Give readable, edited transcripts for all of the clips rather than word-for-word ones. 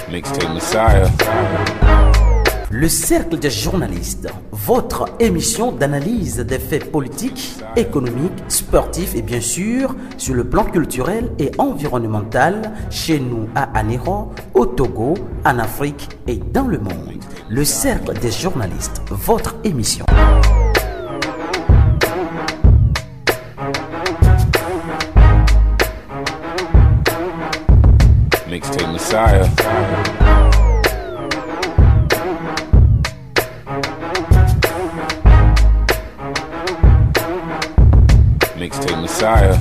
Mixtape Messiah. Le Cercle des journalistes, votre émission d'analyse des faits politiques, économiques, sportifs et bien sûr sur le plan culturel et environnemental chez nous à Anéro, au Togo, en Afrique et dans le monde. Le Cercle des journalistes, votre émission. Mixtape Messiah. Mixtape Messiah.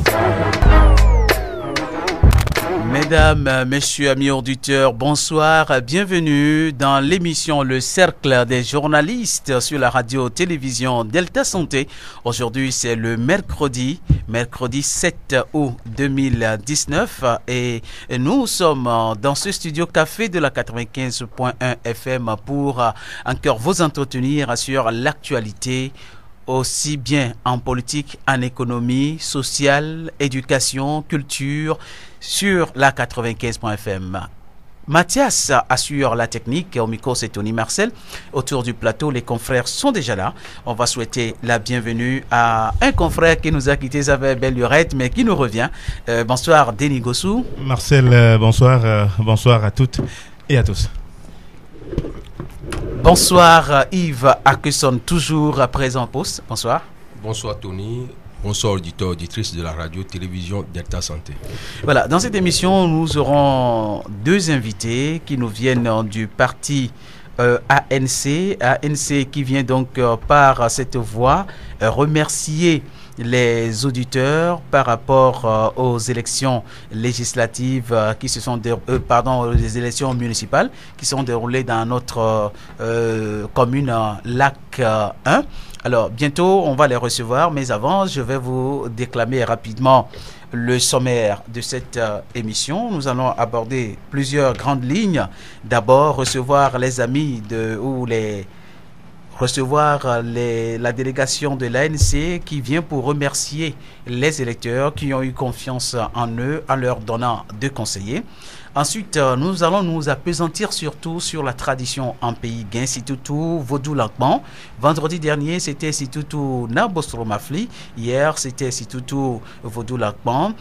Mesdames, messieurs, amis auditeurs, bonsoir, bienvenue dans l'émission Le Cercle des journalistes sur la radio-télévision Delta Santé. Aujourd'hui, c'est le mercredi 7 août 2019 et nous sommes dans ce studio café de la 95.1 FM pour encore vous entretenir sur l'actualité aussi bien en politique, en économie, sociale, éducation, culture, sur la 95.fm. Mathias assure la technique, au micro c'est Tony Marcel. Autour du plateau, les confrères sont déjà là. On va souhaiter la bienvenue à un confrère qui nous a quitté, ça fait belle lurette, mais qui nous revient. Bonsoir Denis Gossou. Marcel, bonsoir, bonsoir à toutes et à tous. Bonsoir Yves Akeson, toujours présent en poste. Bonsoir. Bonsoir Tony. Bonsoir auditeurs, auditrices de la radio-télévision Delta Santé. Voilà, dans cette émission, nous aurons deux invités qui nous viennent du parti ANC qui vient donc par cette voie remercier les auditeurs par rapport aux élections législatives qui se sont les élections municipales qui sont déroulées dans notre commune Lac 1. Alors bientôt on va les recevoir, mais avant je vais vous déclamer rapidement le sommaire de cette émission. Nous allons aborder plusieurs grandes lignes. D'abord recevoir les amis la délégation de l'ANC qui vient pour remercier les électeurs qui ont eu confiance en eux en leur donnant deux conseillers. Ensuite, nous allons nous appesantir surtout sur la tradition en pays gain, Situtu Vodou Lankman. Vendredi dernier, c'était Situtu Nabostro Mafli. Hier, c'était Situtu Vodou Lankman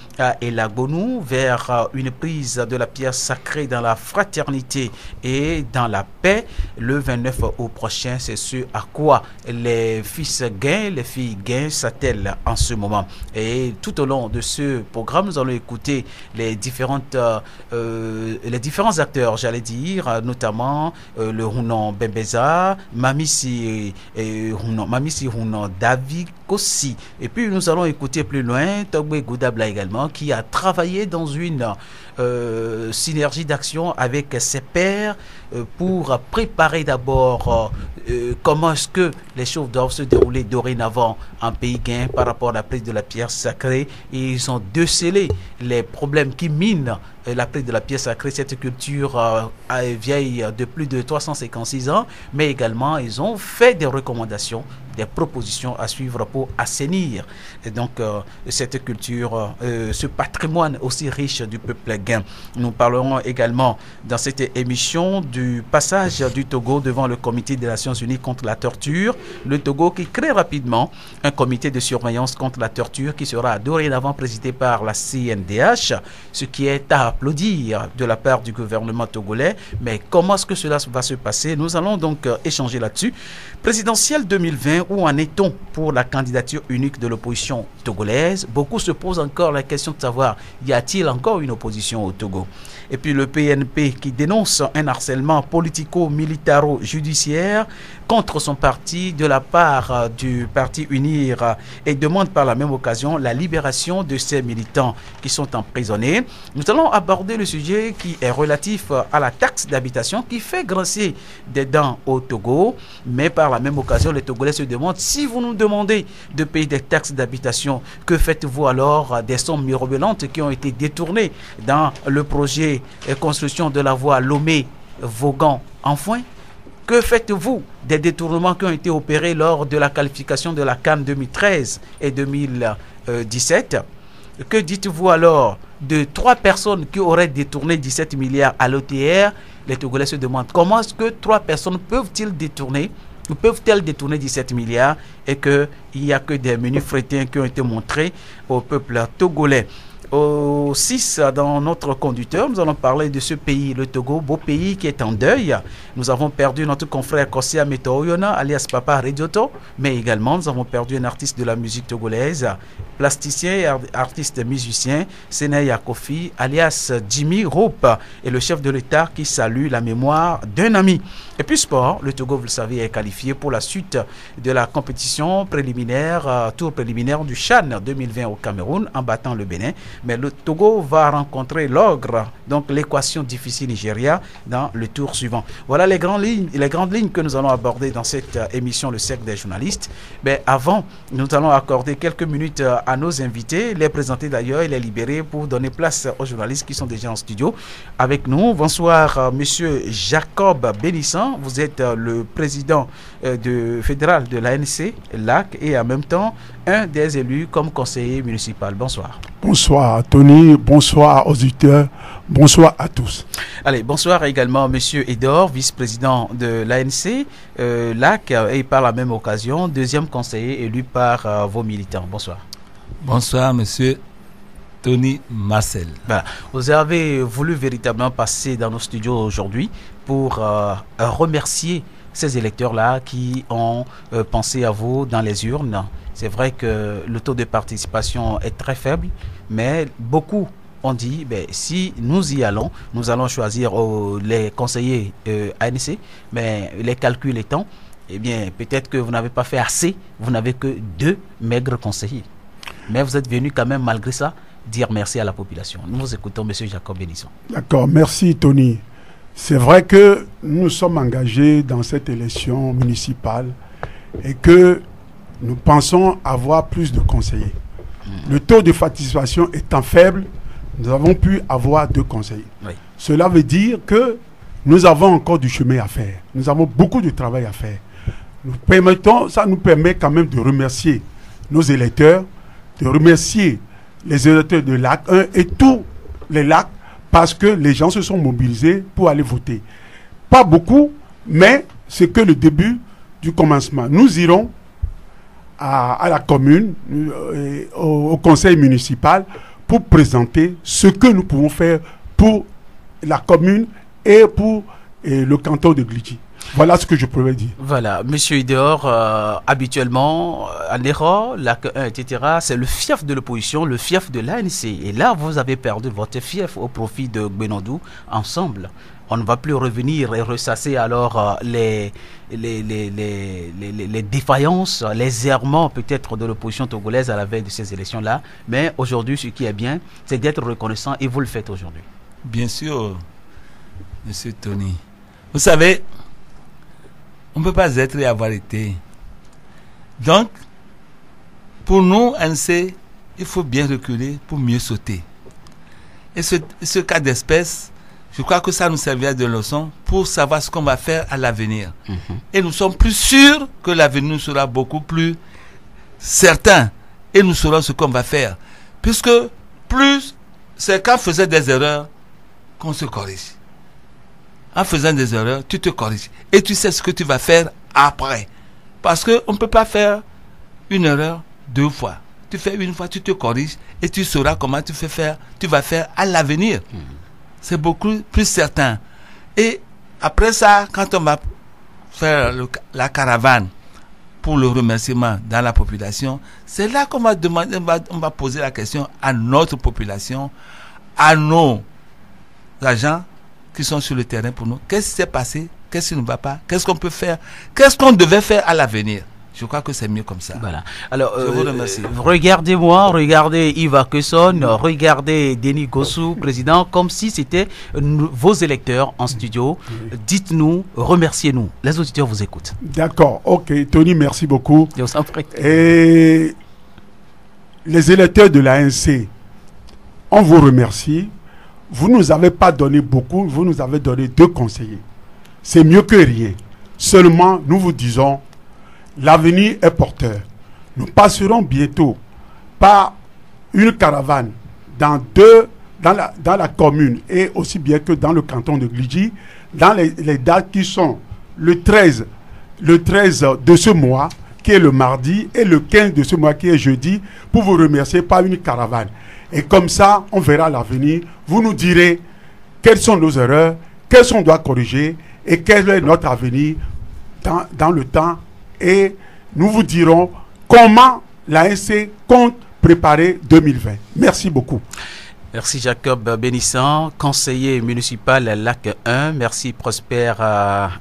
et Lagonou vers une prise de la pierre sacrée dans la fraternité et dans la paix. Le 29 août prochain, c'est ce à quoi les fils gains, les filles gains s'attellent en ce moment. Et tout au long de ce programme, nous allons écouter les différents acteurs, j'allais dire, notamment le Hunon Bembeza, Mamisi Hunon David Kossi. Et puis nous allons écouter plus loin Togbe Goudabla également, qui a travaillé dans une synergie d'action avec ses pairs pour préparer d'abord comment est-ce que les choses doivent se dérouler dorénavant en pays gain par rapport à la prise de la pierre sacrée. Et ils ont décelé les problèmes qui minent la prise de la pierre sacrée, cette culture vieille de plus de 356 ans, mais également ils ont fait des recommandations, des propositions à suivre pour assainir et donc cette culture, ce patrimoine aussi riche du peuple gain. Nous parlerons également dans cette émission du passage du Togo devant le comité des Nations Unies contre la torture. Le Togo qui crée rapidement un comité de surveillance contre la torture qui sera dorénavant présidé par la CNDH, ce qui est à applaudir de la part du gouvernement togolais. Mais comment est-ce que cela va se passer? Nous allons donc échanger là-dessus. Présidentielle 2020, où en est-on pour la candidature unique de l'opposition togolaise? Beaucoup se posent encore la question de savoir, y a-t-il encore une opposition au Togo? Et puis le PNP qui dénonce un harcèlement politico-militaro-judiciaire contre son parti de la part du parti UNIR et demande par la même occasion la libération de ces militants qui sont emprisonnés. Nous allons aborder le sujet qui est relatif à la taxe d'habitation qui fait grincer des dents au Togo, mais par la même occasion les Togolais se demandent, si vous nous demandez de payer des taxes d'habitation, que faites-vous alors des sommes mirobolantes qui ont été détournées dans le projet de construction de la voie Lomé-Vaughan-Enfouin? Que faites-vous des détournements qui ont été opérés lors de la qualification de la CAN 2013 et 2017? Que dites-vous alors de 3 personnes qui auraient détourné 17 milliards à l'OTR? Les Togolais se demandent comment est-ce que 3 personnes peuvent-elles détourner 17 milliards et qu'il n'y a que des menus frétins qui ont été montrés au peuple togolais. Au 6, dans notre conducteur, nous allons parler de ce pays, le Togo, beau pays qui est en deuil. Nous avons perdu notre confrère Kossia Metoyona, alias Papa Redioto, mais également nous avons perdu un artiste de la musique togolaise, plasticien et artiste musicien, Seneya Kofi, alias Jimmy Rope, et le chef de l'État qui salue la mémoire d'un ami. Et puis sport, le Togo, vous le savez, est qualifié pour la suite de la compétition préliminaire, tour préliminaire du CHAN 2020 au Cameroun, en battant le Bénin. Mais le Togo va rencontrer l'ogre, donc l'équation difficile Nigeria, dans le tour suivant. Voilà les grandes lignes que nous allons aborder dans cette émission, le cercle des journalistes. Mais avant, nous allons accorder quelques minutes à nos invités, les présenter d'ailleurs et les libérer pour donner place aux journalistes qui sont déjà en studio avec nous. Bonsoir, monsieur Jacob Bénisson. Vous êtes le président fédéral de l'ANC, LAC, et en même temps un des élus comme conseiller municipal. Bonsoir. Bonsoir Tony, bonsoir aux auditeurs, bonsoir à tous. Allez, bonsoir également monsieur Edor, vice-président de l'ANC, LAC, et par la même occasion, deuxième conseiller élu par vos militants. Bonsoir. Bonsoir monsieur Tony Marcel. Voilà. Vous avez voulu véritablement passer dans nos studios aujourd'hui pour remercier ces électeurs-là qui ont pensé à vous dans les urnes. C'est vrai que le taux de participation est très faible, mais beaucoup ont dit, si nous y allons, nous allons choisir les conseillers ANC, mais les calculs étant, peut-être que vous n'avez pas fait assez, vous n'avez que 2 maigres conseillers. Mais vous êtes venu quand même, malgré ça, dire merci à la population. Nous vous écoutons, M. Jacob Bénisson. D'accord, merci Tony. C'est vrai que nous sommes engagés dans cette élection municipale et que nous pensons avoir plus de conseillers. Le taux de participation étant faible, nous avons pu avoir 2 conseillers. Oui. Cela veut dire que nous avons encore du chemin à faire. Nous avons beaucoup de travail à faire. Ça nous permet quand même de remercier nos électeurs, de remercier les électeurs de LAC 1 et tous les LAC, parce que les gens se sont mobilisés pour aller voter. Pas beaucoup, mais c'est que le début du commencement. Nous irons à la commune, au conseil municipal, pour présenter ce que nous pouvons faire pour la commune et pour le canton de Glidji. Voilà ce que je pourrais dire. Voilà, monsieur Idor, habituellement, Andero, LAC 1, etc., c'est le fief de l'opposition, le fief de l'ANC. Et là, vous avez perdu votre fief au profit de Benodou ensemble. On ne va plus revenir et ressasser alors les défaillances, les errements peut-être de l'opposition togolaise à la veille de ces élections-là. Mais aujourd'hui, ce qui est bien, c'est d'être reconnaissant et vous le faites aujourd'hui. Bien sûr, monsieur Tony. Vous savez, on ne peut pas être et avoir été. Donc, pour nous, ANC, il faut bien reculer pour mieux sauter. Et ce cas d'espèce, je crois que ça nous servira de leçon pour savoir ce qu'on va faire à l'avenir. Et nous sommes plus sûrs que l'avenir nous sera beaucoup plus certain. Et nous saurons ce qu'on va faire. Puisque plus, c'est quand on faisait des erreurs qu'on se corrige. En faisant des erreurs, tu te corriges. Et tu sais ce que tu vas faire après. Parce qu'on ne peut pas faire une erreur 2 fois. Tu fais une fois, tu te corriges et tu sauras comment tu vas faire à l'avenir. C'est beaucoup plus certain. Et après ça, quand on va faire la caravane pour le remerciement dans la population, c'est là qu'on va demander, on va poser la question à notre population, à nos agents qui sont sur le terrain pour nous. Qu'est-ce qui s'est passé? Qu'est-ce qui ne va pas? Qu'est-ce qu'on peut faire? Qu'est-ce qu'on devait faire à l'avenir? Je crois que c'est mieux comme ça. Voilà. Alors, je vous remercie. Regardez-moi, regardez Yves Kesson, regardez Denis Gossou, président, comme si c'était vos électeurs en studio. Dites-nous, remerciez-nous. Les auditeurs vous écoutent. D'accord. Ok. Tony, merci beaucoup. Je vous en prie. Et les électeurs de l'ANC, on vous remercie. Vous ne nous avez pas donné beaucoup, vous nous avez donné 2 conseillers. C'est mieux que rien. Seulement, nous vous disons, l'avenir est porteur. Nous passerons bientôt par une caravane dans la commune et aussi bien que dans le canton de Glidji, dans les dates qui sont le 13 de ce mois, qui est le mardi, et le 15 de ce mois, qui est jeudi, pour vous remercier par une caravane. Et comme ça, on verra l'avenir. Vous nous direz quelles sont nos erreurs, qu'est-ce qu'on doit corriger et quel est notre avenir dans le temps. Et nous vous dirons comment l'ANC compte préparer 2020. Merci beaucoup. Merci Jacob Bénissant, conseiller municipal Lac 1. Merci Prosper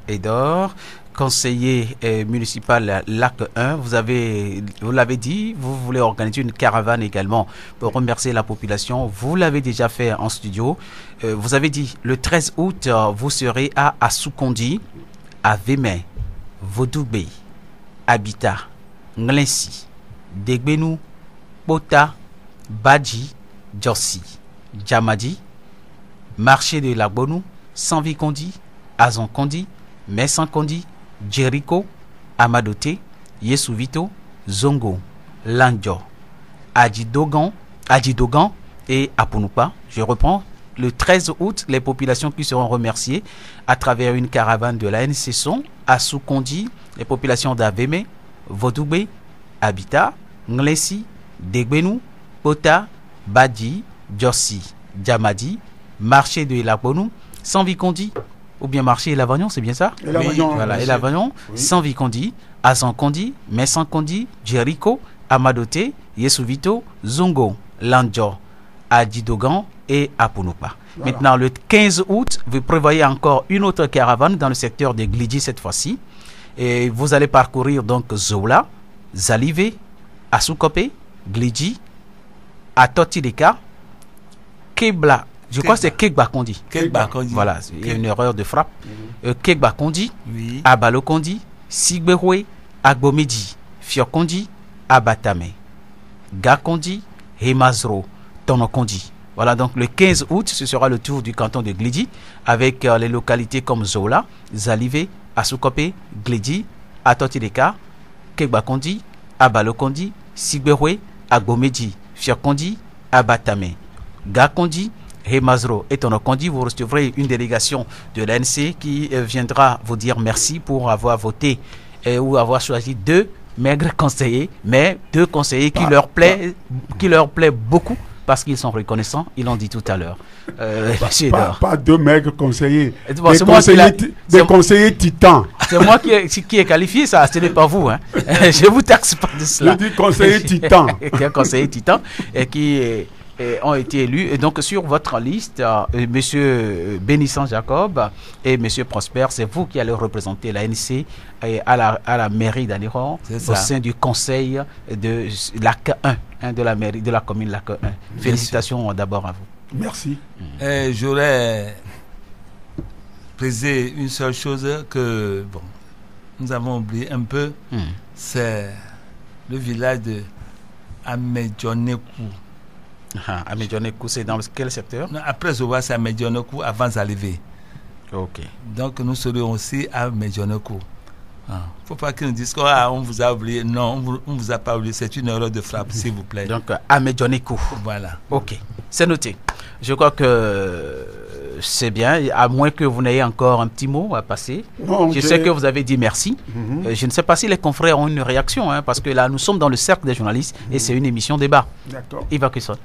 Edor, conseiller municipal Lac 1. Vous l'avez dit, vous voulez organiser une caravane également pour remercier la population. Vous l'avez déjà fait en studio. Vous avez dit le 13 août, vous serez à Assoukondi, à Vémé, Vodougbé, Habitat, Nglensi, Degbenou, Bota, Badji, Djossi, Djamadi, Marché de la Bonou, Sanvi-Kondi, Azon-Kondi, Messan-Kondi, Jericho, Amadote, Yesuvito, Zongo, Landjo, Adjidogan et Apunupa. Je reprends. Le 13 août, les populations qui seront remerciées à travers une caravane de l'ANC sont Assoukondi, les populations d'Aveme, Vodougbé, Habitat, Nglesi, Degbenou, Bota, Badi, Djossi, Djamadi, Marché de Elabonou, Sanvi-Kondi, ou bien Marché Elavagnon, c'est bien ça? Elavagnon, voilà, Elavagnon, oui. Sanvi-Kondi, Azan-Kondi, Messan-Kondi, Jericho, Amadote, Yesuvito, Zongo, Landjo, Adjidogan et Apunupa. Voilà. Maintenant, le 15 août, vous prévoyez encore une autre caravane dans le secteur de Glidji cette fois-ci. Et vous allez parcourir donc Zola, Zalivé, Asukopé, Glidji, Atotileka, Kebla. Je crois que c'est Kegba Kondi. Kegba Kondi. Voilà, il y a une erreur de frappe. Kegba Kondi, oui. Abalo Kondi, Sigberoué, Agbomedi, Fiokondi, Abatame, Gakondi, Hemazro, Tonokondi. Voilà, donc le 15 août, ce sera le tour du canton de Glidji avec les localités comme Zola, Zalivé, Asukopé, Glidji, Atotileka, Kegba Kondi, Abalo Kondi, Sigberoué, Agbomedi, Fiokondi, Abatame, Gakondi, Hemazro et Tonokondi. Vous recevrez une délégation de l'ANC qui viendra vous dire merci pour avoir voté ou avoir choisi deux maigres conseillers, mais deux conseillers qui leur plaît beaucoup parce qu'ils sont reconnaissants, ils l'ont dit tout à l'heure. Pas deux maigres conseillers, bon, des conseillers titans. C'est moi qui ai qualifié ça, ce n'est pas vous. Hein. Je vous taxe pas de cela. Je dis conseiller titan. Conseiller titan et qui ont été élus. Et donc sur votre liste, Monsieur Bénissant Jacob et Monsieur Prosper, c'est vous qui allez représenter l'ANC à la mairie d'Aniron au sein du conseil de Lac 1, de la mairie de la commune Lac 1. Félicitations d'abord à vous. Merci. J'aurais précisé une seule chose que nous avons oublié un peu, c'est le village de Amedjonekou. Amedjonekou, c'est dans quel secteur? Après Zowa, c'est Amedjonekou avant Zalivé. Ok. Donc nous serons aussi à Amedjonekou. Il ne faut pas qu'ils nous disent qu'on vous a oublié. Non, on ne vous a pas oublié. C'est une erreur de frappe, s'il vous plaît. Donc, Amedjonekou. Voilà. Ok, c'est noté. Je crois que c'est bien, à moins que vous n'ayez encore un petit mot à passer. Non, je sais que vous avez dit merci. Je ne sais pas si les confrères ont une réaction, hein, parce que là, nous sommes dans le cercle des journalistes et c'est une émission débat. D'accord. Yves Akesson.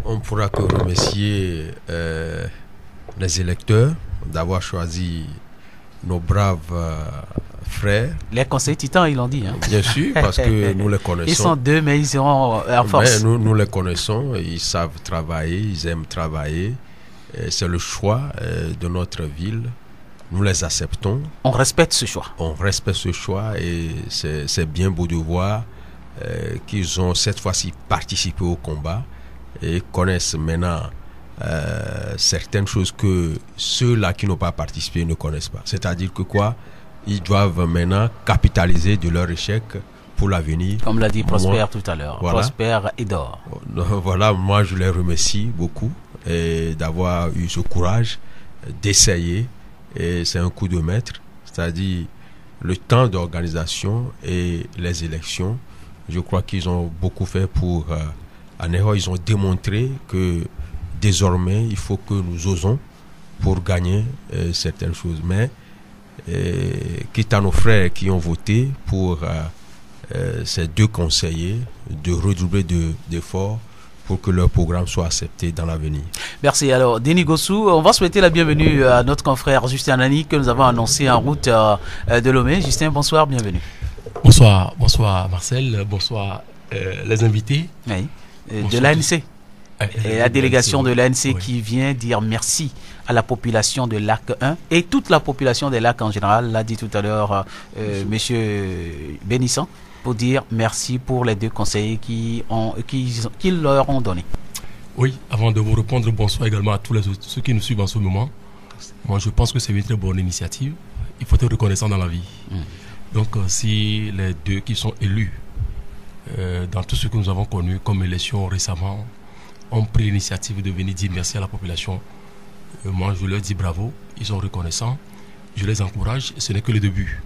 On pourra que remercier les électeurs d'avoir choisi nos braves frères. Les conseillers titans, ils l'ont dit. Hein. Bien sûr, parce que nous les connaissons. Ils sont deux, mais ils seront en force. Mais nous les connaissons, ils savent travailler, ils aiment travailler. C'est le choix de notre ville. Nous les acceptons. On respecte ce choix. On respecte ce choix et c'est bien beau de voir qu'ils ont cette fois-ci participé au combat et connaissent maintenant certaines choses que ceux-là qui n'ont pas participé ne connaissent pas. C'est-à-dire que quoi? Ils doivent maintenant capitaliser de leur échec pour l'avenir. Comme l'a dit Prosper tout à l'heure. Voilà. Prosper Edor. Voilà, moi je les remercie beaucoup d'avoir eu ce courage d'essayer. Et c'est un coup de maître. C'est-à-dire le temps d'organisation et les élections Je crois qu'ils ont beaucoup fait pour Anéro. Ils ont démontré que désormais, il faut que nous osons pour gagner certaines choses. Mais, quitte à nos frères qui ont voté pour ces deux conseillers, de redoubler d'efforts pour que leur programme soit accepté dans l'avenir. Merci. Alors, Denis Gossou, on va souhaiter la bienvenue à notre confrère Justin Nani que nous avons annoncé en route de Lomé. Justin, bonsoir, bienvenue. Bonsoir Marcel, bonsoir les invités. Oui. De l'ANC. Et la délégation de l'ANC qui vient dire merci à la population de Lac 1 et toute la population des lacs en général, l'a dit tout à l'heure monsieur Bénisson, pour dire merci pour les deux conseillers qui leur ont donné. Oui, avant de vous répondre, bonsoir également à tous ceux qui nous suivent en ce moment. Moi, je pense que c'est une très bonne initiative. Il faut être reconnaissant dans la vie. Donc, si les deux qui sont élus dans tout ce que nous avons connu comme élection récemment ont pris l'initiative de venir dire merci à la population, moi, je leur dis bravo. Ils sont reconnaissants. Je les encourage. Ce n'est que le début.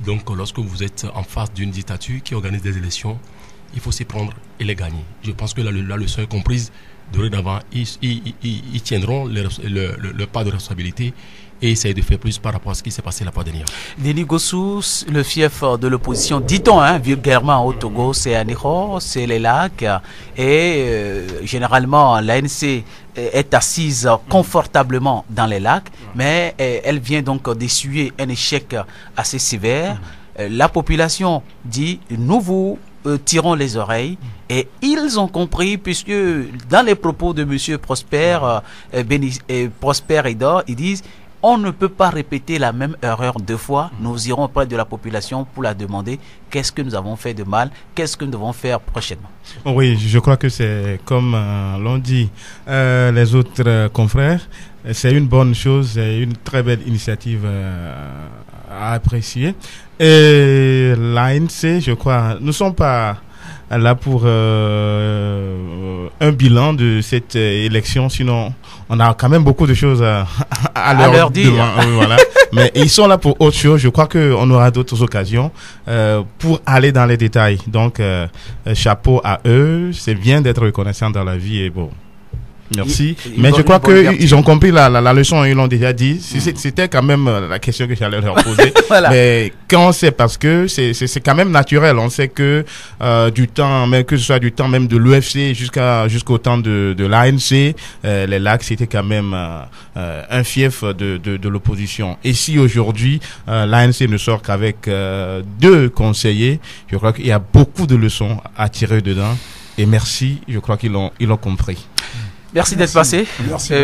Donc, lorsque vous êtes en face d'une dictature qui organise des élections, il faut s'y prendre et les gagner. Je pense que la leçon est comprise. Dorénavant, ils tiendront le pas de responsabilité et essayent de faire plus par rapport à ce qui s'est passé la fois dernière. Denis Gossou, le fief de l'opposition, dit-on vulgairement au Togo, c'est Anéro, c'est les lacs. Et généralement, l'ANC est assise confortablement dans les lacs, mais elle vient donc d'essuyer un échec assez sévère. La population dit, nous vous tirons les oreilles, et ils ont compris, puisque dans les propos de M. Prosper Edor, ils disent on ne peut pas répéter la même erreur deux fois. Nous irons auprès de la population pour la demander qu'est-ce que nous avons fait de mal, qu'est-ce que nous devons faire prochainement. Oui, je crois que c'est comme l'ont dit les autres confrères, c'est une bonne chose, c'est une très belle initiative à apprécier. Et l'ANC, je crois, nous ne sommes pas là pour un bilan de cette élection, sinon on a quand même beaucoup de choses à leur dire. Voilà. Mais ils sont là pour autre chose. Je crois qu'on aura d'autres occasions pour aller dans les détails. Donc, chapeau à eux. C'est bien d'être reconnaissant dans la vie et bon. Merci. Mais je crois qu'ils ont compris la leçon, ils l'ont déjà dit. C'était quand même la question que j'allais leur poser. Voilà. Mais quand c'est parce que c'est quand même naturel. On sait que du temps, mais que ce soit du temps même de l'UFC jusqu'au temps de l'ANC, les lacs, c'était quand même un fief de l'opposition. Et si aujourd'hui, l'ANC ne sort qu'avec deux conseillers, je crois qu'il y a beaucoup de leçons à tirer dedans. Et merci, je crois qu'ils l'ont compris. Merci d'être passé,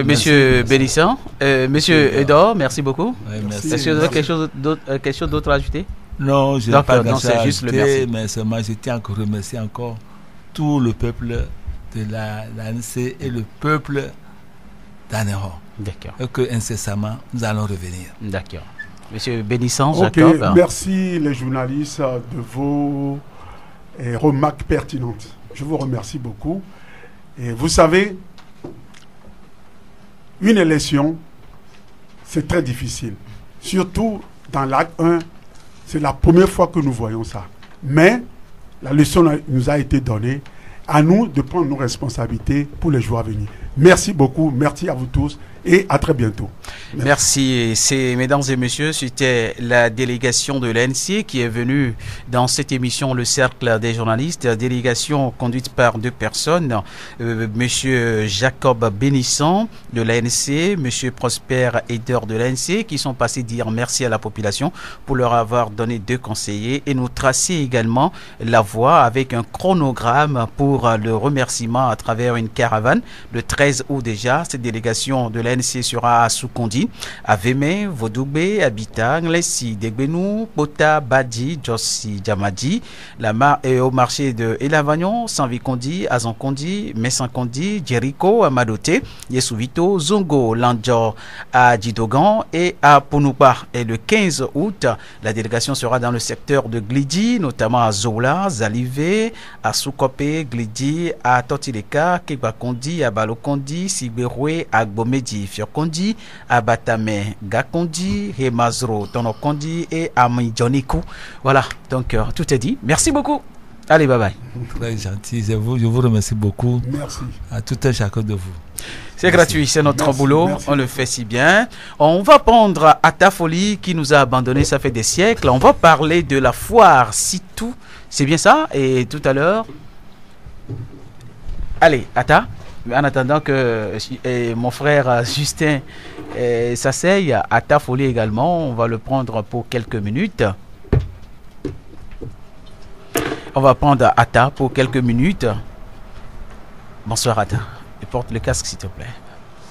Monsieur Bénisson. Monsieur Edor, merci beaucoup. Merci. Est-ce que vous avez quelque chose d'autre à ajouter? Non, je n'ai pas grand-chose à juste ajouter, mais seulement je tiens à remercier encore tout le peuple de l'ANC et le peuple d'Anéro. D'accord. Et que incessamment, nous allons revenir. D'accord. Monsieur Bénisson, Jacob. Merci les journalistes de vos remarques pertinentes. Je vous remercie beaucoup. Et vous savez, une élection, c'est très difficile. Surtout dans l'acte 1, c'est la première fois que nous voyons ça. Mais la leçon nous a été donnée. À nous de prendre nos responsabilités pour les jours à venir. Merci beaucoup, merci à vous tous et à très bientôt. Merci. Mesdames et messieurs, c'était la délégation de l'ANC qui est venue dans cette émission, le Cercle des journalistes, délégation conduite par deux personnes, Monsieur Jacob Bénisson de l'ANC, Monsieur Prosper Edor de l'ANC, qui sont passés dire merci à la population pour leur avoir donné deux conseillers et nous tracer également la voie avec un chronogramme pour le remerciement à travers une caravane. Le 13 août déjà, cette délégation de l'ANC sera à Soukondi, à Vémé, Vodougbé, Abitang, Lessi, Degbenou, Bota, Badi, Jossi, Djamadi, au marché de Elavagnon, Sanvikondi, Azankondi, Messankondi, Jericho, Amadote, Yesouvito, Zongo, Landjor, à Djidogan et à Ponoupa. Et le 15 août, la délégation sera dans le secteur de Glidi, notamment à Zola, Zalivé, à Soukopé, Glidi, à Totileka, Kebakondi, à Balokondi, Siberoué, à Gbomedi, Fiokondi, à Batame, Gakondi, Hemazro, Tonokondi et à Midjonikou. Voilà, donc tout est dit. Merci beaucoup. Allez, bye bye. Très gentil, je vous remercie beaucoup. Merci. À tout un chacun de vous. C'est gratuit, c'est notre Merci, boulot, merci. on le fait si bien. On va prendre Atta Folie qui nous a abandonnés, ça fait des siècles. On va parler de la foire Sitou, c'est bien ça? Et tout à l'heure... Allez, Atta, en attendant que mon frère Justin s'asseye, Atta Folie également, on va le prendre pour quelques minutes. On va prendre Atta pour quelques minutes. Bonsoir Atta. Et porte le casque s'il te plaît.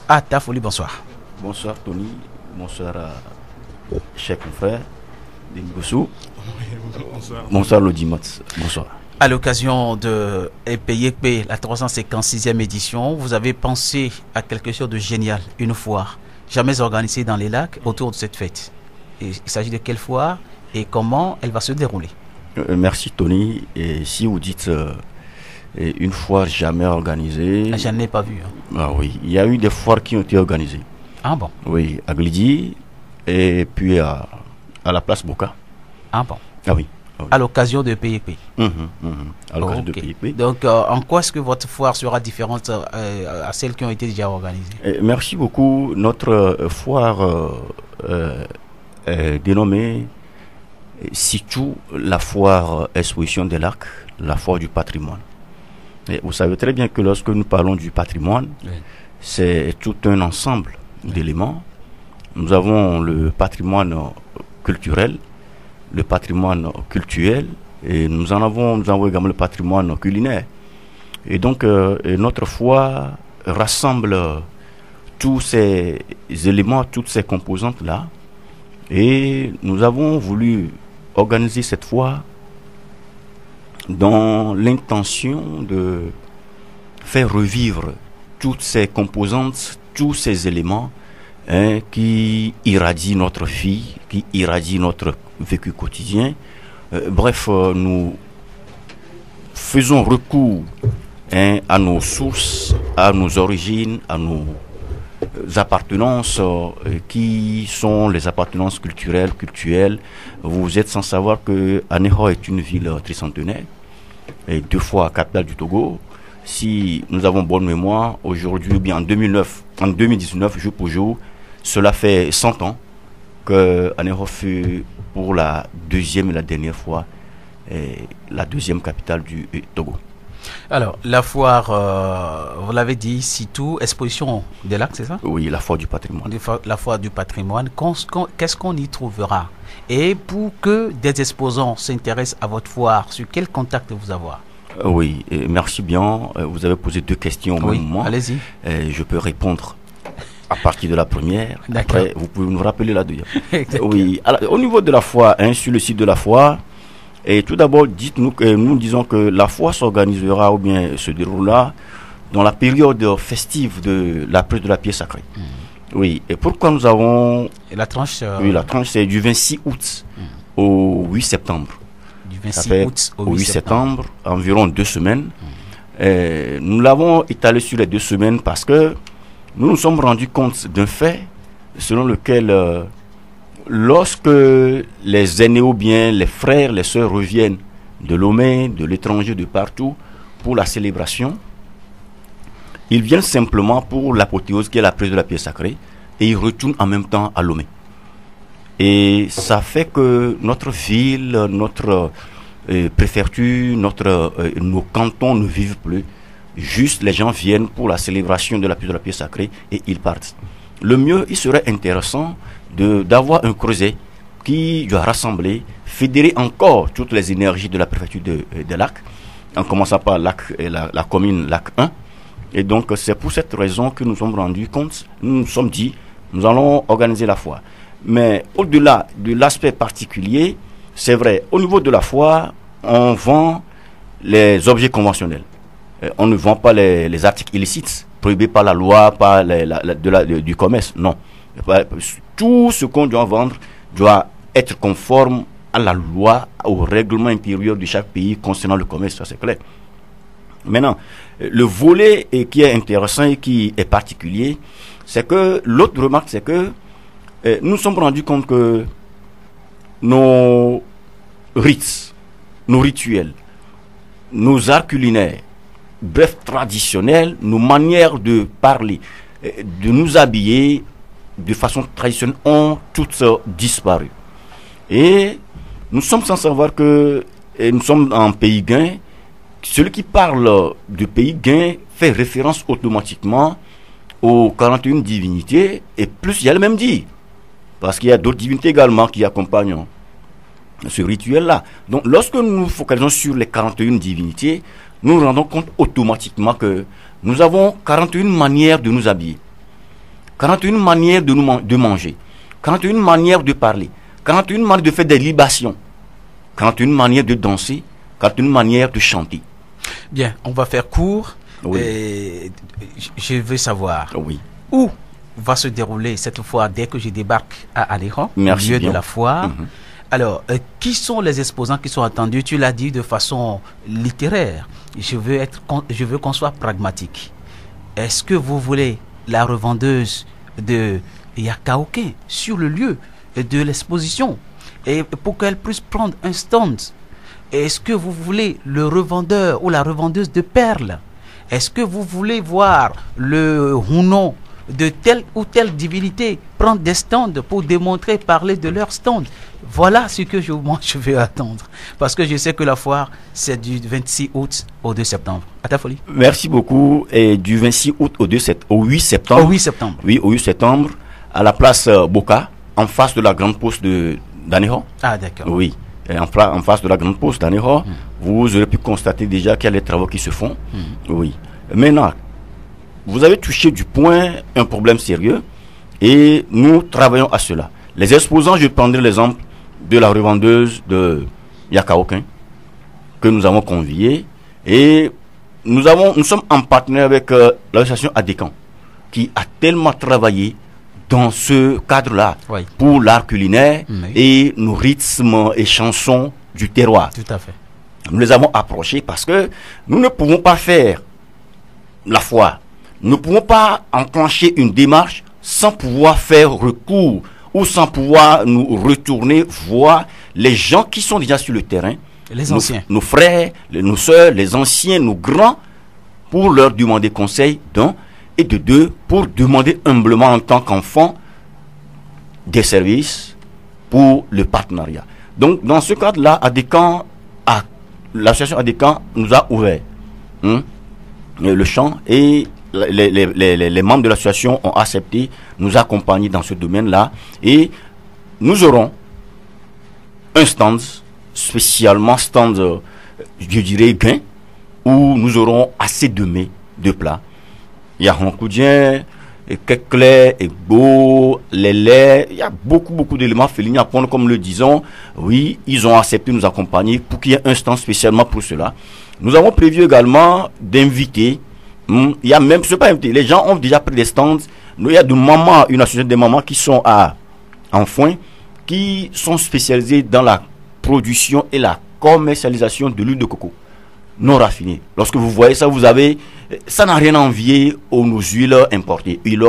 Atta Folie, bonsoir. Bonsoir Tony, bonsoir chers confrères de Ngossou. Bonsoir Lodimat, bonsoir. À l'occasion de EPIEP, la 356e édition, vous avez pensé à quelque chose de génial, une foire, jamais organisée dans les lacs autour de cette fête. Et il s'agit de quelle foire et comment elle va se dérouler? Merci Tony. Et si vous dites une foire jamais organisée... Je n'ai pas vu. Ah oui, il y a eu des foires qui ont été organisées. Ah bon? Oui, à Glidi et puis à la place Boca. Ah bon? Ah oui. Ah oui. À l'occasion de PIP. À l'occasion de Ok. PIP. Donc, en quoi est-ce que votre foire sera différente à celles qui ont été déjà organisées? Merci beaucoup. Notre foire est dénommée Sitou, la foire exposition des lacs, la foire du patrimoine. Et vous savez très bien que lorsque nous parlons du patrimoine, Oui. c'est tout un ensemble d'éléments. Nous avons le patrimoine culturel, le patrimoine cultuel, et nous avons également le patrimoine culinaire. Et donc, notre foire rassemble tous ces éléments, toutes ces composantes-là. Et nous avons voulu organiser cette foire dans l'intention de faire revivre toutes ces composantes, tous ces éléments qui irradient notre vie, qui irradient notre vécu quotidien. Bref, nous faisons recours à nos sources, à nos origines, à nos appartenances qui sont les appartenances culturelles. Vous êtes sans savoir que Aného est une ville tricentenaire et 2 fois capitale du Togo. Si nous avons bonne mémoire, aujourd'hui, ou bien en 2019, jour pour jour, cela fait 100 ans que Aného fut pour la deuxième et la dernière fois la deuxième capitale du Togo. Alors, la foire, vous l'avez dit, Sitou, exposition des lacs, c'est ça? Oui, la foire du patrimoine. La foire du patrimoine. Qu'est-ce qu'on y trouvera? Et pour que des exposants s'intéressent à votre foire, sur quel contact vous avoir? Oui, merci bien. Vous avez posé 2 questions au même moment. Allez-y. Je peux répondre à partir de la première. D'accord. Après, vous pouvez nous rappeler la deuxième. Oui, alors, au niveau de la foire, sur le site de la foire, et tout d'abord, dites-nous que nous disons que la foire s'organisera ou bien se déroulera dans la période festive de l'après de la pièce sacrée. Oui, et pourquoi nous avons... Et la tranche Oui, la tranche c'est du 26 août au 8 septembre. du Ça 26 fait août au 8 septembre, environ 2 semaines. Nous l'avons étalé sur les 2 semaines parce que nous nous sommes rendus compte d'un fait selon lequel lorsque les aînés ou bien les frères, les sœurs reviennent de Lomé, de l'étranger, de partout pour la célébration, ils viennent simplement pour l'apothéose qui est la prise de la pièce sacrée et ils retournent en même temps à Lomé. Et ça fait que notre ville, notre préfecture, nos cantons ne vivent plus. Juste les gens viennent pour la célébration de la prise de la pièce sacrée et ils partent. Le mieux, il serait intéressant d'avoir un creuset qui doit rassembler, fédérer encore toutes les énergies de la préfecture de Lac, en commençant par la commune Lac 1. Et donc, c'est pour cette raison que nous sommes rendus compte, nous nous sommes dit, nous allons organiser la foire. Mais au-delà de l'aspect particulier, c'est vrai, au niveau de la foire, on vend les objets conventionnels. On ne vend pas les articles illicites, prohibés par la loi, par du commerce, non. Tout ce qu'on doit vendre doit être conforme à la loi, au règlement intérieur de chaque pays concernant le commerce, ça c'est clair. Maintenant, le volet qui est intéressant et qui est particulier, c'est que l'autre remarque, c'est que nous nous sommes rendus compte que nos rites, nos rituels, nos arts culinaires, bref, traditionnels, nos manières de parler, de nous habiller de façon traditionnelle ont toutes disparu. Et nous sommes sans savoir que nous sommes en pays gain. Celui qui parle de pays gain fait référence automatiquement aux 41 divinités, et plus il y a le même dit, parce qu'il y a d'autres divinités également qui accompagnent ce rituel-là. Donc lorsque nous nous focalisons sur les 41 divinités, nous nous rendons compte automatiquement que nous avons 41 manières de nous habiller, 41 manières de manger, 41 manières de parler, 41 manières de faire des libations, 41 manières de danser, 41 manières de chanter. Bien, on va faire court. Oui. Je veux savoir Oui. où va se dérouler cette fois dès que je débarque à Aléran, Merci lieu bien. de la foire. Mhm. Alors, qui sont les exposants qui sont attendus? Tu l'as dit de façon littéraire. Je veux qu'on soit pragmatique. Est-ce que vous voulez la revendeuse de Yakaoke sur le lieu de l'exposition et pour qu'elle puisse prendre un stand? Est-ce que vous voulez le revendeur ou la revendeuse de perles? Est-ce que vous voulez voir le Hunon de telle ou telle divinité prendre des stands pour démontrer, parler de leur stand? Voilà ce que moi je vais attendre. Parce que je sais que la foire, c'est du 26 août au 2 septembre. À ta folie. Merci beaucoup. Et du 26 août au 8 septembre. Au 8 septembre. Oui, au 8 septembre, à la place Boca, en face de la grande poste d'Anéro. Ah, d'accord. Oui, et en face de la grande poste d'Anéro, vous aurez pu constater déjà qu'il y a les travaux qui se font. Oui. Maintenant, vous avez touché du point un problème sérieux et nous travaillons à cela. Les exposants, je prendrai l'exemple de la revendeuse de Yakaokin que nous avons conviée, et nous sommes en partenariat avec l'association Adécan qui a tellement travaillé dans ce cadre-là, Oui. pour l'art culinaire Oui. et nos rythmes et chansons du terroir. Tout à fait. Nous les avons approchés parce que nous ne pouvons pas faire la foire. Nous ne pouvons pas enclencher une démarche sans pouvoir faire recours ou sans pouvoir nous retourner voir les gens qui sont déjà sur le terrain, Les anciens. nos frères, nos soeurs, les anciens, nos grands, pour leur demander conseil d'un, et de deux, pour demander humblement en tant qu'enfant des services pour le partenariat. Donc dans ce cadre-là, l'association Adécan nous a ouvert le champ, et les membres de l'association ont accepté nous accompagner dans ce domaine-là, et nous aurons un stand, spécialement stand, je dirais, gain, où nous aurons assez de mets, de plats. Il y a Roncoudien, et Kekle, et Beau, les laits, il y a beaucoup d'éléments félines à prendre, comme le disons. Oui, ils ont accepté de nous accompagner pour qu'il y ait un stand spécialement pour cela. Nous avons prévu également d'inviter, il y a même, ce n'est pas invité, les gens ont déjà pris des stands. Il y a de mamans, une association de mamans qui sont en foin, qui sont spécialisées dans la production et la commercialisation de l'huile de coco non raffinée. Lorsque vous voyez ça, ça n'a rien à envier aux nos huiles importées. Huile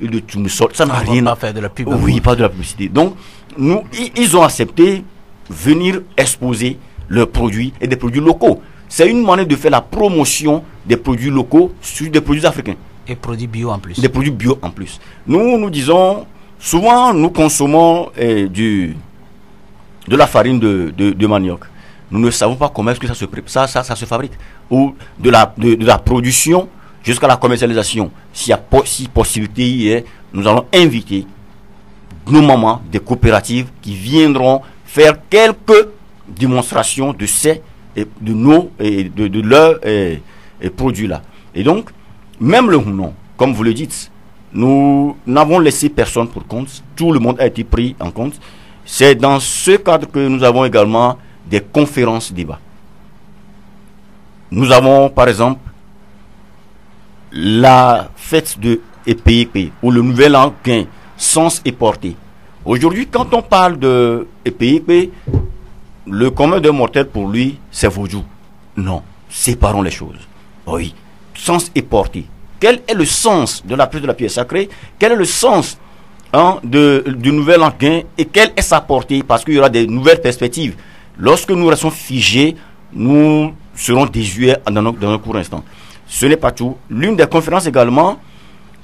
de tournesol, ça n'a rien à faire de la pub. Oui, pas de la publicité. Donc, ils ont accepté venir exposer leurs produits et des produits locaux. C'est une manière de faire la promotion des produits locaux sur des produits africains. Et produits bio en plus. Des produits bio en plus. Nous disons, souvent nous consommons de la farine de manioc. Nous ne savons pas comment est-ce que ça se fabrique. Ou de la production jusqu'à la commercialisation. Si possibilité y est, nous allons inviter nos mamans des coopératives qui viendront faire quelques démonstrations de leurs produits-là. Et donc, même le Hunon, comme vous le dites, nous n'avons laissé personne pour compte. Tout le monde a été pris en compte. C'est dans ce cadre que nous avons également des conférences débats. Nous avons, par exemple, la fête de EPIP, ou le nouvel an gain, sens et portée. Aujourd'hui, quand on parle de EPIP, le commun des mortels pour lui, c'est Vaudou. Non, séparons les choses. Oui, sens et portée. Quel est le sens de la prise de la pierre sacrée? Quel est le sens du nouvel an gain, et quelle est sa portée? Parce qu'il y aura des nouvelles perspectives. Lorsque nous restons figés, nous seront désuets dans un court instant. Ce n'est pas tout. L'une des conférences également,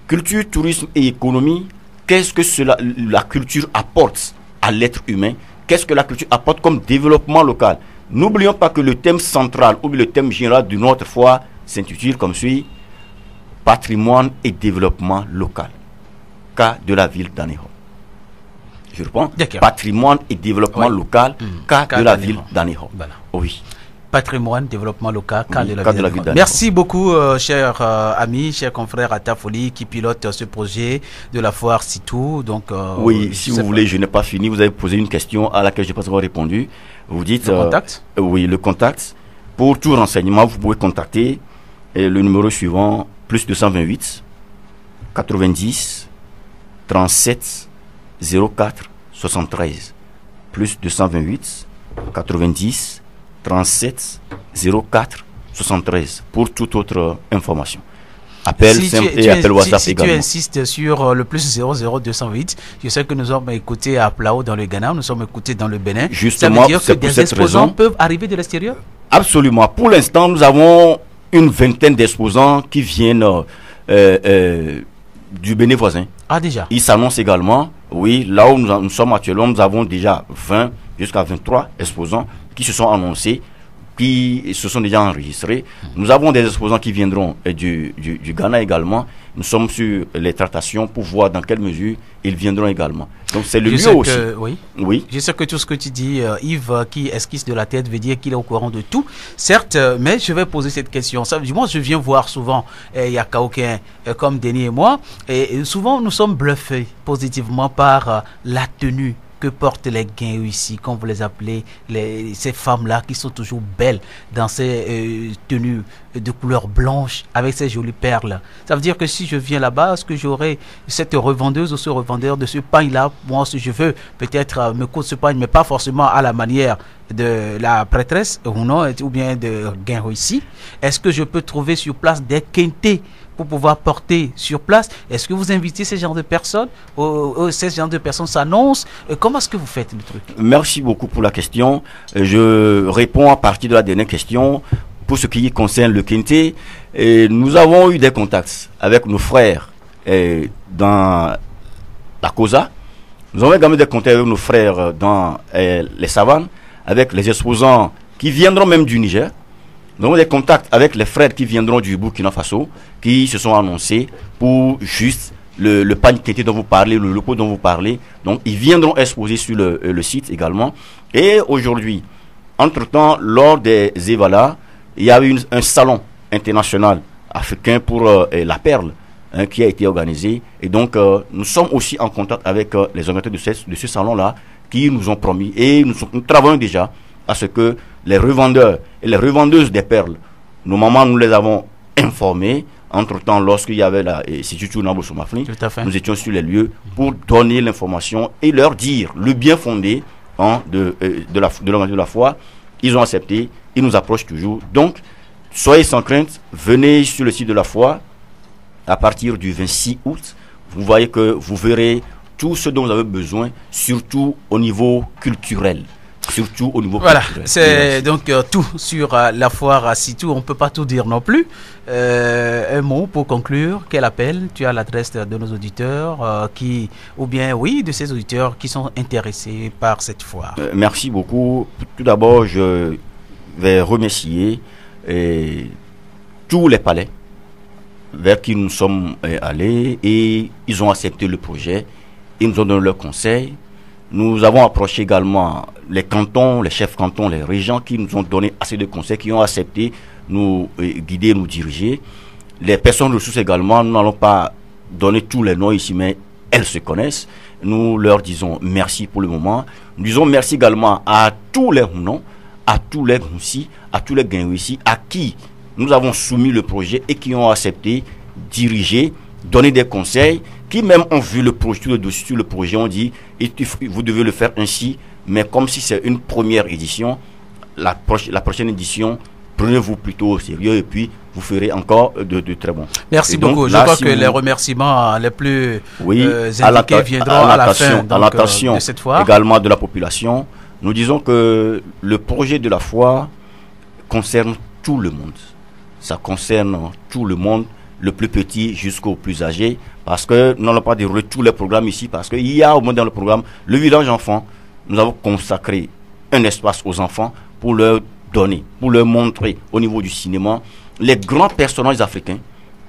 culture, tourisme et économie, qu'est-ce que la culture apporte à l'être humain? Qu'est-ce que la culture apporte comme développement local? N'oublions pas que le thème central ou le thème général de notre fois s'intitule comme suit: patrimoine et développement local. Cas de la ville d'Aného. Je reprends. Patrimoine et développement local, cas de la ville d'Aného. Voilà. Oui. Patrimoine, développement local, cas Oui, de la cas ville de la ville d'Aného. Merci beaucoup, chers amis, chers confrères à Tafoli qui pilotent ce projet de la foire Sitou. Donc, oui, si vous voulez, je n'ai pas fini. Vous avez posé une question à laquelle je n'ai pas encore répondu. Vous dites... Le contact oui, le contact. Pour tout renseignement, vous pouvez contacter le numéro suivant, plus 228 90 37 04 73. Plus 228 90 37 04 73 pour toute autre information. Appel simple et appel WhatsApp également. Si tu insistes sur le plus 00208, je sais que nous sommes écoutés à Plao dans le Ghana, nous sommes écoutés dans le Bénin. Justement, ça veut dire que c'est pour des cette exposants raison peuvent arriver de l'extérieur? Absolument. Pour l'instant, nous avons une vingtaine d'exposants qui viennent du Bénin voisin. Ah, déjà? Ils s'annoncent également. Oui, là où nous sommes actuellement, nous avons déjà 20 jusqu'à 23 exposants qui se sont annoncés, qui se sont déjà enregistrés. Nous avons des exposants qui viendront du Ghana également. Nous sommes sur les tractations pour voir dans quelle mesure ils viendront également. Donc c'est le lieu aussi. Oui. Je sais que tout ce que tu dis, Yves, qui esquisse de la tête, veut dire qu'il est au courant de tout. Certes, mais je vais poser cette question. Moi, je viens voir souvent Yakaoken comme Denis et moi, et souvent nous sommes bluffés positivement par la tenue que portent les gains ici, comme vous les appelez, ces femmes-là qui sont toujours belles dans ces tenues de couleur blanche avec ces jolies perles. Ça veut dire que si je viens là-bas, est-ce que j'aurai cette revendeuse ou ce revendeur de ce pain-là? Moi, si je veux, peut-être me coûte ce pain, mais pas forcément à la manière de la prêtresse ou non, ou bien de gain ici. Est-ce que je peux trouver sur place des quintés pour pouvoir porter sur place? Est-ce que vous invitez ces genres de personnes? Ces genres de personnes s'annoncent? Comment est-ce que vous faites le truc? Merci beaucoup pour la question. Je réponds à partir de la dernière question. Pour ce qui concerne le Quinté, nous avons eu des contacts avec nos frères dans la COSA. Nous avons également des contacts avec nos frères dans les savanes, avec les exposants qui viendront même du Niger. Nous avons des contacts avec les frères qui viendront du Burkina Faso, qui se sont annoncés pour juste le panier dont vous parlez, le loco dont vous parlez. Donc, ils viendront exposer sur le site également. Et aujourd'hui, entre-temps, lors des EVALA, il y a eu un salon international africain pour la perle qui a été organisé. Et donc, nous sommes aussi en contact avec les organisateurs de ce salon-là qui nous ont promis. Et nous travaillons déjà à ce que les revendeurs et les revendeuses des perles, nos mamans, nous les avons informés. Entre-temps, lorsqu'il y avait la Institut Nabosomafli, nous étions sur les lieux pour donner l'information et leur dire le bien fondé de la foi. Ils ont accepté, ils nous approchent toujours. Donc, soyez sans crainte, venez sur le site de la foi à partir du 26 août. Vous voyez que vous verrez tout ce dont vous avez besoin, surtout au niveau culturel. Surtout au niveau voilà, culturel. C'est donc tout sur la foire à Sitou. On ne peut pas tout dire non plus. Un mot pour conclure. Quel appel? Tu as l'adresse de nos auditeurs de ces auditeurs qui sont intéressés par cette foire. Merci beaucoup. Tout d'abord, je vais remercier tous les palais vers qui nous sommes allés et ils ont accepté le projet. Ils nous ont donné leurs conseils. Nous avons approché également les cantons, les chefs cantons, les régions qui nous ont donné assez de conseils, qui ont accepté nous guider, nous diriger. Les personnes ressources également, nous n'allons pas donner tous les noms ici, mais elles se connaissent. Nous leur disons merci pour le moment. Nous disons merci également à tous les Hounons, à tous les Goussi, à tous les Guinouissi, à qui nous avons soumis le projet et qui ont accepté, diriger, donner des conseils, qui même ont vu le projet, sur le projet, on dit, vous devez le faire ainsi, mais comme si c'est une première édition, la prochaine édition, prenez-vous plutôt au sérieux et puis vous ferez encore de très bons. Merci beaucoup. Je crois que les remerciements les plus indiqués viendront à la fin de cette foire. Également de la population. Nous disons que le projet de la foire concerne tout le monde. Ça concerne tout le monde, le plus petit jusqu'au plus âgé, parce que nous n'allons pas dérouler tous les programmes ici, parce qu'il y a au moins dans le programme le village enfant. Nous avons consacré un espace aux enfants pour leur donner, pour leur montrer au niveau du cinéma les grands personnages africains,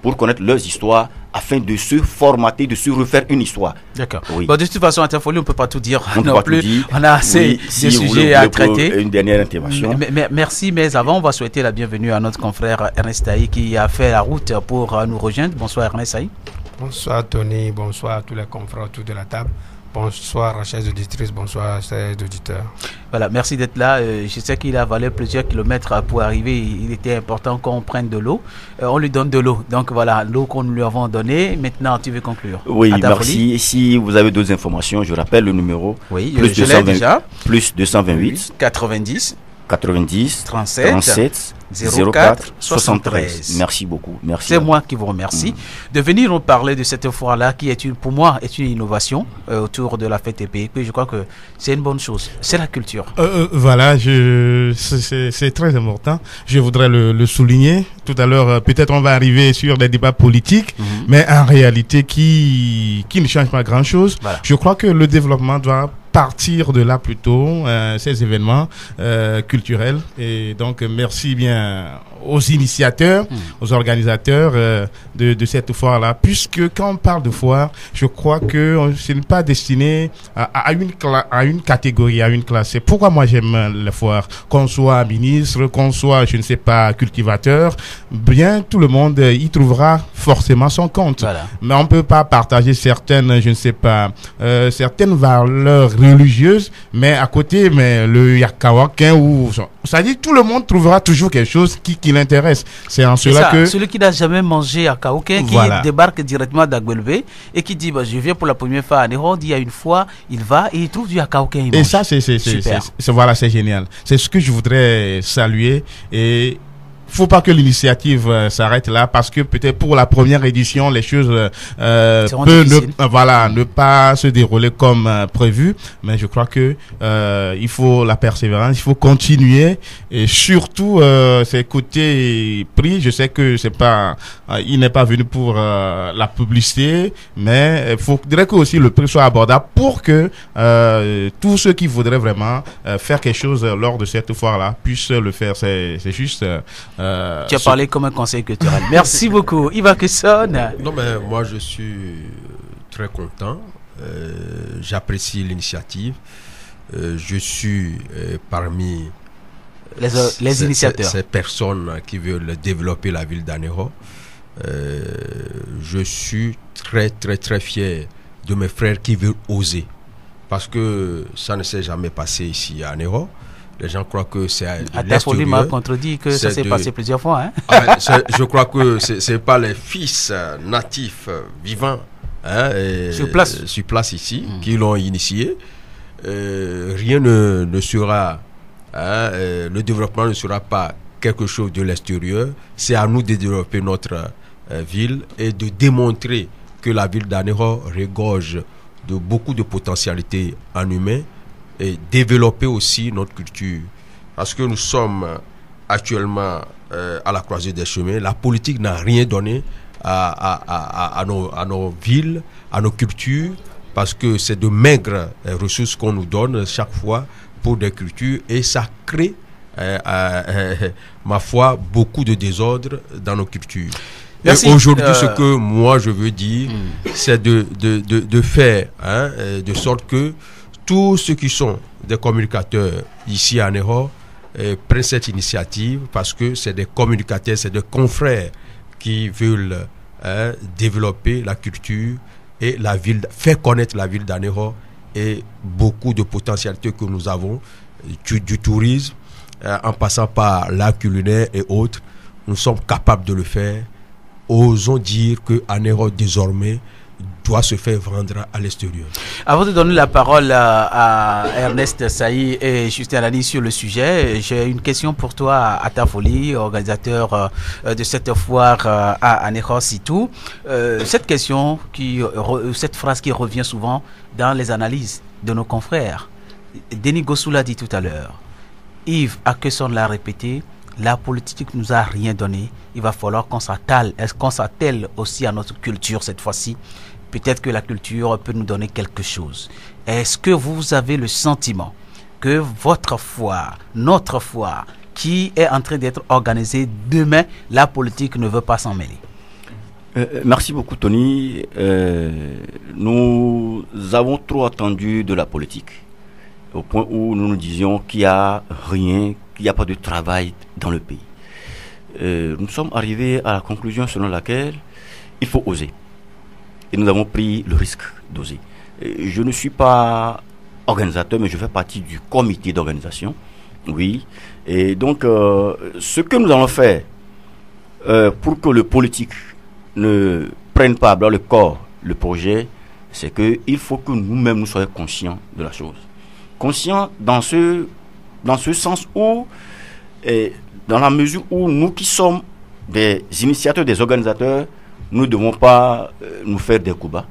pour connaître leurs histoires, afin de se formater, de se refaire une histoire. D'accord. Oui. Bon, de toute façon, à Interfolie, on ne peut pas tout dire On non peut pas plus. tout dire. On a assez Si de vous sujets voulez à pour traiter. une dernière intervention. Merci, mais avant, on va souhaiter la bienvenue à notre confrère Ernest Taï qui a fait la route pour nous rejoindre. Bonsoir Ernest Taï. Bonsoir Tony, bonsoir à tous les confrères autour de la table. Bonsoir chers auditrices, bonsoir chers auditeurs. Voilà, merci d'être là. Je sais qu'il a valé plusieurs kilomètres pour arriver. Il était important qu'on prenne de l'eau. On lui donne de l'eau. Donc voilà, l'eau qu'on lui avons donnée. Maintenant, tu veux conclure? Oui, À ta merci. folie. Si vous avez d'autres informations, je rappelle le numéro. Oui, plus je l'ai déjà. Plus 228 90 90 37 37 04 73. Merci beaucoup. Merci. C'est moi qui vous remercie de venir nous parler de cette foire-là qui est pour moi est une innovation autour de la fête épée. Je crois que c'est une bonne chose. C'est la culture. Voilà, c'est très important. Je voudrais le souligner. Tout à l'heure, peut-être on va arriver sur des débats politiques, mais en réalité qui ne change pas grand-chose. Voilà. Je crois que le développement doit partir de là plutôt, ces événements culturels. Et donc, merci bien aux initiateurs, aux organisateurs de cette foire-là, puisque quand on parle de foire, je crois que ce n'est pas destiné à une catégorie, à une classe. C'est pourquoi moi j'aime les foires. Qu'on soit ministre, qu'on soit, je ne sais pas, cultivateur, bien tout le monde y trouvera forcément son compte. Voilà. Mais on ne peut pas partager certaines, je ne sais pas, certaines valeurs religieuses, mais à côté, mais le Yakawakin ou... Ça dit tout le monde trouvera toujours quelque chose qui l'intéresse. C'est en cela que... Celui qui n'a jamais mangé à Kaoken, qui débarque directement d'Aguelbe et qui dit, je viens pour la première fois à Néron, il y a une fois, il va et il trouve du Akaoken. Et ça, c'est génial. C'est ce que je voudrais saluer. Et faut pas que l'initiative s'arrête là, parce que peut-être pour la première édition les choses peuvent ne pas se dérouler comme prévu, mais je crois que il faut la persévérance, il faut continuer, et surtout c'est côté prix. Je sais que c'est pas il n'est pas venu pour la publicité, mais il faudrait que aussi le prix soit abordable pour que tous ceux qui voudraient vraiment faire quelque chose lors de cette foire là puissent le faire. C'est juste tu as parlé comme un conseil culturel. Merci beaucoup. Iva Kesson. Non, mais moi je suis très content. J'apprécie l'initiative. Je suis parmi les initiateurs. Ces personnes qui veulent développer la ville d'Anéro. Je suis très très très fier de mes frères qui veulent oser. Parce que ça ne s'est jamais passé ici à Anéro. Les gens croient que c'est à Interfolie m'a contredit que ça s'est passé plusieurs fois. Hein? Je crois que c'est pas les fils natifs vivants sur place ici qui l'ont initié. Rien ne sera, le développement ne sera pas quelque chose de l'extérieur. C'est à nous de développer notre ville et de démontrer que la ville d'Anéro regorge de beaucoup de potentialités en humain, et développer aussi notre culture. Parce que nous sommes actuellement à la croisée des chemins. La politique n'a rien donné à nos villes, à nos cultures, parce que c'est de maigres ressources qu'on nous donne chaque fois pour des cultures, et ça crée, ma foi, beaucoup de désordre dans nos cultures. Merci. Et aujourd'hui, ce que moi je veux dire, c'est de faire de sorte que tous ceux qui sont des communicateurs ici à Anéro prennent cette initiative, parce que c'est des communicateurs, c'est des confrères qui veulent développer la culture et la ville, faire connaître la ville d'Anéro et beaucoup de potentialités que nous avons, du tourisme, en passant par l'art culinaire et autres. Nous sommes capables de le faire. Osons dire que Anéro désormais doit se faire vendre à l'extérieur. Avant de donner la parole à Ernest Saï et Justin Alani sur le sujet, j'ai une question pour toi, à ta folie, organisateur de cette foire à Anéro Sitou. Cette question, cette phrase qui revient souvent dans les analyses de nos confrères. Denis Gossou l'a dit tout à l'heure. Yves Akesson l'a répété. la politique nous a rien donné. Il va falloir qu'on s'attelle aussi à notre culture cette fois-ci. Peut-être que la culture peut nous donner quelque chose. Est-ce que vous avez le sentiment que votre foire, notre foire, qui est en train d'être organisée demain, la politique ne veut pas s'en mêler? Merci beaucoup, Tony. Nous avons trop attendu de la politique, au point où nous nous disions qu'il n'y a rien, qu'il n'y a pas de travail dans le pays. Nous sommes arrivés à la conclusion selon laquelle il faut oser. Et nous avons pris le risque d'oser. Je ne suis pas organisateur, mais je fais partie du comité d'organisation. Oui. Et donc, ce que nous allons faire pour que le politique ne prenne pas à bras le corps le projet, c'est qu'il faut que nous-mêmes nous soyons conscients de la chose. Conscients dans ce sens où, dans la mesure où nous qui sommes des initiateurs, des organisateurs, nous ne devons pas nous faire des coups bas.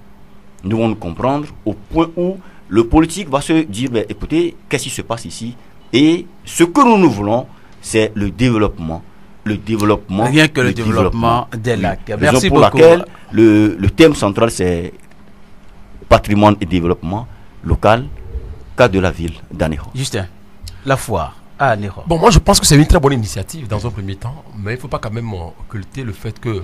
Nous devons nous comprendre au point où le politique va se dire, écoutez, qu'est-ce qui se passe ici? Et ce que nous voulons, c'est le développement. Rien que le développement des lacs. Oui. Merci pour beaucoup. Laquelle le thème central, c'est patrimoine et développement local, cas de la ville d'Anéro. Justin, la foire à Anéro. Bon, moi je pense que c'est une très bonne initiative dans un premier temps, mais il ne faut pas quand même occulter le fait que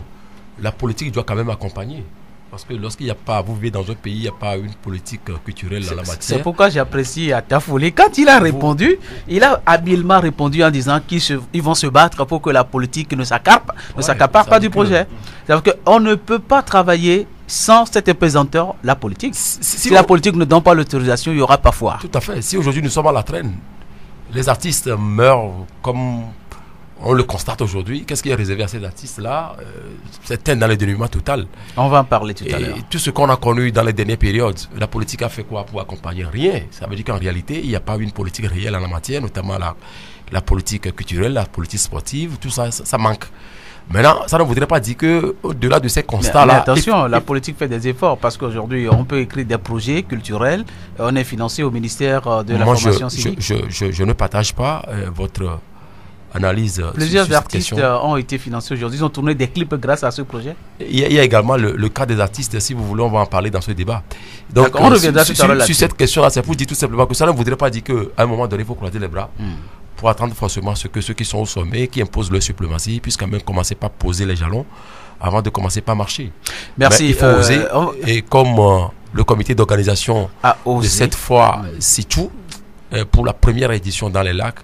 la politique doit quand même accompagner. Parce que lorsqu'il n'y a pas, vous vivez dans un pays, il n'y a pas une politique culturelle en la matière. C'est pourquoi j'apprécie Atafoly. Quand il a répondu, il a habilement répondu en disant qu'ils vont se battre pour que la politique ne s'accapare pas du projet. C'est-à-dire qu'on ne peut pas travailler sans cet apesanteur, la politique. Si la politique ne donne pas l'autorisation, il n'y aura pas foire. Tout à fait. Si aujourd'hui nous sommes à la traîne, les artistes meurent comme on le constate aujourd'hui. Qu'est-ce qui est réservé à ces artistes-là? C'est dans le dénuement total. On va en parler tout à l'heure. Tout ce qu'on a connu dans les dernières périodes, la politique a fait quoi pour accompagner? Rien. Ça veut dire qu'en réalité, il n'y a pas une politique réelle en la matière, notamment la politique culturelle, la politique sportive, tout ça, ça manque. Maintenant, ça ne voudrait pas dire qu'au-delà de ces constats-là... Mais attention, la politique fait des efforts parce qu'aujourd'hui, on peut écrire des projets culturels. On est financé au ministère de la formation civique. Je ne partage pas votre analyse. Plusieurs sur artistes ont été financés aujourd'hui. Ils ont tourné des clips grâce à ce projet. Il y a également le cas des artistes. Si vous voulez, on va en parler dans ce débat. Donc, on reviendra tout à l'heure sur cette question-là, c'est pour dire tout simplement que ça ne voudrait pas dire qu'à un moment donné, il faut croiser les bras. Pour attendre forcément ce que ceux qui sont au sommet, qui imposent leur suprématie, puissent quand même commencer par poser les jalons avant de commencer par marcher. Merci. Mais il faut oser. Et comme le comité d'organisation de cette fois situe pour la première édition dans les lacs,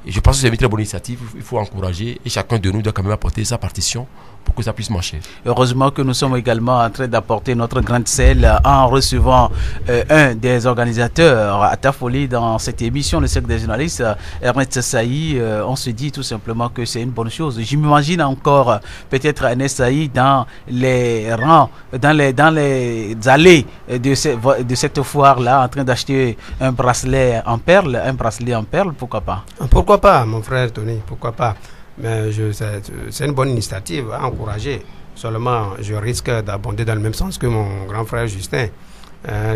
et je pense que c'est une très bonne initiative. Il faut encourager et chacun de nous doit quand même apporter sa partition pour que ça puisse marcher. Heureusement que nous sommes également en train d'apporter notre grain de sel en recevant un des organisateurs à Atafoly dans cette émission, le cercle des journalistes, Ernest Saï. On se dit tout simplement que c'est une bonne chose. Je m'imagine encore peut-être Ernest Saï dans les rangs, dans les allées de cette foire-là, en train d'acheter un bracelet en perles, pourquoi pas? Pourquoi pas, mon frère Tony, pourquoi pas? Mais c'est une bonne initiative à encourager. Seulement, je risque d'abonder dans le même sens que mon grand frère Justin.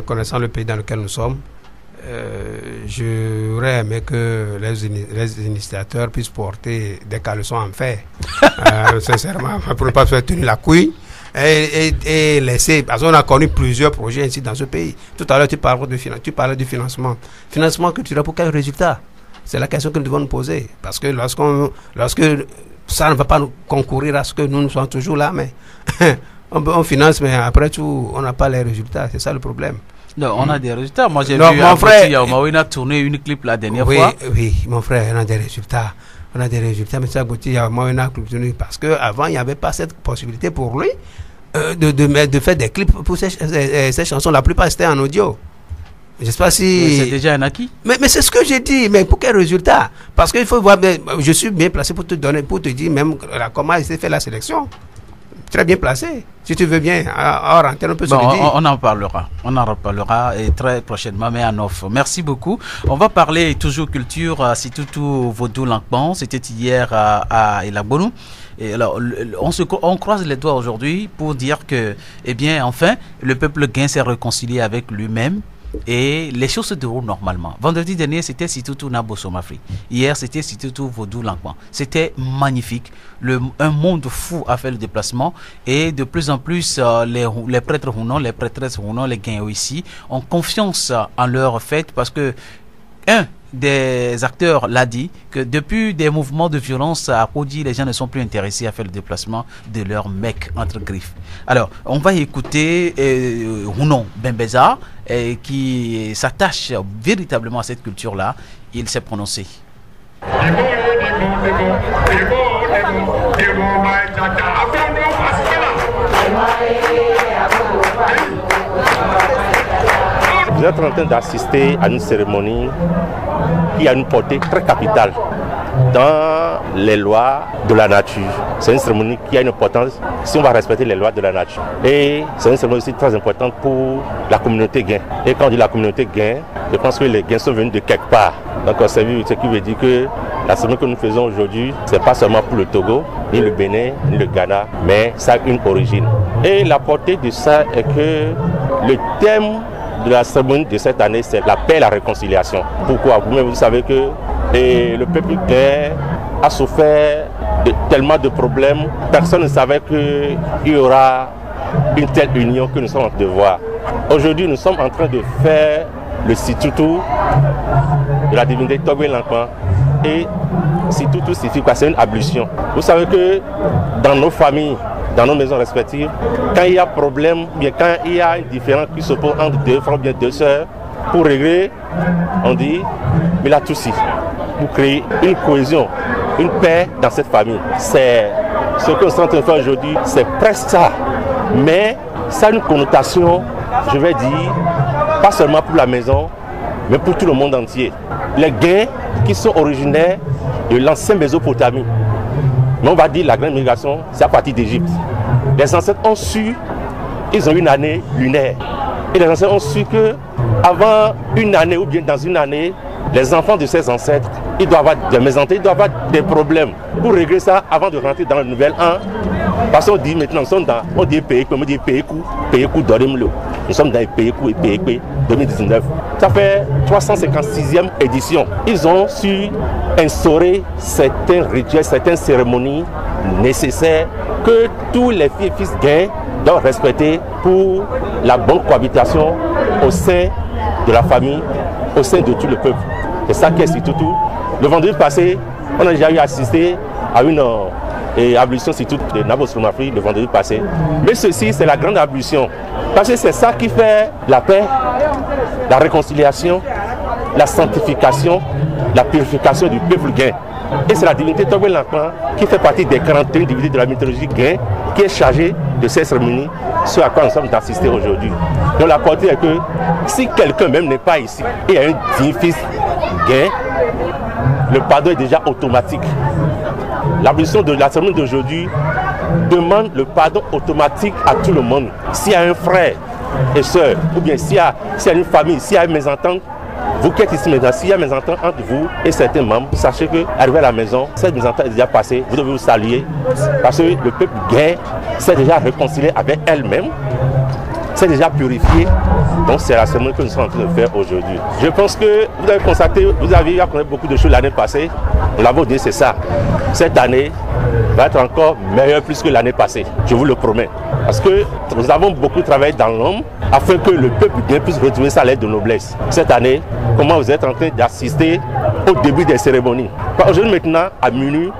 Connaissant le pays dans lequel nous sommes, j'aurais aimé que les initiateurs puissent porter des caleçons en fer. Sincèrement, pour ne pas faire tenir la couille. Et laisser, parce qu'on a connu plusieurs projets ainsi dans ce pays. Tout à l'heure, tu parlais du financement. Financement culturel pour quel résultat? C'est la question que nous devons nous poser. Parce que lorsque ça ne va pas nous concourir à ce que nous sommes toujours là, mais on finance, mais après tout, on n'a pas les résultats. C'est ça le problème. Non, on a des résultats. Moi, j'ai vu mon frère Yaomaoui a tourné une clip la dernière fois. Oui, mon frère, on a des résultats. Mais ça, Yaomaoui a tourné parce qu'avant, il n'y avait pas cette possibilité pour lui de faire des clips pour ces chansons. La plupart, c'était en audio. Je sais pas si... C'est déjà un acquis. Mais c'est ce que j'ai dit. Mais pour quel résultat? Parce qu'il faut voir... Je suis bien placé pour te dire même comment il s'est fait la sélection. Très bien placé. Si tu veux bien, hors antenne, on peut se le dire. On en reparlera. On en reparlera et très prochainement, mais en off. Merci beaucoup. On va parler toujours culture. Si tout Vaudou Lankban, c'était hier à Elagbonou. Et alors, on croise les doigts aujourd'hui pour dire que, eh bien, enfin, le peuple gain s'est réconcilié avec lui-même. et les choses se déroulent normalement. Vendredi dernier, c'était Situtu Nabo Somafri. Hier, c'était Situtu Vodou Lankwan. C'était magnifique. Un monde fou a fait le déplacement et de plus en plus, les prêtres Hounon, les prêtresses Hounon, les Guinéens ici ont confiance en leur fête parce que un des acteurs l'a dit que depuis des mouvements de violence à Podi, les gens ne sont plus intéressés à faire le déplacement de leur mec entre griffes. Alors, on va écouter Hounon Bembeza qui s'attache véritablement à cette culture-là. Il s'est prononcé. Vous êtes en train d'assister à une cérémonie qui a une portée très capitale dans les lois de la nature. C'est une cérémonie qui a une importance si on va respecter les lois de la nature. Et c'est une cérémonie aussi très importante pour la communauté Guin. Et quand on dit la communauté Guin, je pense que les Guins sont venus de quelque part. Donc c'est ce qui veut dire que la cérémonie que nous faisons aujourd'hui, ce n'est pas seulement pour le Togo, ni le Bénin, ni le Ghana, mais ça a une origine. Et la portée de ça est que le thème de la cérémonie de cette année, c'est la paix et la réconciliation. Pourquoi? Vous savez que le peuple guinéen a souffert de tellement de problèmes. Personne ne savait qu'il y aura une telle union que nous sommes en train de voir. Aujourd'hui, nous sommes en train de faire le Situtu de la divinité Togwe Lankwan. Et Situtu signifie quoi? C'est une ablution. Vous savez que dans nos familles, dans nos maisons respectives, quand il y a problème, bien quand il y a une différence qui s'oppose entre deux frères, bien deux sœurs, pour régler, on dit Milatusi, pour créer une cohésion, une paix dans cette famille. C'est ce que nous sommes en train de faire aujourd'hui, c'est presque ça. Mais ça a une connotation, je vais dire, pas seulement pour la maison, mais pour tout le monde entier. Les Guins qui sont originaires de l'ancienne Mésopotamie, mais on va dire la grande migration, c'est à partir d'Égypte. Les ancêtres ont su, ils ont une année lunaire. Et les ancêtres ont su que avant une année ou bien dans une année, les enfants de ces ancêtres, ils doivent avoir des mésententes, ils doivent avoir des problèmes. Pour régler ça, avant de rentrer dans le nouvel an, parce qu'on dit maintenant, on dit pays, comme on dit pays coup d'Oremlo. Nous sommes dans les pays coup et pays 2019. Ça fait 356e édition. Ils ont su instaurer certains rituels, certaines cérémonies nécessaires que tous les filles et fils gains doivent respecter pour la bonne cohabitation au sein de la famille, au sein de tout le peuple. C'est ça qui est surtout tout. Le vendredi passé, on a déjà eu assisté à une ablution surtout de Nabo Somafri le vendredi passé. Mais ceci, c'est la grande ablution. Parce que c'est ça qui fait la paix, la réconciliation, la sanctification, la purification du peuple gain. Et c'est la divinité Togwe Lankwan qui fait partie des 41 divinités de la mythologie gain qui est chargée de ces cérémonies, ce à quoi nous sommes d'assister aujourd'hui. Donc la portée est que si quelqu'un même n'est pas ici et il y a un fils gain, le pardon est déjà automatique. L'ablution de la cérémonie d'aujourd'hui demande le pardon automatique à tout le monde. S'il y a un frère et soeur, ou bien s'il y a une famille, s'il y a une mésentente, vous qui êtes ici maintenant, s'il y a une mésentente entre vous et certains membres, sachez que arrivé à la maison, cette mésentente est déjà passée, vous devez vous saluer, parce que le peuple gain s'est déjà réconcilié avec elle-même, s'est déjà purifié. Donc c'est la cérémonie que nous sommes en train de faire aujourd'hui. Je pense que vous avez constaté, vous avez appris beaucoup de choses l'année passée. Nous l'avons dit, c'est ça. Cette année va être encore meilleure plus que l'année passée. Je vous le promets. Parce que nous avons beaucoup travaillé dans l'homme afin que le peuple bien puisse retrouver sa lettre de noblesse. Cette année, comment vous êtes en train d'assister au début des cérémonies. Aujourd'hui maintenant, à minuit,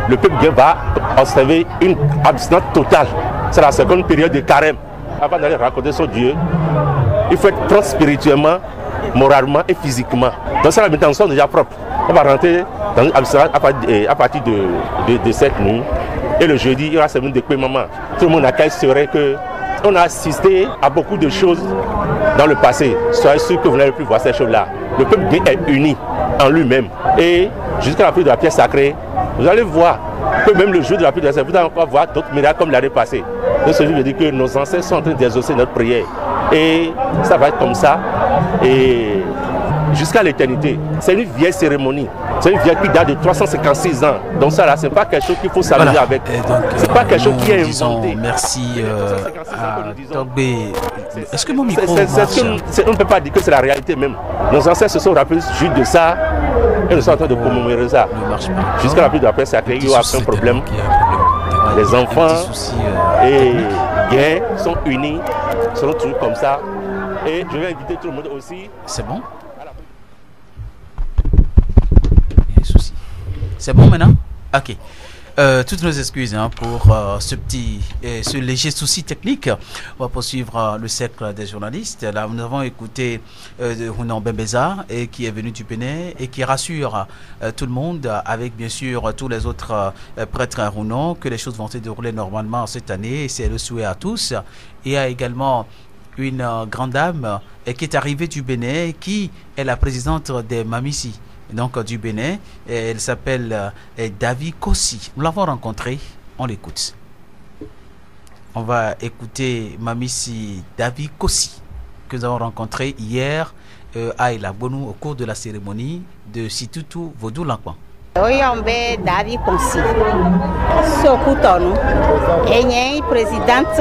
le peuple bien va observer une abstinence totale. C'est la seconde période de carême. Avant d'aller raconter son Dieu, il faut être propre spirituellement, moralement et physiquement. Donc ça, maintenant, nous sommes déjà propres. On va rentrer dans une abstinence à partir de cette nuit. Et le jeudi, il y aura cette nuit de Maman. Tout le monde a qu'à espérer que on a assisté à beaucoup de choses dans le passé. Soyez sûr que vous n'allez plus voir ces choses-là. Le peuple est uni en lui-même. Et jusqu'à la prise de la pierre sacrée, vous allez voir que même le jour de la prise de la pierre sacrée, vous allez encore voir d'autres miracles comme l'année passée. Donc ce jour veut dire que nos ancêtres sont en train d'exaucer notre prière. Et ça va être comme ça. Et jusqu'à l'éternité. C'est une vieille cérémonie. C'est une vieille qui date de 356 ans. Donc ça là, c'est pas quelque chose qu'il faut s'amuser avec. C'est pas quelque chose qui est inventé. Merci à Togbé. Est-ce que mon micro on ne peut pas dire que c'est la réalité même. Nos ancêtres se sont rappelés juste de ça et nous sommes en train de commémorer ça. Jusqu'à la plus de la presse, ça a créé un problème. Les enfants et gays sont unis, seront toujours comme ça. Et je vais inviter tout le monde aussi. C'est bon? C'est bon maintenant? Ok. Toutes nos excuses pour ce léger souci technique. On va poursuivre le cercle des journalistes. Là, nous avons écouté Hunon Bembeza qui est venu du Bénin et qui rassure tout le monde, avec bien sûr tous les autres prêtres à Hunon, que les choses vont se dérouler normalement cette année. C'est le souhait à tous. Il y a également une grande dame qui est arrivée du Bénin, qui est la présidente des Mamissi, donc du Bénin. Elle s'appelle David Kossi. Nous l'avons rencontrée, on l'écoute. On va écouter Mamissi David Kossi, que nous avons rencontré hier à Elabonu au cours de la cérémonie de Situtu Vodou Lankwan. Oyombe David Kossi, Sokutonu, et présidente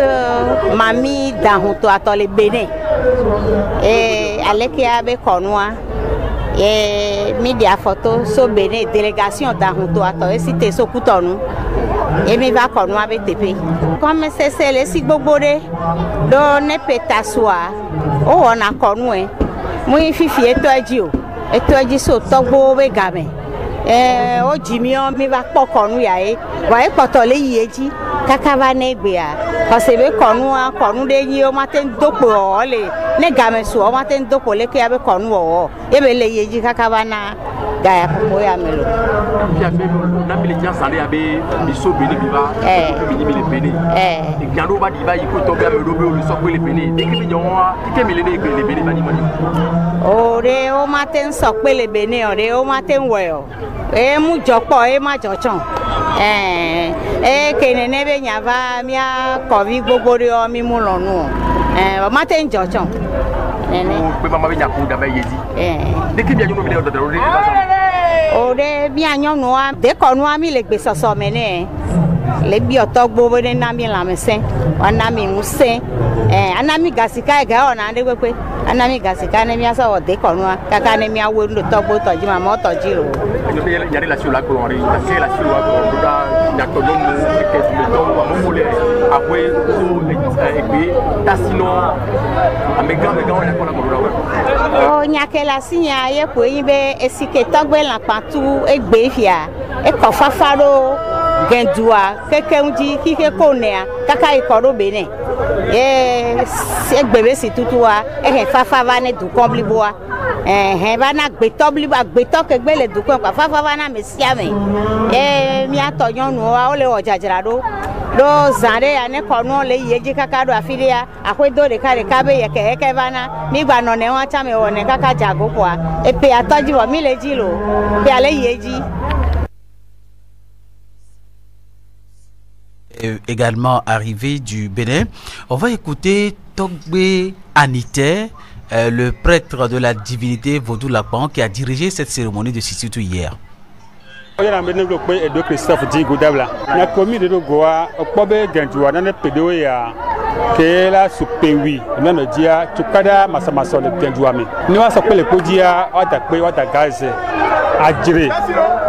Mami Dahuto Atole Bénin. Et Alekiabe Konwa. Et media photo so Bénin délégation d'Ahuto Atole cité Sokutonu. Et mi va Konwa BTP. Comme c'est le Sigbobore, do ne petaswa, oh on a Konwe. Moi fifi et toi so togbo we game. O jimio mi va po konu ya e wa e potole yeji kakava ne gbe a parce que konu de yi o maten dopo o le ne game so o maten dopo le ke abe konu o e be le yeji kakava na ga ya ko ya melo ya be na mi le tia sale abe biso beni biba ko mi le beni e gando ba di ba yi ko to be me do be o so ko le beni e ki mi jo wa ki ke mi le ne gbe le beni ba ni mo ore o maten so pe le beni ore o maten we o mu jopo ma jochan kenene be nyava mia kovi gbogbori o mi mu lonu o ma te jochan nene o pe mama be nyaku da be yeji de ki bi anyo no bi de o de bi anyo no a de konu ami le gbe soso mene le bi otogbo bo de na mi la mesen wa na mi musen anami gasika ga ona de pepe anami gasika ne mi asa o de konu kaka ne mi awo lo togbo toji ma mo toji ro il y a des relations là que l'on a c'est la sur la d'accord donc que le temps va me voler après et tasino amega on a collaboré o nyake la sinya ye ko yin be esike togbe la patu egbe fia e ko fafaro gendua keke unji kike konea kaka ikoro Benin egbebe si tutuwa fafa va ne du kombliboa va na gbeto bliba gbeto kegbe le du kon pa fafa va na mesia me mi atonyo nu o le ojajara do zare ane kono le yeji kaka do afiria akwedo de kare kabe yeke vana mi gba no ne wa cha me wone kaka jago kwa e pe atoji wo mi le ji lo pe ale yeji. Également arrivé du Bénin. On va écouter Togbé Anité, le prêtre de la divinité Vodou Lankwan, qui a dirigé cette cérémonie de Situtu hier. Il y a un Christophe Digoudabla. Il y a commis de Goa, au Pobe Gandjoua, dans le Pédoya, qui est là sous Péwi. Même dia, Tukada, Massamasso, le Gandjouami. Nous avons le Podia, Otakwe, Otagaz, Adjire.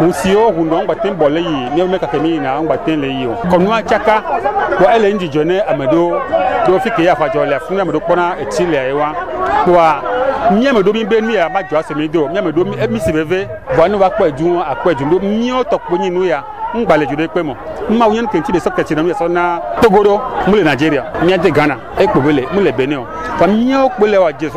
Nous sommes en train de bolé, nous sommes en train de comme nous, Chaka, pour elle, une journée, Amado, nous fait qu'il y a fait la fouine, Amado, Pona, et Chile, quoi. Nous avons dominé Beni à Madjoa, c'est Medo, nous avons dominé Missibé, nous avons quoi, du à quoi, du mieux, Tokoni, nous, on va les jurer comment. Nous avons qu'un petit de socket, nous avons Togodo, nous, le Nigeria, nous avons Ghana, et Kobele, nous, les Bénin. Comme nous, Kobele, Jésus,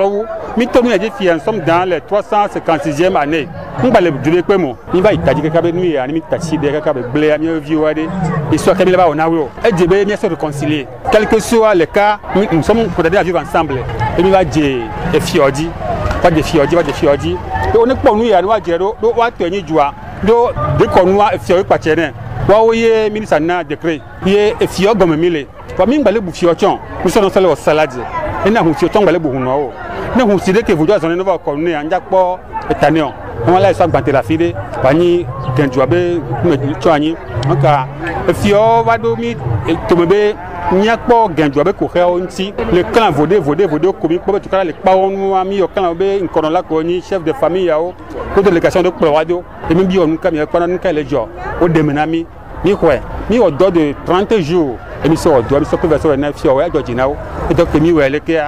nous sommes dans les 356e année. On va le jurer comment. Il va y avoir des cabinets, il y a des cabinets, des cabinets, des vieux, et soit qu'il y a un et Dieu bien se réconcilier. Quel que soit le cas, nous sommes condamnés à vivre ensemble. Et nous va dire des fiordi, pas des fiordi, pas des fiordi. Et on est pour nous, il y a nous à dire, nous va tenir joie. Donc, dès qu'on nous a fiordi pas tiens, ouais, ministre n'a décret. Il y a fiordi comme mille. Comme il va le bouffiordi, nous sommes dans la salade. Et nous avons fiordi comme le bouffiordi. Nous avons décidé que vous devez en avoir connu un jackpot et tanion. On va laisser la fille, bani genjuabe me anka fio vadomi tombe nyakpo genjuabe ko nti le clan vodé komi ko betukala le pawonu ami o clan be nkono la ko ni chef de famille yao ko délégation de plawado et même bi on kam ya kwa nka le jo o demenami ni quoi ni au dos de 30 jours et mi so do mi so ko verso na fio ya jojinao et donc mi wele ke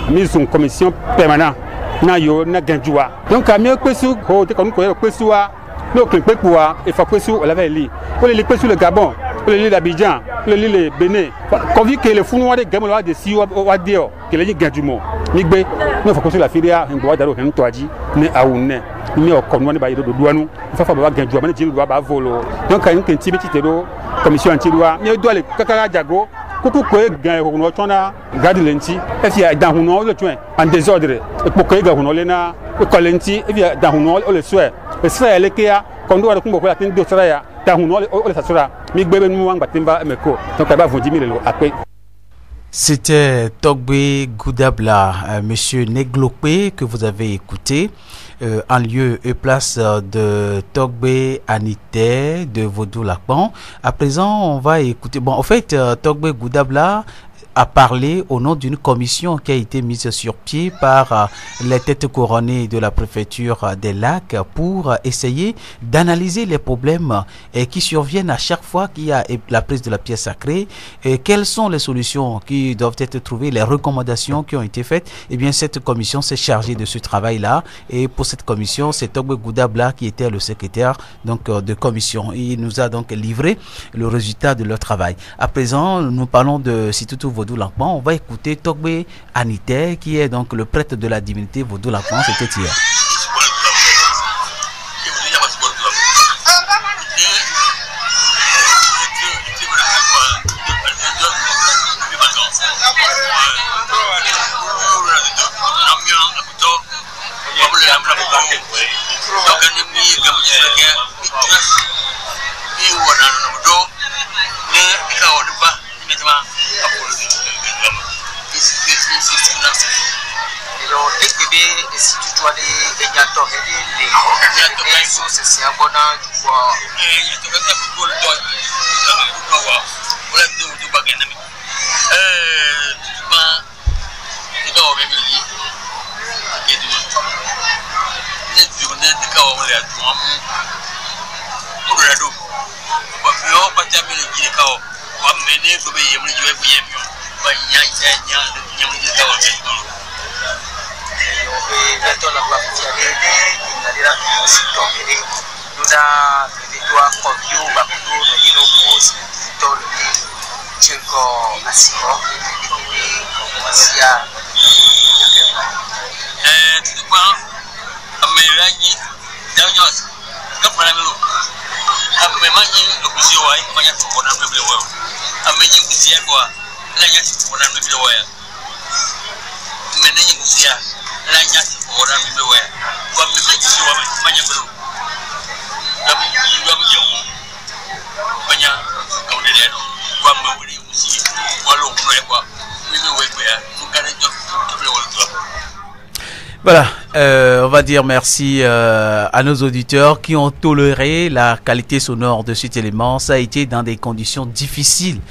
mise en commission permanente na yo na genjua donc ami pesu ko te kon ko pesu wa no kle pepuwa e fa pesu o la veli ko le pesu le Gabon ko le l'Abidjan ko le Bénin convi que le funu wa de Gabon wa de si wa dio que le genjumo mi gbe no fa pesu la firia ngwa daro hen toaji ne awunne ni o kon woni ba yido do duanu fa ba genjua ma ne jiru ba volo donc kan ti bi ti do commission anti-loi mi do le kakara jago kuku ko gan ko no tona gadi lenti e fi dan huno le tuen en désordre e ko ga huno le na ko lenti e fi dan huno o le soe e sra le kia kondo wa ko ko la tin do sra ya dan huno o le sra mi gbe be nu wa ngbatimba emeko donc ba vondi mi le lo ape. C'était Togbe Goudabla, Monsieur Neglopé, que vous avez écouté, en lieu et place de Togbe Anité de Vaudou-Lakpan. À présent, on va écouter... Bon, en fait, Togbe Goudabla a parlé au nom d'une commission qui a été mise sur pied par les têtes couronnées de la préfecture des Lacs pour essayer d'analyser les problèmes qui surviennent à chaque fois qu'il y a la prise de la pierre sacrée et quelles sont les solutions qui doivent être trouvées, les recommandations qui ont été faites. Eh bien, cette commission s'est chargée de ce travail-là et pour cette commission, c'est Togbe Goudabla qui était le secrétaire donc, de commission. Il nous a donc livré le résultat de leur travail. À présent, nous parlons de Situtu Vaudou-Lakpan. On va écouter Togbe Anité, qui est donc le prêtre de la divinité Vaudou-Lakpan. C'était hier. Voilà, on va dire merci à nos auditeurs qui ont toléré la qualité sonore de cet élément. Ça a été dans des conditions difficiles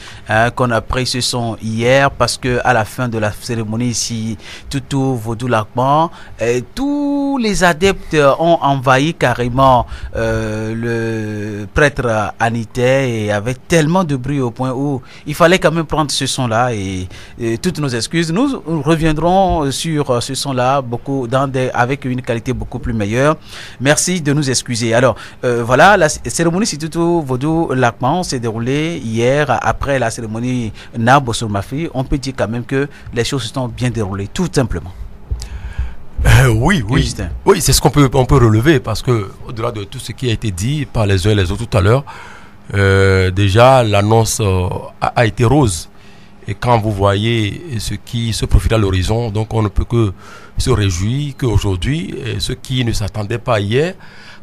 qu'on a pris ce son hier parce que à la fin de la cérémonie ici, Tutu Vaudou-Lakpan, tous les adeptes ont envahi carrément le prêtre Anité et avait tellement de bruit au point où il fallait quand même prendre ce son-là et toutes nos excuses. Nous reviendrons sur ce son-là avec une qualité beaucoup plus meilleure. Merci de nous excuser. Alors, voilà, la cérémonie Situtu Vaudou-Lakpan s'est déroulée hier après la cérémonie Nabo sur Mafi. On peut dire quand même que les choses se sont bien déroulées, tout simplement. Oui, c'est ce qu'on peut relever parce que au-delà de tout ce qui a été dit par les uns et les autres tout à l'heure, déjà l'annonce a été rose. Et quand vous voyez ce qui se profile à l'horizon, donc on ne peut que se réjouir qu'aujourd'hui, ceux qui ne s'attendaient pas hier,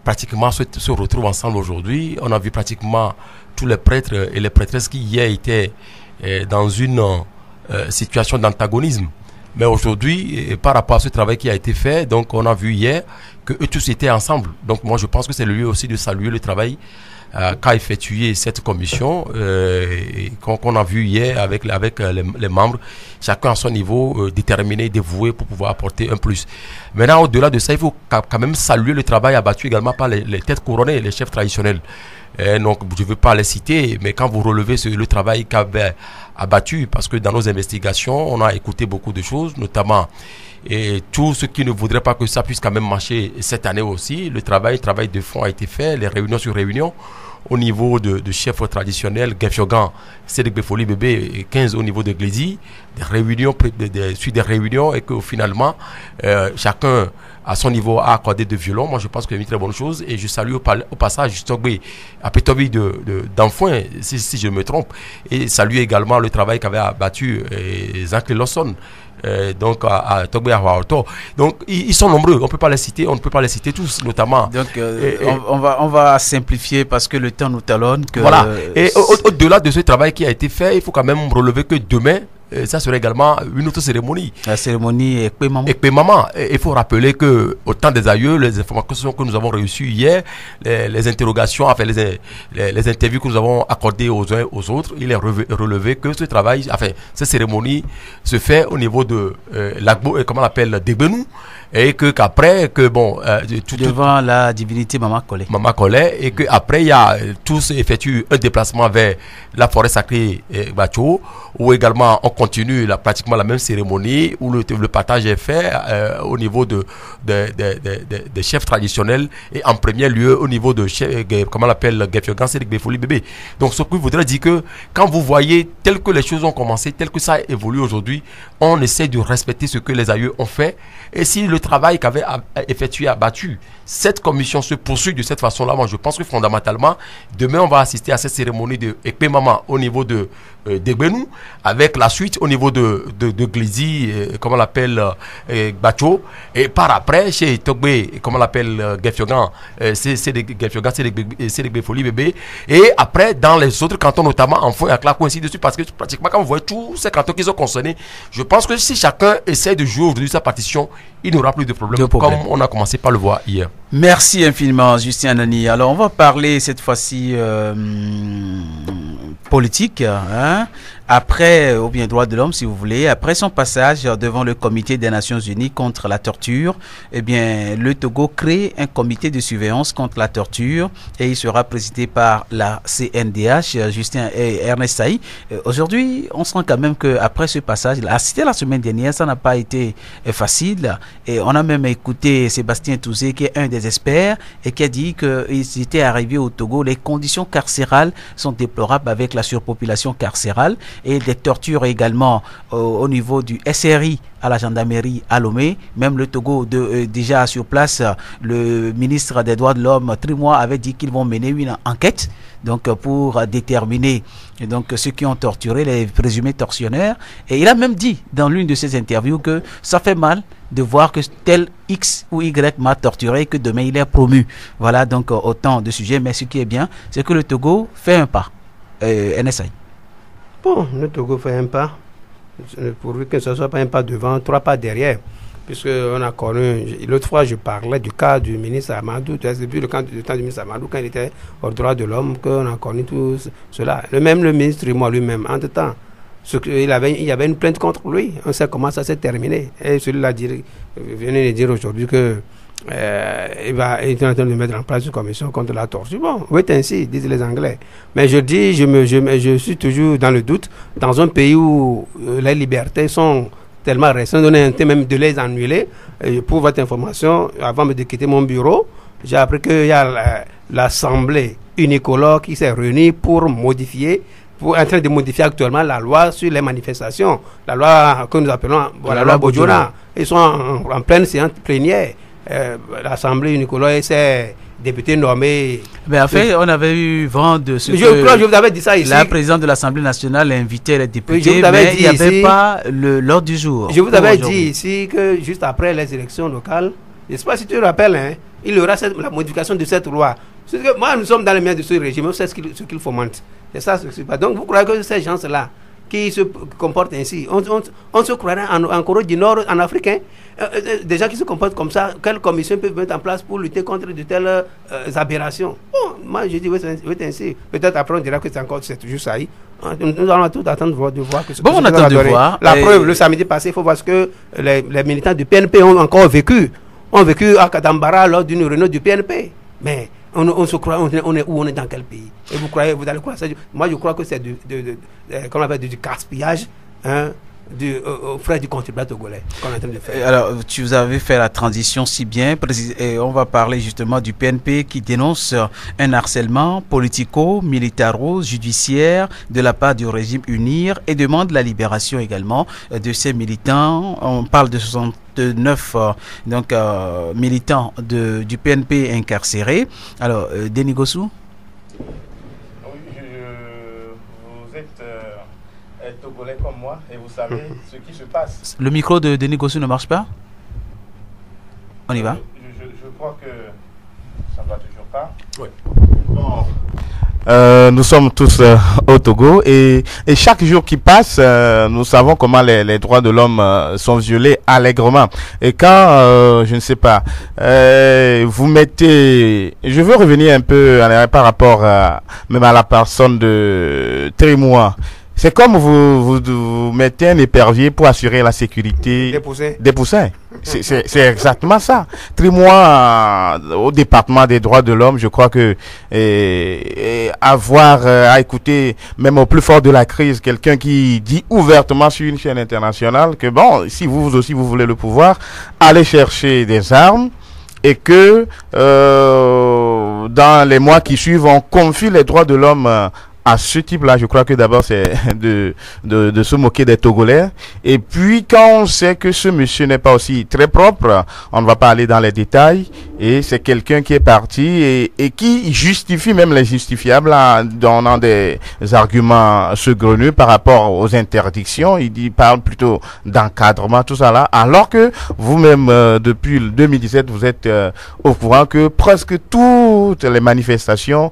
pratiquement se retrouvent ensemble aujourd'hui. On a vu pratiquement tous les prêtres et les prêtresses qui hier étaient dans une situation d'antagonisme Mais aujourd'hui, par rapport à ce travail qui a été fait, donc on a vu hier que eux tous étaient ensemble. Donc moi je pense que c'est le lieu aussi de saluer le travail qu'a effectué cette commission qu'on a vu hier avec les membres, chacun à son niveau, déterminé, dévoué pour pouvoir apporter un plus. Maintenant, au-delà de ça, il faut quand même saluer le travail abattu également par les têtes couronnées, les chefs traditionnels. Donc, je ne veux pas les citer, mais quand vous relevez le travail qu'avait abattu, parce que dans nos investigations, on a écouté beaucoup de choses, notamment et tous ceux qui ne voudraient pas que ça puisse quand même marcher cette année aussi. Le travail de fond a été fait, les réunions sur réunions, au niveau de chefs traditionnels, Gefiogan, Cédric Befoli Bébé, et 15 au niveau de Glézy, des réunions, suite des réunions, et que finalement, chacun à son niveau a accordé de violon. Moi, je pense que c'est une très bonne chose, et je salue au passage Stogbe, à Petobi d'Enfoin, si je me trompe, et salue également le travail qu'avait abattu Zach Lawson. Donc à Togbe Ahuaoto. Donc ils sont nombreux, on ne peut pas les citer tous, notamment. Donc on va simplifier parce que le temps nous talonne. Voilà. Et au-delà de ce travail qui a été fait, il faut quand même relever que demain, ça serait également une autre cérémonie. La cérémonie Ekpe Maman. Il faut rappeler que au temps des aïeux, les informations que nous avons reçues hier, les interrogations, enfin les interviews que nous avons accordées aux uns aux autres, il est relevé que ce travail, enfin cette cérémonie se fait au niveau de l'Agbo, comment on l'appelle, Degbenou, et qu'après devant la divinité Mama Kolé, et qu'après il y a tous effectuent un déplacement vers la forêt sacrée Bacho, où également on continue pratiquement la même cérémonie, où le partage est fait au niveau des chefs traditionnels, et en premier lieu au niveau de comment on l'appelle, Gefiogan, Cédric Befoli Bébé. Donc ce qui voudrait dire que quand vous voyez tel que les choses ont commencé, tel que ça évolue aujourd'hui, on essaie de respecter ce que les aïeux ont fait, et si le travail qu'avait effectué abattu, cette commission se poursuit de cette façon-là. Moi je pense que fondamentalement demain on va assister à cette cérémonie de Ekpe Maman au niveau de Degbenou, avec la suite au niveau de Glézy, comment on l'appelle, Bacho, et par après chez Togbe, comment on l'appelle, Gefiogan, c'est Cédric Befoli Bébé, et après dans les autres cantons, notamment Enfoin et Aklako, ainsi de suite, parce que pratiquement quand vous voyez tous ces cantons qui sont concernés, je pense que si chacun essaie de jouer aujourd'hui sa partition, il n'y aura plus de problème, comme on a commencé par le voir hier. Merci infiniment, Justin Anani. Alors, on va parler cette fois-ci politique, hein, après, ou bien droits de l'homme, si vous voulez, après son passage devant le Comité des Nations Unies contre la torture, eh bien, le Togo crée un comité de surveillance contre la torture et il sera présidé par la CNDH, Justin et Ernest Saï. Aujourd'hui, on sent quand même qu'après ce passage, c'était la semaine dernière, ça n'a pas été facile. Et on a même écouté Sébastien Touzé, qui est un des experts, et qui a dit qu'ils étaient arrivés au Togo, les conditions carcérales sont déplorables avec la surpopulation carcérale, et des tortures également au niveau du SRI à la gendarmerie à Lomé. Même le Togo, déjà sur place, le ministre des droits de l'homme, Trimois, avait dit qu'ils vont mener une enquête donc pour déterminer donc ceux qui ont torturé, les présumés tortionnaires. Et il a même dit dans l'une de ses interviews que ça fait mal de voir que tel X ou Y m'a torturé et que demain il est promu. Voilà donc autant de sujets, mais ce qui est bien, c'est que le Togo fait un pas. NSI. Bon, le Togo fait un pas, pourvu que ce ne soit pas un pas devant, 3 pas derrière. Puisqu'on a connu, l'autre fois je parlais du cas du ministre Amadou, depuis le temps du ministre Amadou, quand il était au droit de l'homme, qu'on a connu tout cela. Le ministre, moi lui-même, entre-temps, il y avait une plainte contre lui, on sait comment ça s'est terminé. Et celui-là venait de dire aujourd'hui que il est en train de mettre en place une commission contre la torture. Bon, oui, ainsi, disent les Anglais. Mais je dis, je suis toujours dans le doute, dans un pays où les libertés sont tellement restreintes, on est en train même de les annuler. Pour votre information, avant de quitter mon bureau, j'ai appris qu'il y a l'Assemblée unicologue qui s'est réunie pour modifier, en train de modifier actuellement la loi sur les manifestations, la loi que nous appelons la loi Bojona. Ils sont en pleine séance plénière. L'Assemblée unicologue et ses députés nommés. Mais en fait, on avait eu vent de ce que je vous avais dit ça ici. La présidente de l'Assemblée nationale invitait les députés, mais il n'y avait pas l'ordre du jour. Je vous avais dit ici que juste après les élections locales, je ne sais pas si tu te rappelles, hein, il y aura la modification de cette loi. Parce que moi, nous sommes dans les mains de ce régime, on sait ce qu'il fomente. C'est ça ce qui se passe. Donc, vous croyez que ces gens-là, qui se comportent ainsi. On se croirait en Corée du Nord, en Afrique, des gens qui se comportent comme ça, quelle commission peuvent mettre en place pour lutter contre de telles aberrations? Bon, moi je dis, oui, c'est ainsi. Peut-être après on dira que c'est toujours ça. Nous allons tout attendre de voir que ce bon, on attend de voir. La preuve, le samedi passé, il faut voir ce que les militants du PNP ont encore vécu. On vécu à Kadambara lors d'une réunion du PNP. Mais on se croit, on est où, on est dans quel pays? Et vous croyez, vous allez croire ça? Moi, je crois que c'est du gaspillage, hein, aux frais du contribuable togolais qu'on est en train de faire. Alors, tu vous avez fait la transition si bien, et on va parler justement du PNP qui dénonce un harcèlement politico-militaro-judiciaire de la part du régime UNIR et demande la libération également de ces militants. On parle de 69 militants du PNP incarcérés. Alors, Denis Gossou? Vous êtes togolais comme moi et vous savez ce qui se passe. Le micro de Denis Gossou ne marche pas? On y va? Je crois que ça ne va toujours pas. Oui. Bon. Nous sommes tous au Togo et chaque jour qui passe, nous savons comment les droits de l'homme sont violés allègrement. Et quand, je ne sais pas, vous mettez... Je veux revenir un peu en arrière par rapport même à la personne de Trémois. C'est comme vous mettez un épervier pour assurer la sécurité des poussins. C'est exactement ça. Trémois au département des droits de l'homme, je crois que avoir à écouter, même au plus fort de la crise, quelqu'un qui dit ouvertement sur une chaîne internationale que bon, si vous aussi vous voulez le pouvoir, allez chercher des armes et que dans les mois qui suivent, on confie les droits de l'homme à ce type-là. Je crois que d'abord c'est de se moquer des Togolais. Et puis quand on sait que ce monsieur n'est pas aussi très propre, on ne va pas aller dans les détails. Et c'est quelqu'un qui est parti et qui justifie même l'injustifiable en donnant des arguments saugrenus par rapport aux interdictions. Il parle plutôt d'encadrement, tout ça là. Alors que vous-même, depuis 2017, vous êtes au courant que presque toutes les manifestations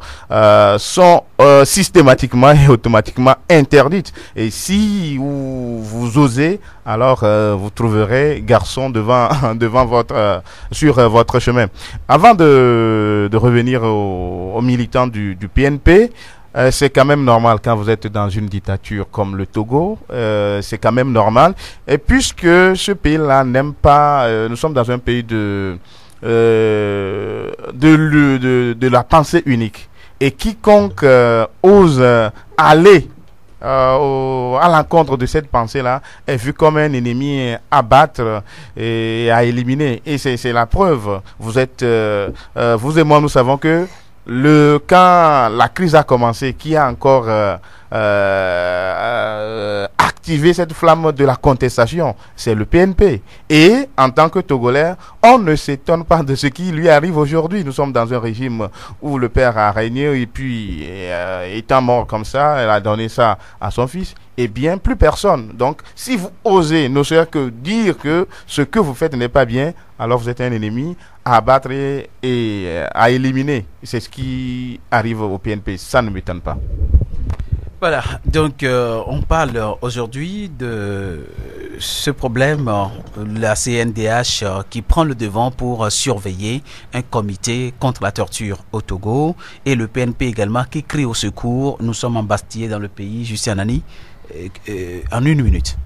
sont systématiquement et automatiquement interdites. Et si vous osez, alors vous trouverez garçon devant sur votre chemin. Avant de revenir aux militants du PNP, c'est quand même normal quand vous êtes dans une dictature comme le Togo, c'est quand même normal. Et puisque ce pays-là n'aime pas, nous sommes dans un pays de la pensée unique. Et quiconque ose aller à l'encontre de cette pensée-là est vu comme un ennemi à battre et à éliminer. Et c'est la preuve. Vous et moi, nous savons que quand la crise a commencé, qui a encore activé cette flamme de la contestation, c'est le PNP. Et en tant que Togolais, on ne s'étonne pas de ce qui lui arrive aujourd'hui. Nous sommes dans un régime où le père a régné et puis étant mort comme ça, elle a donné ça à son fils. Eh bien, plus personne. Donc, si vous osez ne serait que dire que ce que vous faites n'est pas bien, alors vous êtes un ennemi à abattre et à éliminer. C'est ce qui arrive au PNP. Ça ne m'étonne pas. Voilà, donc on parle aujourd'hui de ce problème, la CNDH qui prend le devant pour surveiller un comité contre la torture au Togo et le PNP également qui crie au secours. Nous sommes embastillés dans le pays, Justin Nani, en une minute.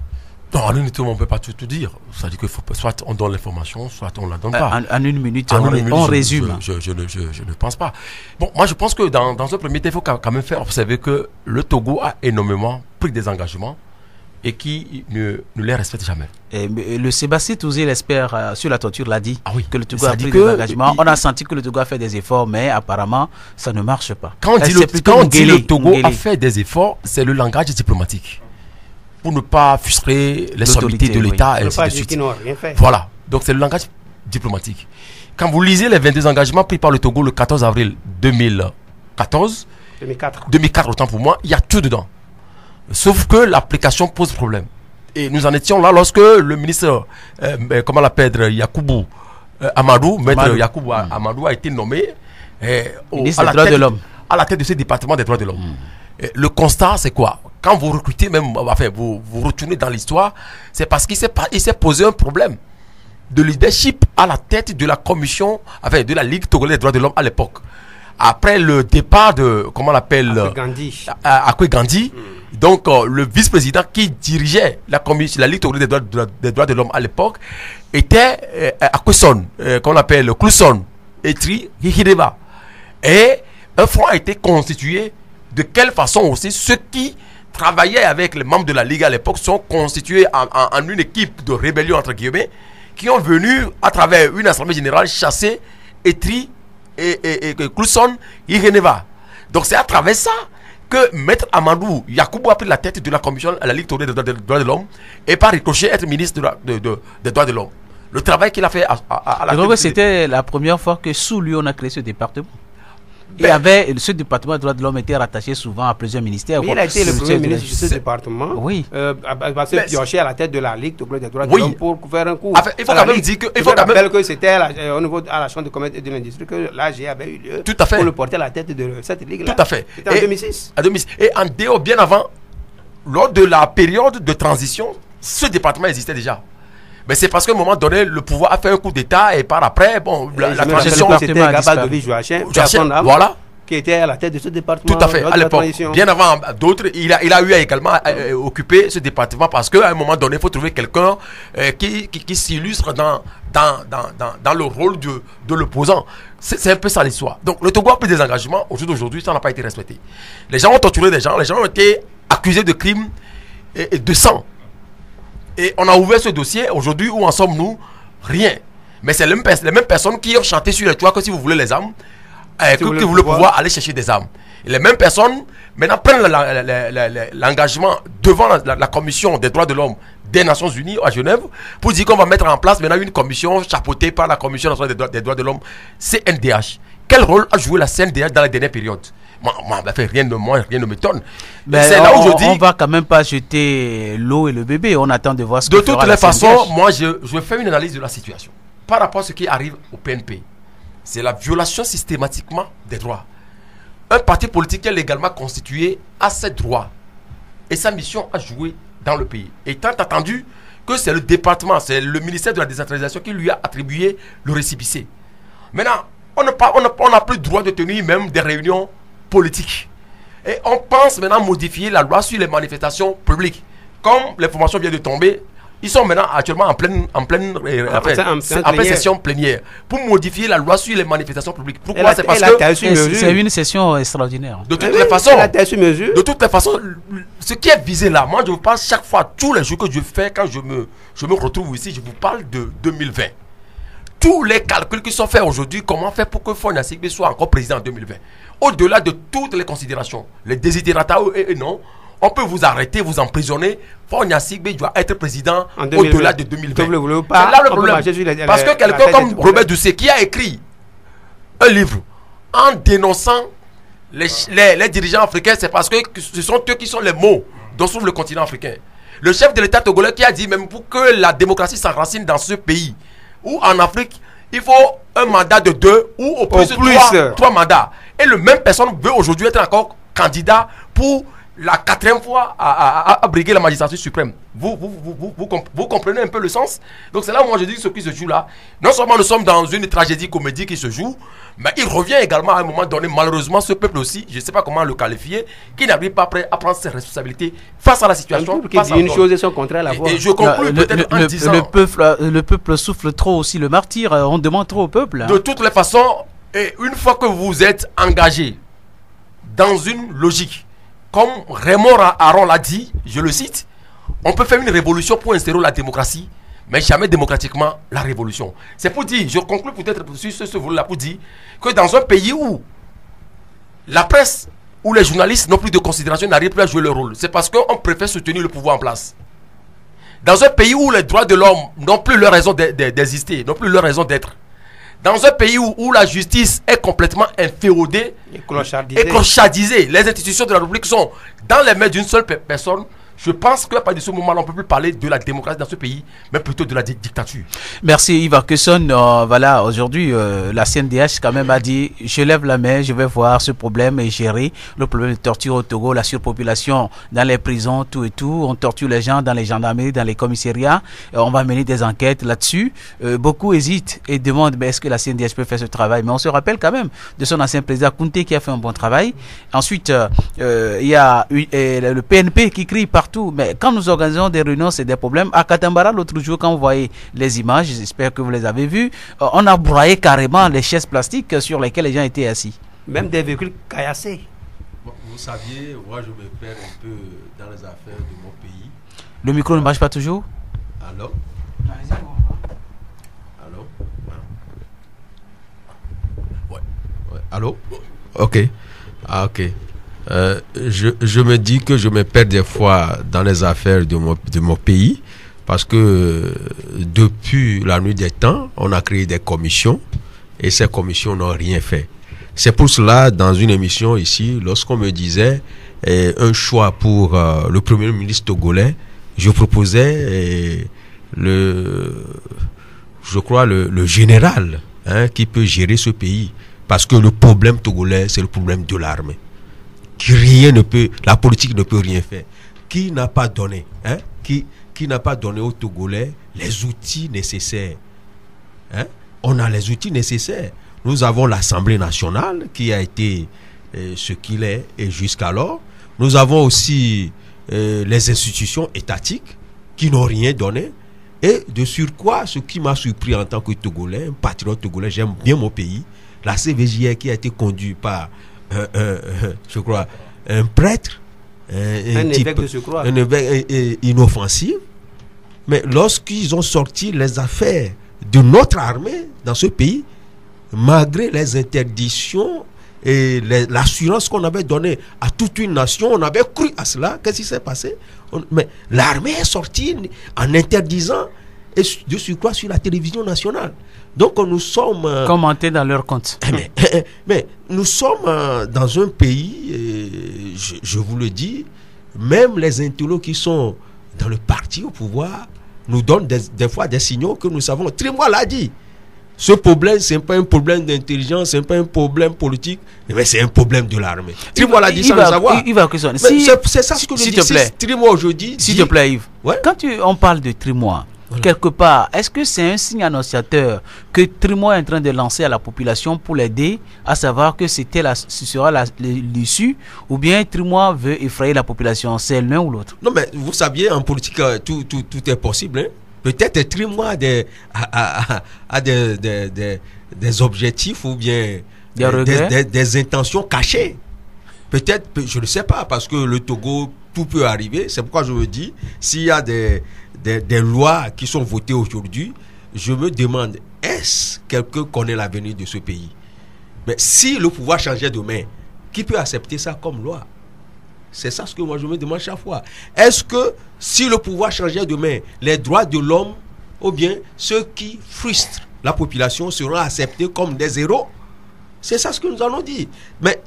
Non, en une minute, on ne peut pas tout dire. C'est-à-dire que soit on donne l'information, soit on ne la donne pas. En une minute, on résume. Je ne pense pas. Bon, moi, je pense que dans un premier temps, il faut quand même faire observer que le Togo a énormément pris des engagements et qui ne les respecte jamais. Et le Sébastien Touzé, l'expert sur la torture, l'a dit, que le Togo a pris des engagements. On a senti que le Togo a fait des efforts, mais apparemment, ça ne marche pas. Quand on dit le Togo a fait des efforts, c'est le langage diplomatique. Pour ne pas frustrer les sommités de l'État, et ainsi de suite. Voilà, donc c'est le langage diplomatique. Quand vous lisez les 22 engagements pris par le Togo le 14 avril 2014, 2004 autant pour moi, il y a tout dedans. Sauf que l'application pose problème. Et nous en étions là lorsque le ministre, comment l'appelle, Yakubu Amadou, maître Yakubu Amadou a été nommé ministre des droits de l'homme. À la tête de ce département des droits de l'homme. Le constat, c'est quoi? quand vous recrutez même, enfin, vous retournez dans l'histoire, c'est parce qu'il s'est posé un problème de leadership à la tête de la commission, enfin, de la Ligue togolaise des droits de l'homme à l'époque. Après le départ de, comment on l'appelle, Akwe Gandhi, donc le vice-président qui dirigeait la Ligue togolaise des droits de l'homme à l'époque était Akweson, qu'on appelle Kluson Etri Hihireba. Et un front a été constitué. De quelle façon aussi ceux qui travaillaient avec les membres de la Ligue à l'époque sont constitués en une équipe de rébellion entre guillemets, qui ont venu à travers une assemblée générale chasser Etri et Kluson Ireneva. Donc c'est à travers ça que Maître Amadou Yakubu a pris la tête de la commission à la Ligue togolaise des droits de l'homme et par ricochet être ministre des droits de l'homme. Le travail qu'il a fait à la tête. C'était la première fois que sous lui on a créé ce département. Ce département des droits de l'homme était rattaché souvent à plusieurs ministères. Mais il a été le premier ministre de ce département. Oui. Parce que pioché à la tête de la Ligue togolaise des droits de l'homme pour faire un coup. Enfin, il faut quand même dire que. Je rappelle que c'était au niveau de la Chambre de commerce et de l'industrie que l'AG avait eu lieu. Tout à fait. Pour le porter à la tête de cette Ligue-là. Tout à fait. C'était en 2006. Et en dehors, bien avant, lors de la période de transition, ce département existait déjà. Mais c'est parce qu'à un moment donné, le pouvoir a fait un coup d'État et par après, bon, la transition. C'était Gabadovi Joachim, voilà. Qui était à la tête de ce département. Tout à fait, à l'époque. Bien avant d'autres, il a eu à également occuper ce département parce qu'à un moment donné, il faut trouver quelqu'un qui s'illustre dans le rôle de l'opposant. C'est un peu ça l'histoire. Donc le Togo a pris des engagements. Au jour d'aujourd'hui, ça n'a pas été respecté. Les gens ont torturé des gens, les gens ont été accusés de crimes et de sang. Et on a ouvert ce dossier. Aujourd'hui, où en sommes-nous? Rien. Mais c'est les mêmes personnes qui ont chanté sur les toits que si vous voulez les armes, que vous voulez pouvoir aller chercher des armes. Et les mêmes personnes maintenant prennent l'engagement devant la commission des droits de l'homme des Nations Unies à Genève pour dire qu'on va mettre en place maintenant une commission chapeautée par la commission nationale des droits de l'homme, CNDH. Quel rôle a joué la CNDH dans la dernière période? Rien ne m'étonne. C'est là où je dis, on va quand même pas jeter l'eau et le bébé. On attend de voir ce que de toutes les façons, moi je fais une analyse de la situation par rapport à ce qui arrive au PNP. C'est la violation systématiquement des droits. Un parti politique qui est légalement constitué a ses droits et sa mission à jouer dans le pays. Étant attendu que c'est le département, c'est le ministère de la décentralisation qui lui a attribué le récépissé. Maintenant, on n'a plus le droit de tenir même des réunions politiques. Et on pense maintenant modifier la loi sur les manifestations publiques. Comme l'information vient de tomber, ils sont maintenant actuellement en pleine session plénière pour modifier la loi sur les manifestations publiques. Pourquoi? C'est parce que c'est une session extraordinaire. De toutes les façons, ce qui est visé là, moi je vous parle chaque fois, tous les jours que je fais, quand je me retrouve ici, je vous parle de 2020. Tous les calculs qui sont faits aujourd'hui, comment faire pour que Faure Gnassingbé soit encore président en 2020? Au-delà de toutes les considérations, les desiderata et non, on peut vous arrêter, vous emprisonner. Faure Gnassingbé doit être président au-delà de 2020. C'est là le problème. Parce que quelqu'un comme Robert Doucet qui a écrit un livre en dénonçant les dirigeants africains, c'est parce que ce sont eux qui sont les mots dont s'ouvre le continent africain. Le chef de l'État togolais qui a dit même pour que la démocratie s'enracine dans ce pays ou en Afrique, il faut un mandat de 2 ou au plus 3 mandats. Et le même personne veut aujourd'hui être encore candidat pour la 4e fois à briguer la magistrature suprême. Vous comprenez un peu le sens? Donc c'est là où moi je dis ce qui se joue là. Non seulement nous sommes dans une tragédie comédie qui se joue, mais il revient également à un moment donné, malheureusement, ce peuple aussi, je ne sais pas comment le qualifier, qui n'arrive pas prêt à prendre ses responsabilités face à la situation. Qui dit une chose et son contraire à la fois. Et je conclue peut-être en disant... Le peuple souffle trop aussi le martyr, on demande trop au peuple. De toutes les façons, et une fois que vous êtes engagé dans une logique, comme Raymond Aron l'a dit, je le cite, on peut faire une révolution pour instaurer la démocratie, mais jamais démocratiquement la révolution. C'est pour dire, je conclue peut-être sur ce volet-là pour dire que dans un pays où la presse ou les journalistes n'ont plus de considération, n'arrivent plus à jouer leur rôle, c'est parce qu'on préfère soutenir le pouvoir en place. Dans un pays où les droits de l'homme n'ont plus leur raison d'exister, n'ont plus leur raison d'être. Dans un pays où la justice est complètement inféodée et clochardisée, les institutions de la République sont dans les mains d'une seule personne, Je pense qu'à partir de ce moment-là, on ne peut plus parler de la démocratie dans ce pays, mais plutôt de la dictature. Merci Yves Arkeson. Voilà, aujourd'hui, la CNDH quand même a dit, je lève la main, je vais voir ce problème et gérer le problème de torture au Togo, la surpopulation dans les prisons, tout et tout. On torture les gens dans les gendarmeries, dans les commissariats. On va mener des enquêtes là-dessus. Beaucoup hésitent et demandent, mais est-ce que la CNDH peut faire ce travail? Mais on se rappelle quand même de son ancien président Kounté qui a fait un bon travail. Ensuite, il y a le PNP qui crie partout. Mais quand nous organisons des réunions, c'est des problèmes. À Katambara, l'autre jour, quand vous voyez les images, j'espère que vous les avez vues, on a broyé carrément les chaises plastiques sur lesquelles les gens étaient assis. Même des véhicules caillassés. Vous saviez, moi je me perds un peu dans les affaires de mon pays. Le micro ne marche pas toujours? Allô? Allô? Ouais. Allô? Ok. Ah, ok. Je me dis que je me perds des fois dans les affaires de mon pays parce que depuis la nuit des temps, on a créé des commissions et ces commissions n'ont rien fait. C'est pour cela, dans une émission ici, lorsqu'on me disait un choix pour le premier ministre togolais, je proposais le général qui peut gérer ce pays. Parce que le problème togolais, c'est le problème de l'armée. La politique ne peut rien faire. Qui n'a pas donné, qui n'a pas donné aux Togolais les outils nécessaires? On a les outils nécessaires. Nous avons l'Assemblée nationale qui a été ce qu'il est et jusqu'alors. Nous avons aussi les institutions étatiques qui n'ont rien donné. Et de surcroît, ce qui m'a surpris en tant que Togolais, un patriote togolais, j'aime bien mon pays, la CVJR qui a été conduite par je crois un prêtre, un type, évêque de surcroît, un évêque inoffensif. Mais lorsqu'ils ont sorti les affaires de notre armée dans ce pays, malgré les interdictions et l'assurance qu'on avait donnée à toute une nation, on avait cru à cela. Qu'est-ce qui s'est passé? Mais l'armée est sortie en interdisant, et de surcroît sur la télévision nationale. Donc nous sommes commentés dans leur compte. Mais nous sommes dans un pays, je vous le dis, même les intellos qui sont dans le parti au pouvoir nous donnent des fois des signaux que nous savons. Trimois l'a dit. Ce problème, c'est pas un problème d'intelligence, c'est pas un problème politique, mais c'est un problème de l'armée. Trimois l'a dit sans le savoir. C'est ça ce que je dis. Trimois aujourd'hui. S'il te plaît, Yves. Ouais? Quand on parle de Trimois, quelque part, est-ce que c'est un signe annonciateur que Trimois est en train de lancer à la population pour l'aider à savoir que ce sera l'issue, ou bien Trimois veut effrayer la population? C'est l'un ou l'autre? Non, mais vous saviez, en politique, tout est possible. Peut-être Trimois a des objectifs ou bien des intentions cachées. Peut-être, je ne sais pas, parce que le Togo, tout peut arriver. C'est pourquoi je me dis, s'il y a des lois qui sont votées aujourd'hui, je me demande, est-ce quelqu'un connaît l'avenir de ce pays? Mais si le pouvoir changeait demain, qui peut accepter ça comme loi? C'est ça ce que moi je me demande chaque fois. Est-ce que si le pouvoir changeait demain, les droits de l'homme ou bien ceux qui frustrent la population seront acceptés comme des héros? C'est ça ce que nous allons dire. Mais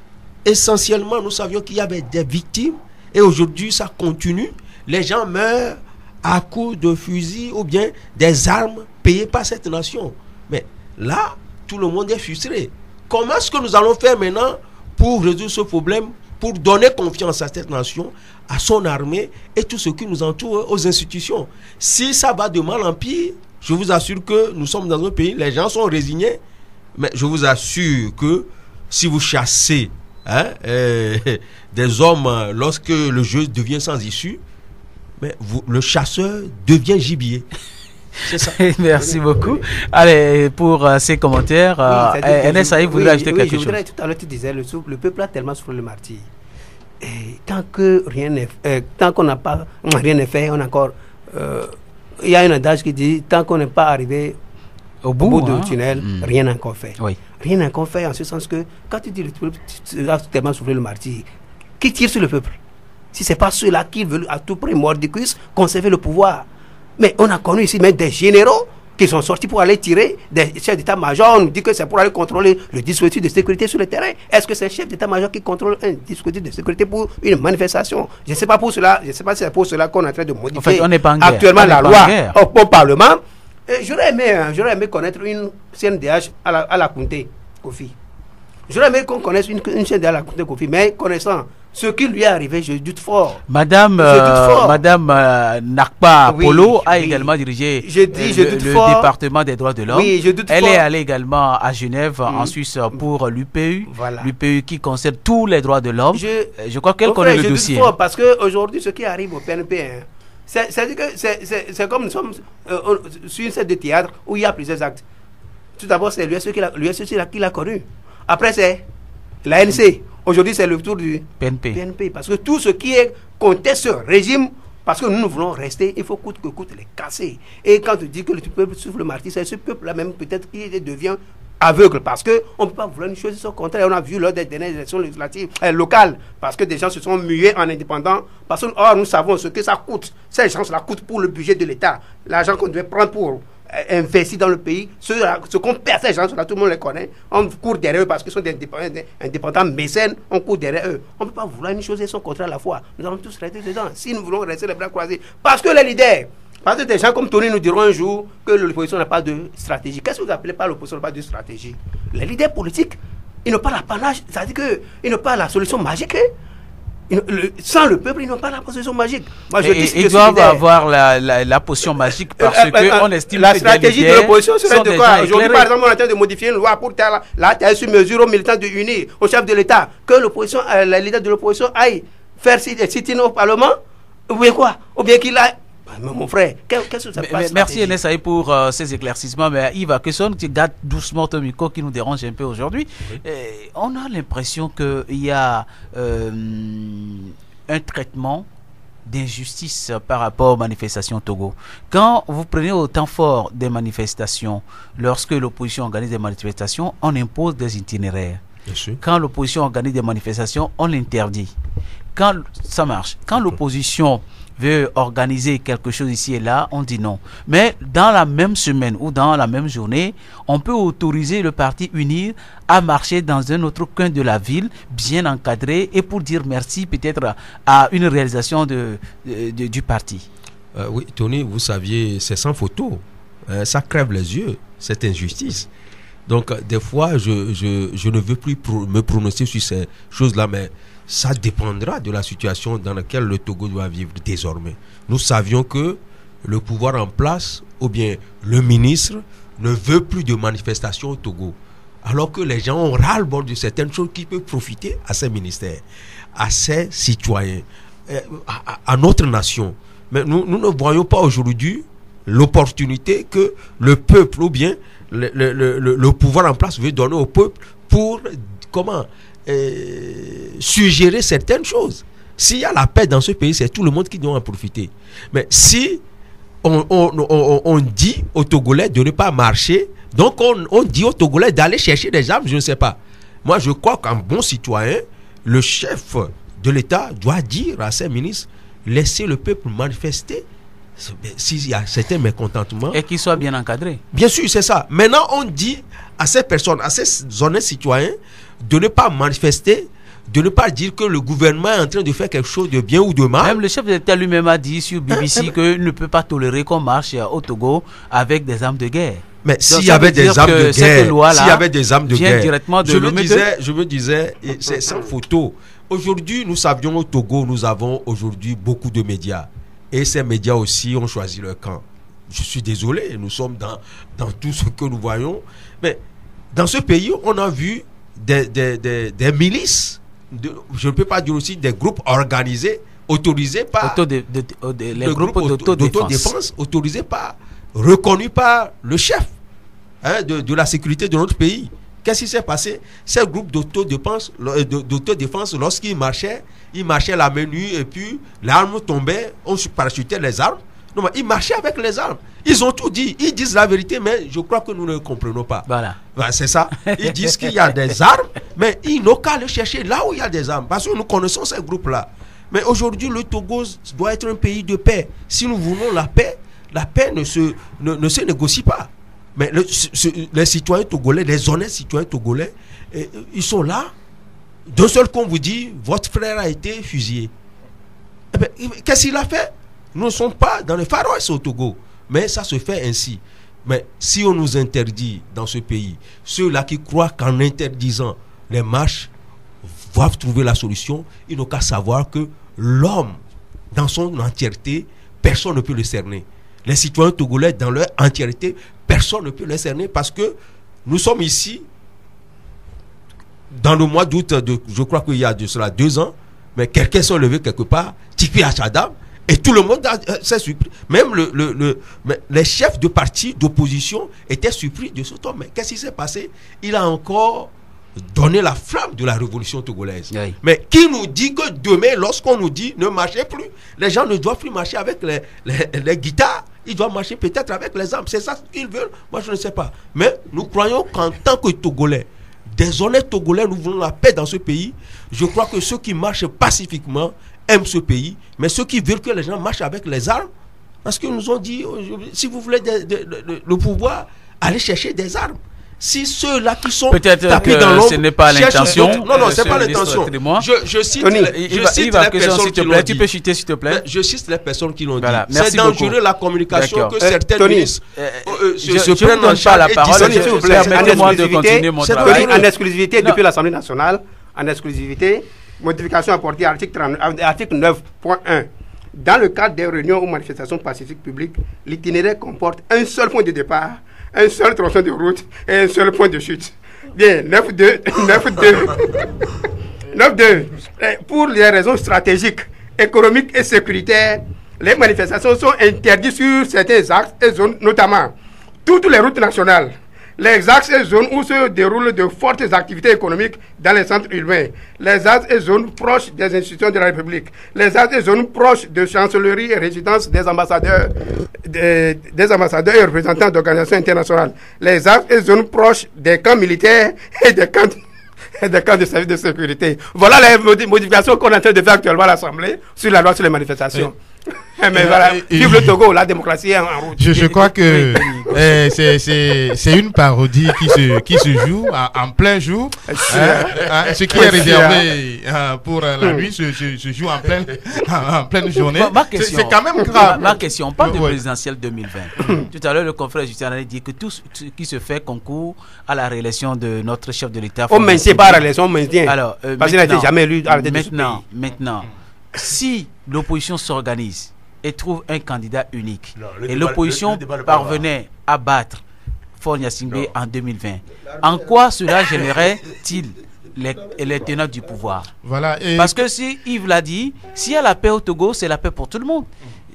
essentiellement, nous savions qu'il y avait des victimes et aujourd'hui ça continue. Les gens meurent à coups de fusil ou bien des armes payées par cette nation. Mais là, tout le monde est frustré. Comment est-ce que nous allons faire maintenant pour résoudre ce problème, pour donner confiance à cette nation, à son armée et tout ce qui nous entoure, aux institutions? Si ça va de mal en pire, je vous assure que nous sommes dans un pays, les gens sont résignés, mais je vous assure que si vous chassez des hommes lorsque le jeu devient sans issue, mais le chasseur devient gibier. C'est ça. Merci beaucoup. Allez, pour ces commentaires, NSA, vous voulez ajouter quelque chose? Tout à l'heure, tu disais, le peuple a tellement souffert le martyre. Et tant que tant qu'on n'a pas rien n'est fait, on a encore. Il y a un adage qui dit, tant qu'on n'est pas arrivé au bout du tunnel, rien n'a encore fait. Oui. Rien n'a encore fait, en ce sens que quand tu dis le peuple a tellement souffert le martyre, qui tire sur le peuple? Si ce n'est pas ceux-là qui veulent à tout prix mordicus conserver le pouvoir. Mais on a connu ici même des généraux qui sont sortis pour aller tirer des chefs d'état-major. On nous dit que c'est pour aller contrôler le dispositif de sécurité sur le terrain. Est-ce que c'est un chef d'état-major qui contrôle un dispositif de sécurité pour une manifestation? Je ne sais pas pour cela, je ne sais pas si c'est pour cela qu'on est en train de modifier En fait, on n'est pas en guerre. actuellement la loi au Parlement. J'aurais aimé connaître une CNDH à la Kounté, Kofi. J'aurais aimé qu'on connaisse une CNDH à la Kounté, Kofi, mais connaissant ce qui lui est arrivé, je doute fort. Madame Nakpa Polo a également dirigé le département des droits de l'homme. Oui, elle est allée également à Genève, en Suisse, pour l'UPU. Voilà. L'UPU qui concerne tous les droits de l'homme. Je crois qu'elle connaît le dossier. Doute fort parce qu'aujourd'hui, ce qui arrive au PNP, c'est comme nous sommes sur une scène de théâtre où il y a plusieurs actes. Tout d'abord, c'est l'USC qui l'a connu. Après, c'est l'ANC. Aujourd'hui, c'est le tour du PNP. Parce que tout ce qui est contre ce régime, parce que nous voulons rester, il faut coûte que coûte les casser. Et quand tu dis que le peuple souffle le martyr, c'est ce peuple-là même peut-être qui devient aveugle. Parce qu'on ne peut pas vouloir une chose, au contraire. On a vu lors des dernières élections législatives locales, parce que des gens se sont mués en indépendants. Parce que nous savons ce que ça coûte. Ces gens-là coûtent pour le budget de l'État. L'argent qu'on devait prendre pour investir dans le pays, ce qu'on perd, ces gens-là, tout le monde les connaît. On court derrière eux parce qu'ils sont des indépendants mécènes, on court derrière eux. On ne peut pas vouloir une chose et son contraire à la fois. Nous allons tous rester dedans. Si nous voulons rester les bras croisés, parce que les leaders, parce que des gens comme Tony nous diront un jour que l'opposition n'a pas de stratégie. Qu'est-ce que vous appelez par l'opposition n'a pas de stratégie? Les leaders politiques, ils n'ont pas l'apanage, c'est-à-dire qu'ils n'ont pas la solution magique. Sans le peuple, ils n'ont pas la potion magique. Moi, ils doivent avoir la potion magique parce qu'on estime la que stratégie de l'opposition serait de quoi? Aujourd'hui, par exemple, on est en train de modifier une loi pour la sur mesure aux militants de unir, au chef de l'État, que l'opposition, les leaders de l'opposition aillent faire sit-in au Parlement, ou bien quoi? Ou bien qu'il aille. Mon frère, qu'est-ce que ça passe? Merci NSAI pour ces éclaircissements. Mais Yves Akesson, tu gardes doucement ton micro qui nous dérange un peu aujourd'hui. Oui. On a l'impression qu'il y a un traitement d'injustice par rapport aux manifestations au Togo. Quand vous prenez au temps fort des manifestations, lorsque l'opposition organise des manifestations, on impose des itinéraires. Quand l'opposition organise des manifestations, on l'interdit. Quand ça marche, quand l'opposition veut organiser quelque chose ici et là, on dit non. Mais dans la même semaine ou dans la même journée, on peut autoriser le parti Unir à marcher dans un autre coin de la ville, bien encadré, et pour dire merci peut-être à une réalisation du parti. Oui, Tony, vous saviez, c'est sans photo. Ça crève les yeux, cette injustice. Donc, des fois, je ne veux plus me prononcer sur ces choses-là, mais ça dépendra de la situation dans laquelle le Togo doit vivre désormais. Nous savions que le pouvoir en place, ou bien le ministre, ne veut plus de manifestations au Togo. Alors que les gens ont ras-le-bol de certaines choses qui peuvent profiter à ces ministères, à ces citoyens, à notre nation. Mais nous ne voyons pas aujourd'hui l'opportunité que le peuple, ou bien le pouvoir en place veut donner au peuple pour, suggérer certaines choses. S'il y a la paix dans ce pays, c'est tout le monde qui doit en profiter. Mais si on dit aux Togolais de ne pas marcher, donc on dit aux Togolais d'aller chercher des armes, je ne sais pas. Moi, je crois qu'un bon citoyen, le chef de l'État doit dire à ses ministres, laissez le peuple manifester s'il y a certains mécontentements. Et qu'il soit bien encadré. Bien sûr, c'est ça. Maintenant, on dit à ces personnes, à ces honnêtes citoyens, de ne pas manifester, de ne pas dire que le gouvernement est en train de faire quelque chose de bien ou de mal. Même le chef de l'État lui-même a dit sur BBC qu'il ne peut pas tolérer qu'on marche au Togo avec des armes de guerre. Mais s'il y avait des armes de guerre, s'il y avait des armes de guerre, je me disais, c'est sans photo. Aujourd'hui, nous savions au Togo, nous avons aujourd'hui beaucoup de médias. Et ces médias aussi ont choisi leur camp. Je suis désolé, nous sommes dans tout ce que nous voyons. Mais dans ce pays, on a vu des milices, je ne peux pas dire aussi des groupes organisés, autorisés par les groupes d'autodéfense, autorisés par, reconnus par le chef de la sécurité de notre pays. Qu'est-ce qui s'est passé? Ces groupes d'autodéfense, lorsqu'ils marchaient, la main nue et puis l'arme tombait, on parachutait les armes. Non, mais ils marchaient avec les armes. Ils ont tout dit. Ils disent la vérité, mais je crois que nous ne comprenons pas. Voilà. C'est ça. Ils disent qu'il y a des armes, mais ils n'ont qu'à aller chercher là où il y a des armes. Parce que nous connaissons ces groupes-là. Mais aujourd'hui, le Togo doit être un pays de paix. Si nous voulons la paix, la paix ne se négocie pas. Mais les citoyens togolais, les honnêtes citoyens togolais, ils sont là. D'un seul coup, on vous dit, votre frère a été fusillé. Eh bien, qu'est-ce qu'il a fait? Nous ne sommes pas dans les Faroes au Togo. Mais ça se fait ainsi. Mais si on nous interdit dans ce pays, ceux-là qui croient qu'en interdisant les marches, doivent trouver la solution, ils n'ont qu'à savoir que l'homme, dans son entièreté, personne ne peut le cerner. Les citoyens togolais, dans leur entièreté, personne ne peut les cerner parce que nous sommes ici dans le mois d'août, je crois qu'il y a de cela 2 ans, mais quelqu'un s'est levé quelque part, Tipi Achadam, et tout le monde s'est surpris. Même les chefs de partis d'opposition étaient surpris de ce temps. Mais qu'est-ce qui s'est passé? Il a encore donné la flamme de la révolution togolaise. Oui. Mais qui nous dit que demain, lorsqu'on nous dit ne marchez plus, les gens ne doivent plus marcher avec les guitares, ils doivent marcher peut-être avec les armes. C'est ça qu'ils veulent? Moi, je ne sais pas. Mais nous croyons qu'en tant que Togolais, des honnêtes Togolais, nous voulons la paix dans ce pays. Je crois que ceux qui marchent pacifiquement aiment ce pays, mais ceux qui veulent que les gens marchent avec les armes, parce qu'ils nous ont dit, si vous voulez le pouvoir, allez chercher des armes. Si ceux-là qui sont tapés dans l'ombre, ce n'est pas l'intention. Non, c'est pas l'intention. Je cite les personnes qui l'ont dit. Tu peux citer, s'il te plaît. Je cite les personnes qui l'ont dit. C'est dangereux la communication que certains ministres se prennent en charge. La parole, permettez-moi de continuer mon travail. En exclusivité depuis l'Assemblée nationale, en exclusivité, modification apportée à l'article 9.1. Dans le cadre des réunions ou manifestations pacifiques publiques, l'itinéraire comporte un seul point de départ, un seul tronçon de route et un seul point de chute. Bien, 9.2. Pour les raisons stratégiques, économiques et sécuritaires, les manifestations sont interdites sur certains axes et zones, notamment toutes les routes nationales, les axes et zones où se déroulent de fortes activités économiques dans les centres urbains, les axes et zones proches des institutions de la République, les axes et zones proches de chancelleries et résidences des ambassadeurs et représentants d'organisations internationales, les axes et zones proches des camps militaires et des camps de services de sécurité. Voilà les modifications qu'on est en train de faire actuellement à l'Assemblée sur la loi sur les manifestations. Mais voilà, vive le Togo, la démocratie est en route. Je crois que c'est une parodie qui se joue en plein jour. Ce qui est réservé pour la nuit se joue en pleine journée. C'est quand même grave. Ma question, on parle de présidentielle 2020. Tout à l'heure, le confrère Justin a dit que tout ce qui se fait concourt à la réélection de notre chef de l'État. On ne maintient pas la réélection, on maintient. Alors, parce qu'il n'a été jamais élu. Maintenant, si l'opposition s'organise et trouve un candidat unique, et l'opposition parvenait à battre Faure Gnassingbé en 2020, en quoi cela gênerait-il les tenants du pouvoir? Voilà, parce que si Yves l'a dit, s'il y a la paix au Togo, c'est la paix pour tout le monde.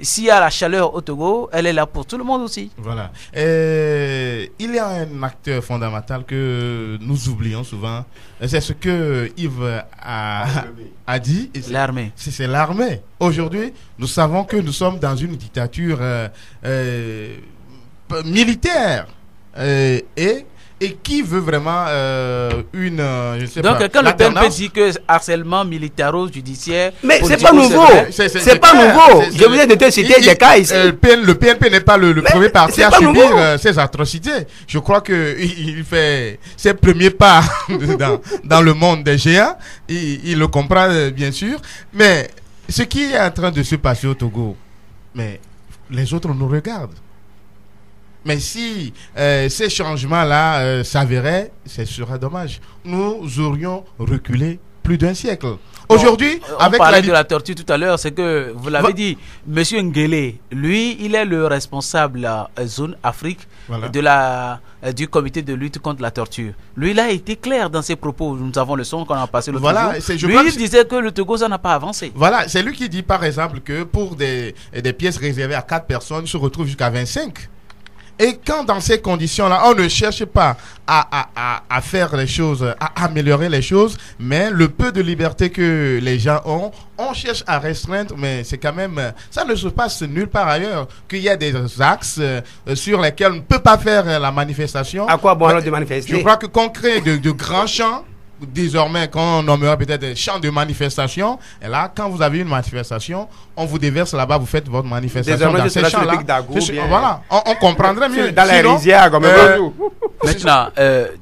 S'il y a la chaleur au Togo, elle est là pour tout le monde aussi. Voilà. Il y a un acteur fondamental que nous oublions souvent. C'est ce que Yves a dit. L'armée. C'est l'armée. Aujourd'hui, nous savons que nous sommes dans une dictature militaire. Et qui veut vraiment je sais donc pas, quand le PNP dit que harcèlement militaro-judiciaire, mais c'est pas nouveau, c'est pas nouveau. Je vous ai de te citer des cas ici. Le PNP n'est pas le premier parti à subir ces atrocités. Je crois que il fait ses premiers pas dans le monde des géants. Il le comprend bien sûr, mais ce qui est en train de se passer au Togo, mais les autres nous regardent. Mais si ces changements-là s'avéraient, ce serait dommage. Nous aurions reculé plus d'un siècle. Aujourd'hui, on parlait de la torture tout à l'heure, c'est que vous l'avez dit, Monsieur Nguélé, lui, il est le responsable zone Afrique du comité de lutte contre la torture. Lui, il a été clair dans ses propos. Nous avons le son qu'on a passé l'autre jour. Lui, il disait que le Togo, ça n'a pas avancé. Voilà, c'est lui qui dit par exemple que pour des pièces réservées à 4 personnes, il se retrouve jusqu'à 25. Et quand dans ces conditions-là, on ne cherche pas à faire les choses, à améliorer les choses, mais le peu de liberté que les gens ont, on cherche à restreindre, mais c'est quand même, ça ne se passe nulle part ailleurs, qu'il y a des axes sur lesquels on ne peut pas faire la manifestation. À quoi bon alors de manifester? Je crois que qu'on crée de grands champs désormais, quand on nommera peut-être des champs de manifestation, et là, quand vous avez une manifestation, on vous déverse là-bas, vous faites votre manifestation désormais, dans ces champs-là. Voilà, on comprendrait mieux. Dans les Sinon, rizières, comme Maintenant,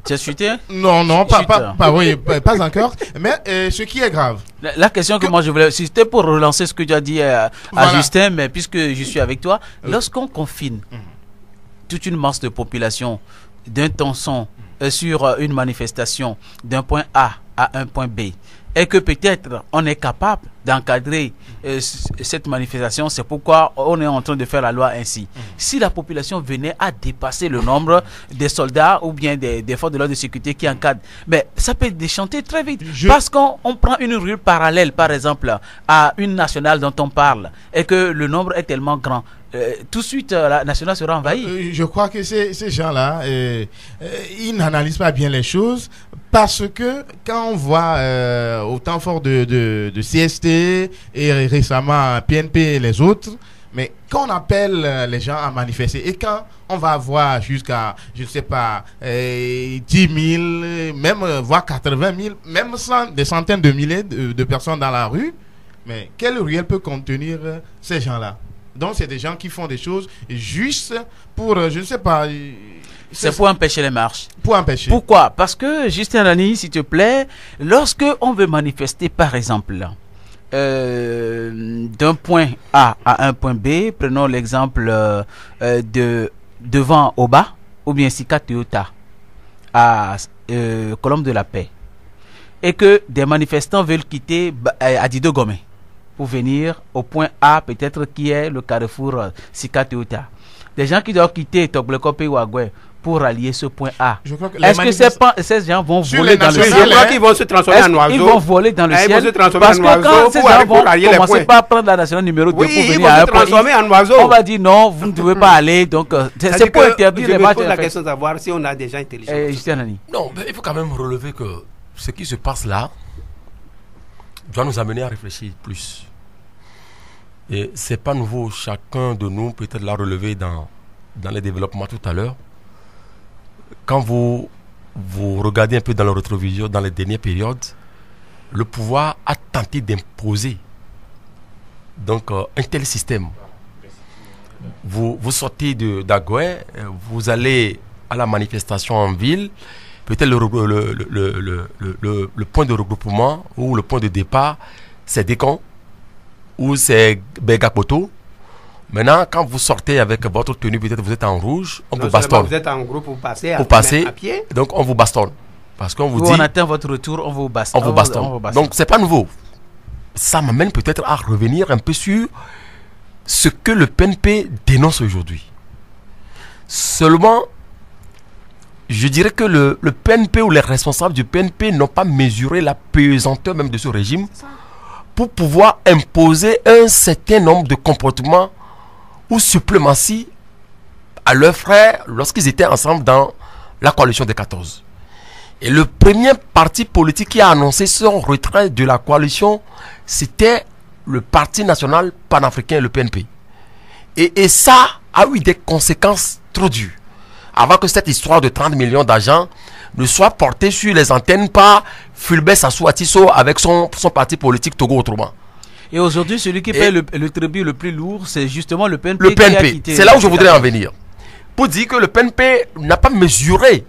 tu as chuté? Non, pas encore. Mais ce qui est grave. La question que moi je voulais, c'était pour relancer ce que tu as dit à Justin, mais puisque je suis avec toi, lorsqu'on confine toute une masse de population d'un tronçon sur une manifestation d'un point A à un point B, et que peut-être on est capable d'encadrer cette manifestation, c'est pourquoi on est en train de faire la loi ainsi. Si la population venait à dépasser le nombre des soldats ou bien des forces de l'ordre de sécurité qui encadrent, mais ça peut déchanter très vite. Parce qu'on prend une rue parallèle, par exemple, à une nationale dont on parle, et que le nombre est tellement grand, tout de suite la nationale sera envahie. Je crois que ces gens-là, ils n'analysent pas bien les choses, parce que quand on voit au temps fort de CST et récemment PNP et les autres, mais quand on appelle les gens à manifester et quand on va avoir jusqu'à, je ne sais pas, 10 000, même voire 80 000, même des centaines de milliers de personnes dans la rue, mais quelle ruelle peut contenir ces gens-là? Donc c'est des gens qui font des choses juste pour, je ne sais pas... C'est pour empêcher les marches. Pour empêcher. Pourquoi? Parce que, Justin Rani, s'il te plaît, lorsque on veut manifester, par exemple, d'un point A à un point B, prenons l'exemple devant Oba, ou bien Sika Toyota, à Colombe de la Paix, et que des manifestants veulent quitter Adido Gomé pour venir au point A, peut-être qui est le carrefour Sika Toyota. Des gens qui doivent quitter Toglekope ou Agoué pour allier ce point A. Est-ce que ces gens vont voler dans le ciel? Je crois qu'ils vont se transformer en oiseaux. Ils vont voler dans le ciel. Ils vont se transformer parce en que oiseaux quand ces gens vont commencer par prendre la nationale numéro 2 pour venir à un point, on va dire non, vous ne pouvez pas aller. Donc, c'est pour interdire les marches. Je me pose la question de savoir si on a des gens intelligents. Non, mais il faut quand même relever que ce qui se passe là doit nous amener à réfléchir plus. Et c'est pas nouveau. Chacun de nous peut-être l'a relevé dans les développements tout à l'heure. Quand vous regardez un peu dans le rétroviseur, dans les dernières périodes, le pouvoir a tenté d'imposer donc un tel système. Vous sortez d'Agoué, vous allez à la manifestation en ville, peut-être le point de regroupement ou le point de départ, c'est Décon ou c'est Begapoto. Maintenant, quand vous sortez avec votre tenue, peut-être vous êtes en rouge, on vous bastonne. Vous êtes en groupe, vous passez à pied. Donc on vous bastonne. Parce qu'on vous dit... on atteint votre retour, on vous bastonne. On vous bastonne. Donc c'est pas nouveau. Ça m'amène peut-être à revenir un peu sur ce que le PNP dénonce aujourd'hui. Seulement, je dirais que le PNP ou les responsables du PNP n'ont pas mesuré la pesanteur même de ce régime pour pouvoir imposer un certain nombre de comportements ou suprématie à leurs frères lorsqu'ils étaient ensemble dans la coalition des 14. Et le premier parti politique qui a annoncé son retrait de la coalition, c'était le Parti national panafricain, le PNP. Et ça a eu des conséquences trop dures. Avant que cette histoire de 30 millions d'agents ne soit portée sur les antennes par Fulbert Sassou Atisso avec son parti politique Togo Autrement. Et aujourd'hui, celui qui paie le tribut le plus lourd, c'est justement le PNP. Le PNP, c'est là où je voudrais en venir. Pour dire que le PNP n'a pas mesuré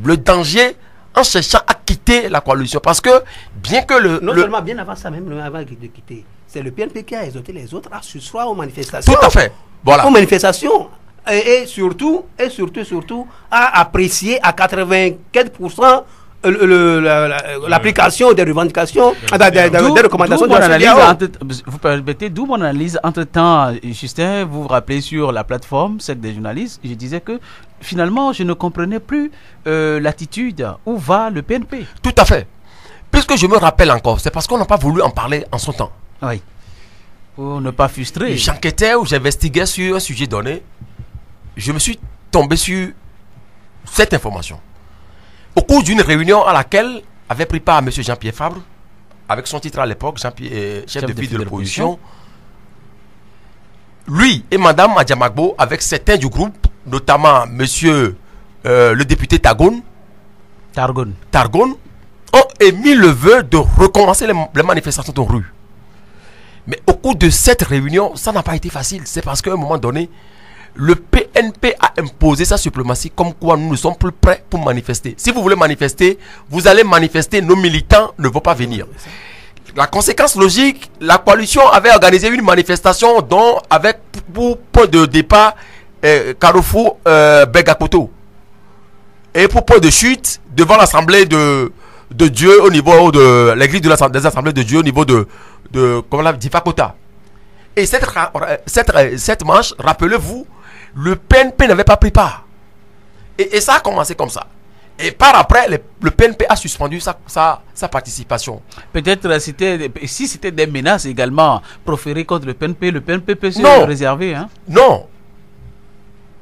le danger en cherchant à quitter la coalition. Parce que, bien que seulement bien avant ça, même avant de quitter, c'est le PNP qui a exhorté les autres à se soir aux manifestations. Tout à fait. Voilà. Aux manifestations. Et surtout, à apprécier à 84% l'application des revendications, des recommandations de la vous permettez, d'où mon analyse. Entre-temps, Justin, vous vous rappelez sur la plateforme, celle des journalistes, je disais que finalement, je ne comprenais plus l'attitude où va le PNP. Tout à fait. Puisque je me rappelle encore, c'est parce qu'on n'a pas voulu en parler en son temps. Oui. Pour ne pas frustrer. J'enquêtais ou j'investiguais sur un sujet donné. Je me suis tombé sur cette information. Au cours d'une réunion à laquelle avait pris part M. Jean-Pierre Fabre, avec son titre à l'époque, chef de file de l'opposition, lui et Mme Adjamagbo, avec certains du groupe, notamment M. le député Targon, ont émis le vœu de recommencer les manifestations de rue. Mais au cours de cette réunion, ça n'a pas été facile. C'est parce qu'à un moment donné, le PNP a imposé sa suprématie comme quoi nous ne sommes plus prêts pour manifester. Si vous voulez manifester, vous allez manifester, nos militants ne vont pas venir. La conséquence logique, la coalition avait organisé une manifestation dont avec pour point de départ Carrefour Begakoto et pour point de chute devant l'assemblée de Dieu au niveau de l'église des assemblées de Dieu au niveau de comment la dit Fakota. Et cette manche, rappelez-vous, le PNP n'avait pas pris part. Et ça a commencé comme ça. Et par après, le PNP a suspendu sa participation. Peut-être si c'était des menaces également proférées contre le PNP peut se réserver. Hein? Non.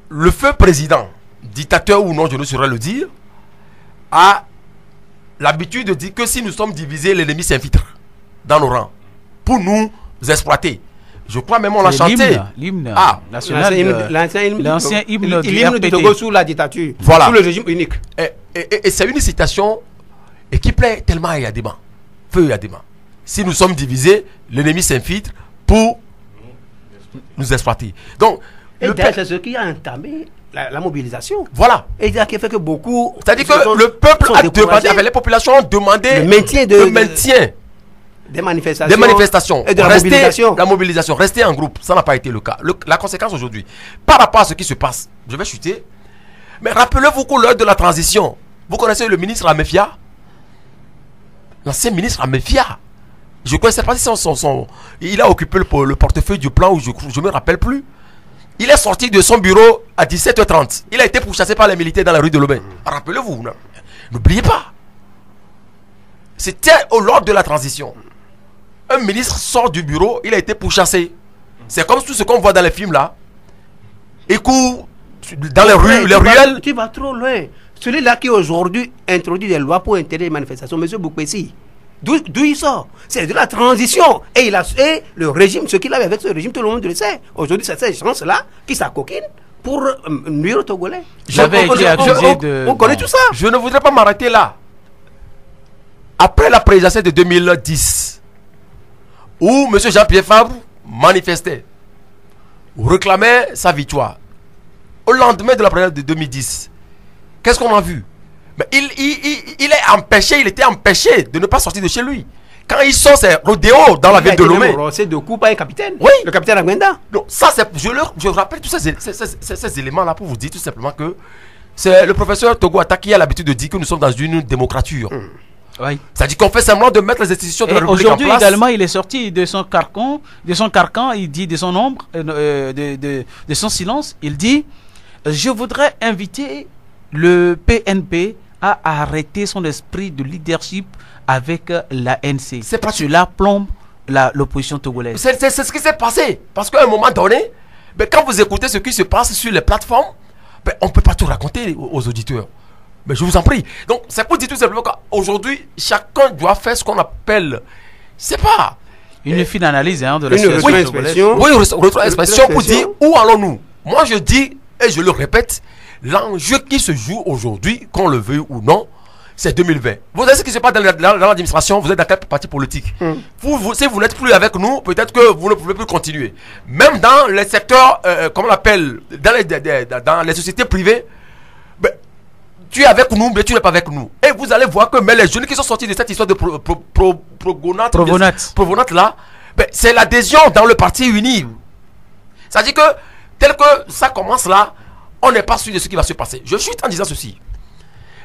Le feu président, dictateur ou non, je ne saurais le dire, a l'habitude de dire que si nous sommes divisés, l'ennemi s'infiltre dans nos rangs pour nous exploiter. Je crois même on l'a chanté. L'hymne national. L'ancien hymne du Togo sous la dictature. Voilà. Sous le régime unique. Et c'est une citation qui plaît tellement à Yadema. Feu Yadema. Si nous sommes divisés, l'ennemi s'infiltre pour nous exploiter. Donc, c'est ce qui a entamé la mobilisation. Voilà. Et qui fait que beaucoup. C'est-à-dire que le peuple a demandé, les populations ont demandé le maintien des manifestations et de la mobilisation. Rester en groupe, ça n'a pas été le cas. La conséquence aujourd'hui, par rapport à ce qui se passe, je vais chuter. Mais rappelez-vous qu'au l'heure de la transition, vous connaissez le ministre Amefia, l'ancien ministre Amefia. Je ne connaissais pas si il a occupé le portefeuille du plan où je ne me rappelle plus. Il est sorti de son bureau à 17h30. Il a été pourchassé par les militaires dans la rue de Lomé. Rappelez-vous, n'oubliez pas. C'était lors de la transition. Un ministre sort du bureau, il a été pourchassé. C'est comme tout ce qu'on voit dans les films là. Il court dans les ruelles. Tu vas trop loin. Celui-là qui aujourd'hui introduit des lois pour interdire les manifestations, M. Boukpessi, d'où il sort? C'est de la transition. Et le régime, ce qu'il avait avec ce régime, tout le monde le sait. Aujourd'hui, c'est ces gens-là qui s'acoquinent pour nuire aux Togolais. On connaît tout ça. Je ne voudrais pas m'arrêter là. Après la présidentielle de 2010, où M. Jean-Pierre Fabre manifestait, réclamait sa victoire, au lendemain de la présidentielle de 2010, qu'est-ce qu'on a vu? Mais il était empêché de ne pas sortir de chez lui. Quand il sort, c'est rodéo dans la ville de Lomé. C'est de coup par un capitaine. Oui. Le capitaine Agwenda. Donc, ça, je rappelle tous ces éléments-là pour vous dire tout simplement que c'est le professeur Togo Ata qui a l'habitude de dire que nous sommes dans une démocrature. Oui. C'est-à-dire qu'on fait semblant de mettre les institutions de la République en place. Aujourd'hui également, il est sorti de son carcan, il dit de son ombre, de son silence, il dit « Je voudrais inviter le PNP à arrêter son esprit de leadership avec l'ANC. » Cela plombe l'opposition togolaise. C'est ce qui s'est passé. Parce qu'à un moment donné, quand vous écoutez ce qui se passe sur les plateformes, on ne peut pas tout raconter aux auditeurs. Mais je vous en prie. Donc, c'est pour dire tout simplement qu'aujourd'hui, chacun doit faire ce qu'on appelle, c'est pas une fine analyse de la situation. Oui, une expression pour dire où allons-nous. Moi, je dis, et je le répète, l'enjeu qui se joue aujourd'hui, qu'on le veuille ou non, c'est 2020. Vous savez ce qui se passe dans l'administration, vous êtes dans quel parti politique. Si vous n'êtes plus avec nous, peut-être que vous ne pouvez plus continuer. Même dans les secteurs, comment on l'appelle, dans les sociétés privées, tu es avec nous, mais tu n'es pas avec nous. Et vous allez voir que les jeunes qui sont sortis de cette histoire de Provenate là, c'est l'adhésion dans le parti uni. C'est-à-dire que, tel que ça commence là, on n'est pas sûr de ce qui va se passer. Je suis en disant ceci.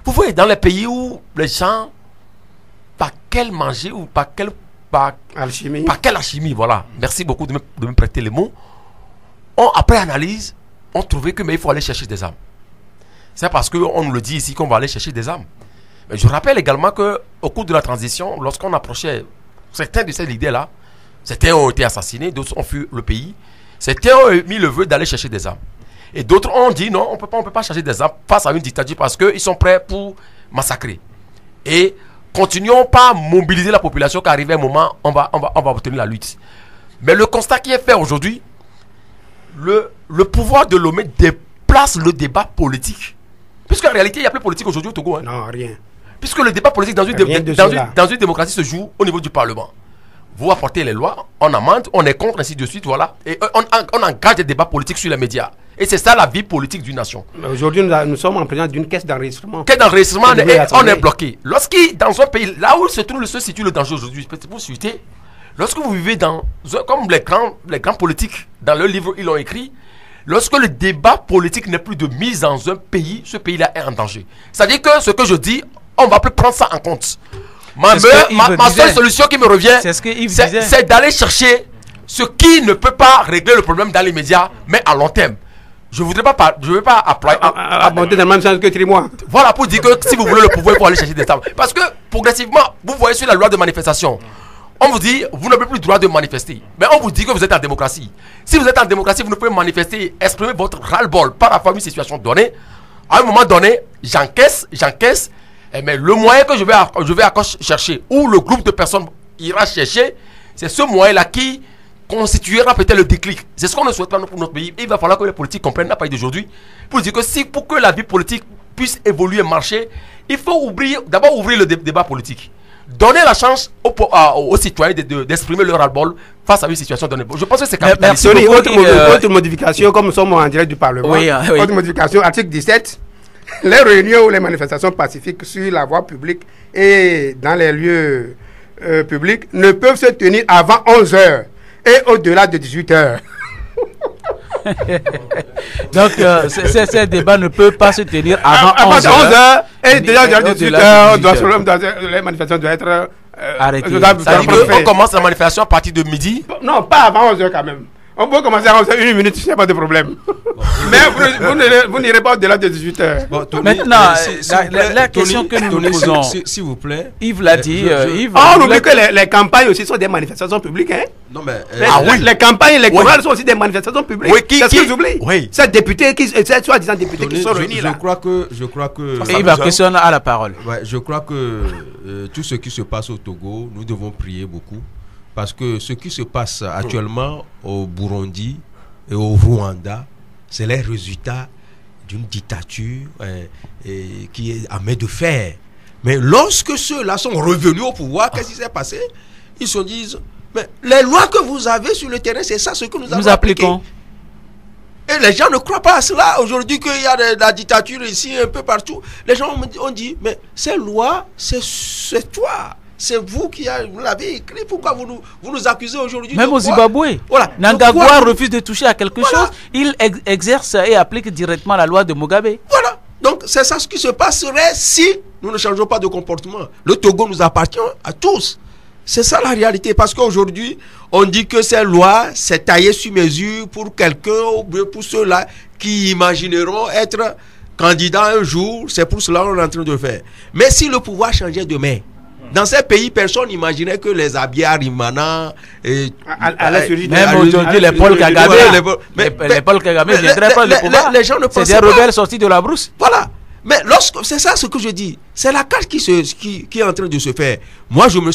Vous voyez, dans les pays où les gens, par quel manger ou par quelle alchimie, voilà. Merci beaucoup de me prêter les mots. Après analyse, on trouvait que mais il faut aller chercher des âmes. C'est parce qu'on nous le dit ici qu'on va aller chercher des âmes. Mais je rappelle également qu'au cours de la transition, lorsqu'on approchait certains de ces leaders-là, certains ont été assassinés, d'autres ont fui le pays, certains ont mis le vœu d'aller chercher des âmes. Et d'autres ont dit non, on ne peut pas chercher des âmes face à une dictature parce qu'ils sont prêts pour massacrer. Et continuons pas à mobiliser la population qu'arrivé un moment, on va obtenir la lutte. Mais le constat qui est fait aujourd'hui, le pouvoir de Lomé déplace le débat politique. Puisqu'en réalité, il n'y a plus de politique aujourd'hui au Togo. Non, rien. Puisque le débat politique dans une démocratie se joue au niveau du Parlement. Vous apportez les lois, on amende, on est contre, ainsi de suite, voilà. Et on engage des débats politiques sur les médias. Et c'est ça la vie politique d'une nation. Aujourd'hui, nous sommes en présence d'une caisse d'enregistrement. Caisse d'enregistrement, et on est bloqué. Dans un pays, là où se situe le danger aujourd'hui, pour citer, lorsque vous vivez comme les grands politiques, dans leur livre, ils l'ont écrit, lorsque le débat politique n'est plus de mise dans un pays, ce pays-là est en danger. C'est-à-dire que ce que je dis, on ne va plus prendre ça en compte. Ma seule solution qui me revient, c'est d'aller chercher ce qui ne peut pas régler le problème dans les médias, mais à long terme. Je ne veux pas abonder dans le même sens que Trimois. Voilà, pour dire que si vous voulez le pouvoir, il faut aller chercher des armes. Parce que progressivement, vous voyez sur la loi de manifestation, on vous dit, vous n'avez plus le droit de manifester. Mais on vous dit que vous êtes en démocratie. Si vous êtes en démocratie, vous ne pouvez manifester, exprimer votre ras-le-bol par rapport à une situation donnée. À un moment donné, j'encaisse. Mais le moyen que je vais chercher, ou le groupe de personnes ira chercher, c'est ce moyen-là qui constituera peut-être le déclic. C'est ce qu'on ne souhaite pas pour notre pays. Il va falloir que les politiques comprennent la paille d'aujourd'hui pour dire que pour que la vie politique puisse évoluer et marcher, il faut d'abord ouvrir le débat politique. Donner la chance aux citoyens d'exprimer leur ras-le-bol face à une situation donnée. Je pense que c'est capitaliste. Autre modification, comme nous sommes en direct du Parlement, autre modification, article 17, les réunions ou les manifestations pacifiques sur la voie publique et dans les lieux publics ne peuvent se tenir avant 11 h et au-delà de 18 h. Donc, ces débats ne peuvent pas se tenir avant 11 h et déjà de 18 h. Les manifestations doivent être arrêtées. On commence la manifestation à partir de midi? Non, pas avant 11 h quand même. On peut commencer à 11 h, une minute, il n'y a pas de problème. Mais vous n'irez pas au-delà de 18 h. Bon, maintenant, la question que nous nous posons, s'il vous plaît. Yves l'a dit. On oublie que les campagnes aussi sont des manifestations publiques. Hein? Non, mais, les campagnes électorales sont aussi des manifestations publiques. Oui, c'est ce que j'oublie. Ces députés, ces soi-disant députés qui sont réunis là. Je crois que. Yves Akesson a la parole. Ouais, je crois que tout ce qui se passe au Togo, nous devons prier beaucoup. Parce que ce qui se passe actuellement au Burundi et au Rwanda, c'est les résultats d'une dictature qui est à main de fer. Mais lorsque ceux-là sont revenus au pouvoir, qu'est-ce qui s'est passé? Ils se disent, mais les lois que vous avez sur le terrain, c'est ça ce que nous avons appliqué. Et les gens ne croient pas à cela. Aujourd'hui, qu'il y a de la dictature ici, un peu partout, les gens ont dit, mais ces lois, c'est toi. C'est vous qui l'avez écrit. Pourquoi vous nous accusez aujourd'hui? Même au Zimbabwe, voilà. Nangagwa refuse de toucher à quelque chose. Il exerce et applique directement la loi de Mugabe. Voilà. Donc c'est ça ce qui se passerait si nous ne changeons pas de comportement. Le Togo nous appartient à tous. C'est ça la réalité. Parce qu'aujourd'hui, on dit que ces lois, c'est taillé sur mesure pour quelqu'un ou pour ceux-là qui imagineront être candidats un jour. C'est pour cela qu'on est en train de le faire. Mais si le pouvoir changeait demain, dans ces pays, personne n'imaginait que les Abiyarimana même aujourd'hui, les Paul Kagame, les Paul Kagame viendraient prendre le pouvoir. Les gens ne pensaient c'est des rebelles sortis de la brousse. Voilà. Mais c'est ça ce que je dis. C'est la carte qui est en train de se faire. Moi, je ne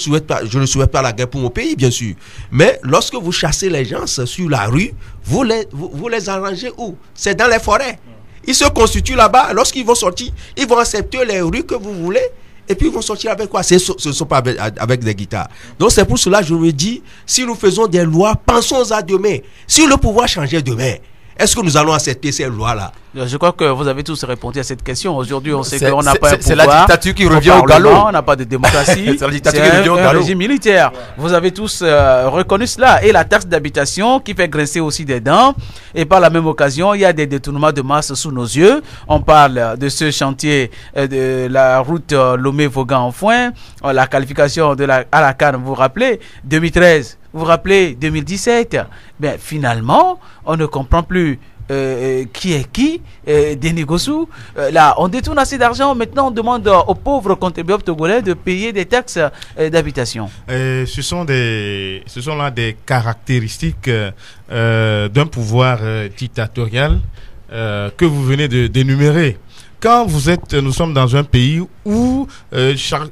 souhaite pas la guerre pour mon pays, bien sûr. Mais lorsque vous chassez les gens sur la rue, vous les arrangez où? C'est dans les forêts. Ils se constituent là-bas. Lorsqu'ils vont sortir, ils vont accepter les rues que vous voulez. Et puis ils vont sortir avec quoi? Ce ne sont pas avec des guitares. Donc c'est pour cela que je me dis, si nous faisons des lois, pensons à demain. Si le pouvoir changeait demain, est-ce que nous allons accepter ces lois-là? Je crois que vous avez tous répondu à cette question. Aujourd'hui, on sait qu'on n'a pas un pouvoir. C'est la dictature qui revient au galop. On n'a pas de démocratie. C'est la dictature qui revient au galop. Un régime militaire. Vous avez tous reconnu cela. Et la taxe d'habitation qui fait grincer aussi des dents. Et par la même occasion, il y a des détournements de masse sous nos yeux. On parle de ce chantier de la route Lomé-Vaughan-Enfoin. La qualification à la CAN, vous vous rappelez, 2013. Vous vous rappelez, 2017. Ben, finalement, on ne comprend plus qui est qui, Denis Gossou. Là, on détourne assez d'argent. Maintenant, on demande aux pauvres contribuables togolais de payer des taxes d'habitation. Ce sont là des caractéristiques d'un pouvoir dictatorial que vous venez d'énumérer. Quand nous sommes dans un pays où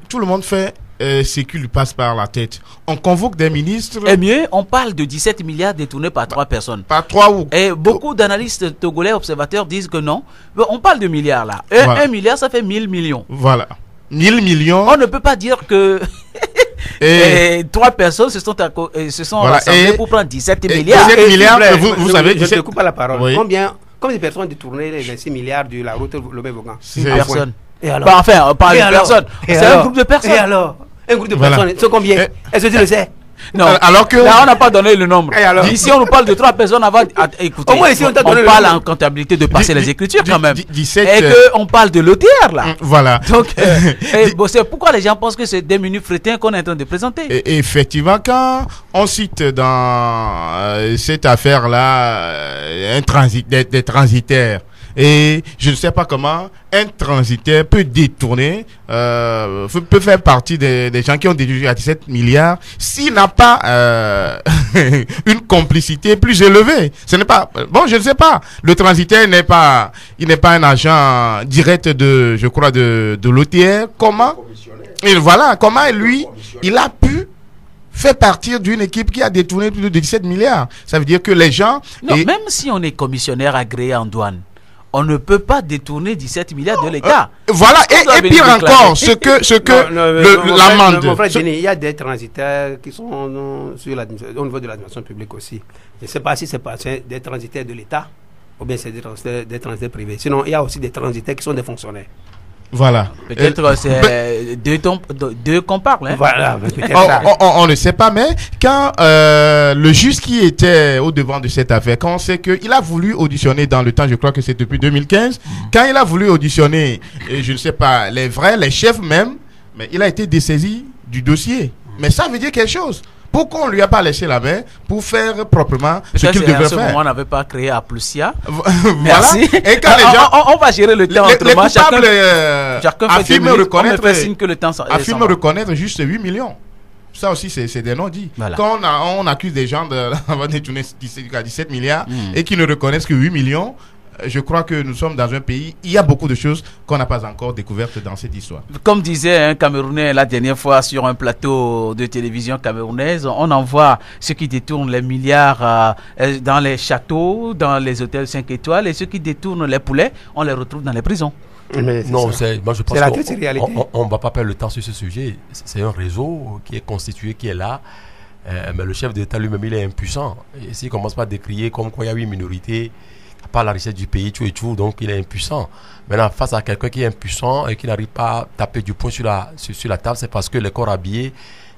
tout le monde fait ce qui lui passe par la tête. On convoque des ministres. Et mieux, on parle de 17 milliards détournés par 3 personnes. Par 3 ou... Et beaucoup d'analystes togolais observateurs disent que non. On parle de milliards là. Voilà. 1 milliard, ça fait 1000 millions. Voilà. 1000 millions. On ne peut pas dire que et 3 personnes se sont rassemblées pour prendre 17 milliards. 17 milliards, vous savez, je ne te coupe pas la parole. Oui. Combien de personnes ont détourné les 26 milliards de la route Lomé-Vogan? Une personne. Et alors? Bah, enfin, pas une personne. C'est un groupe de personnes. Et alors? Un groupe de personnes, c'est combien? Est-ce que tu le sais? Non, alors que là on n'a pas donné le nombre. Ici on nous parle de 3 personnes avant. Écoutez, ici, on parle en comptabilité de passer les écritures quand même. 17, et qu'on parle de l'OTR là. Voilà. Donc c'est pourquoi les gens pensent que c'est des menus frétins qu'on est en train de présenter. Et effectivement, quand on cite dans cette affaire là des transitaires. Et je ne sais pas comment un transitaire peut détourner, peut faire partie des gens qui ont déduit à 17 milliards s'il n'a pas une complicité plus élevée. Ce n'est pas bon, je ne sais pas. Le transitaire n'est pas un agent direct je crois de l'OTR. Comment? Et voilà, comment lui, il a pu fait partir d'une équipe qui a détourné plus de 17 milliards. Ça veut dire que les gens... Non, même si on est commissionnaire agréé en douane, on ne peut pas détourner 17 milliards de l'État. Voilà, et pire encore, ce que l'amende. Mon frère Jenny, il y a des transitaires qui sont au niveau de l'administration publique aussi. Je ne sais pas si c'est des transitaires de l'État ou bien c'est des transitaires privés. Sinon, il y a aussi des transitaires qui sont des fonctionnaires. Voilà. Peut-être c'est deux qu'on parle. Hein? Voilà. On ne sait pas, mais quand le juge qui était au devant de cette affaire, quand on sait qu'il a voulu auditionner dans le temps, je crois que c'est depuis 2015, quand il a voulu auditionner, je ne sais pas, les chefs même, mais il a été dessaisi du dossier. Mais ça veut dire quelque chose. Pourquoi on ne lui a pas laissé la main pour faire proprement ce qu'il devait faire? À ce moment, on n'avait pas créé Aplusia. Merci. Et quand les gens, on va gérer le temps autrement. Chacun affirme reconnaître juste 8 millions. Ça aussi, c'est des non-dits. Voilà. Quand on accuse des gens d'avoir détourné 17 milliards et qui ne reconnaissent que 8 millions, je crois que nous sommes dans un pays, il y a beaucoup de choses qu'on n'a pas encore découvertes dans cette histoire. Comme disait un Camerounais la dernière fois sur un plateau de télévision camerounaise, on envoie ceux qui détournent les milliards dans les châteaux, dans les hôtels 5 étoiles, et ceux qui détournent les poulets, on les retrouve dans les prisons. Mais non, moi je pense qu'on ne va pas perdre le temps sur ce sujet. C'est un réseau qui est constitué, qui est là. Mais le chef d'État lui-même, il est impuissant. Et s'il commence pas à décrier comme quoi il y a 8 minorités, pas la richesse du pays, tout et tout, donc il est impuissant. Maintenant, face à quelqu'un qui est impuissant et qui n'arrive pas à taper du poing sur la table, c'est parce que les corps habillés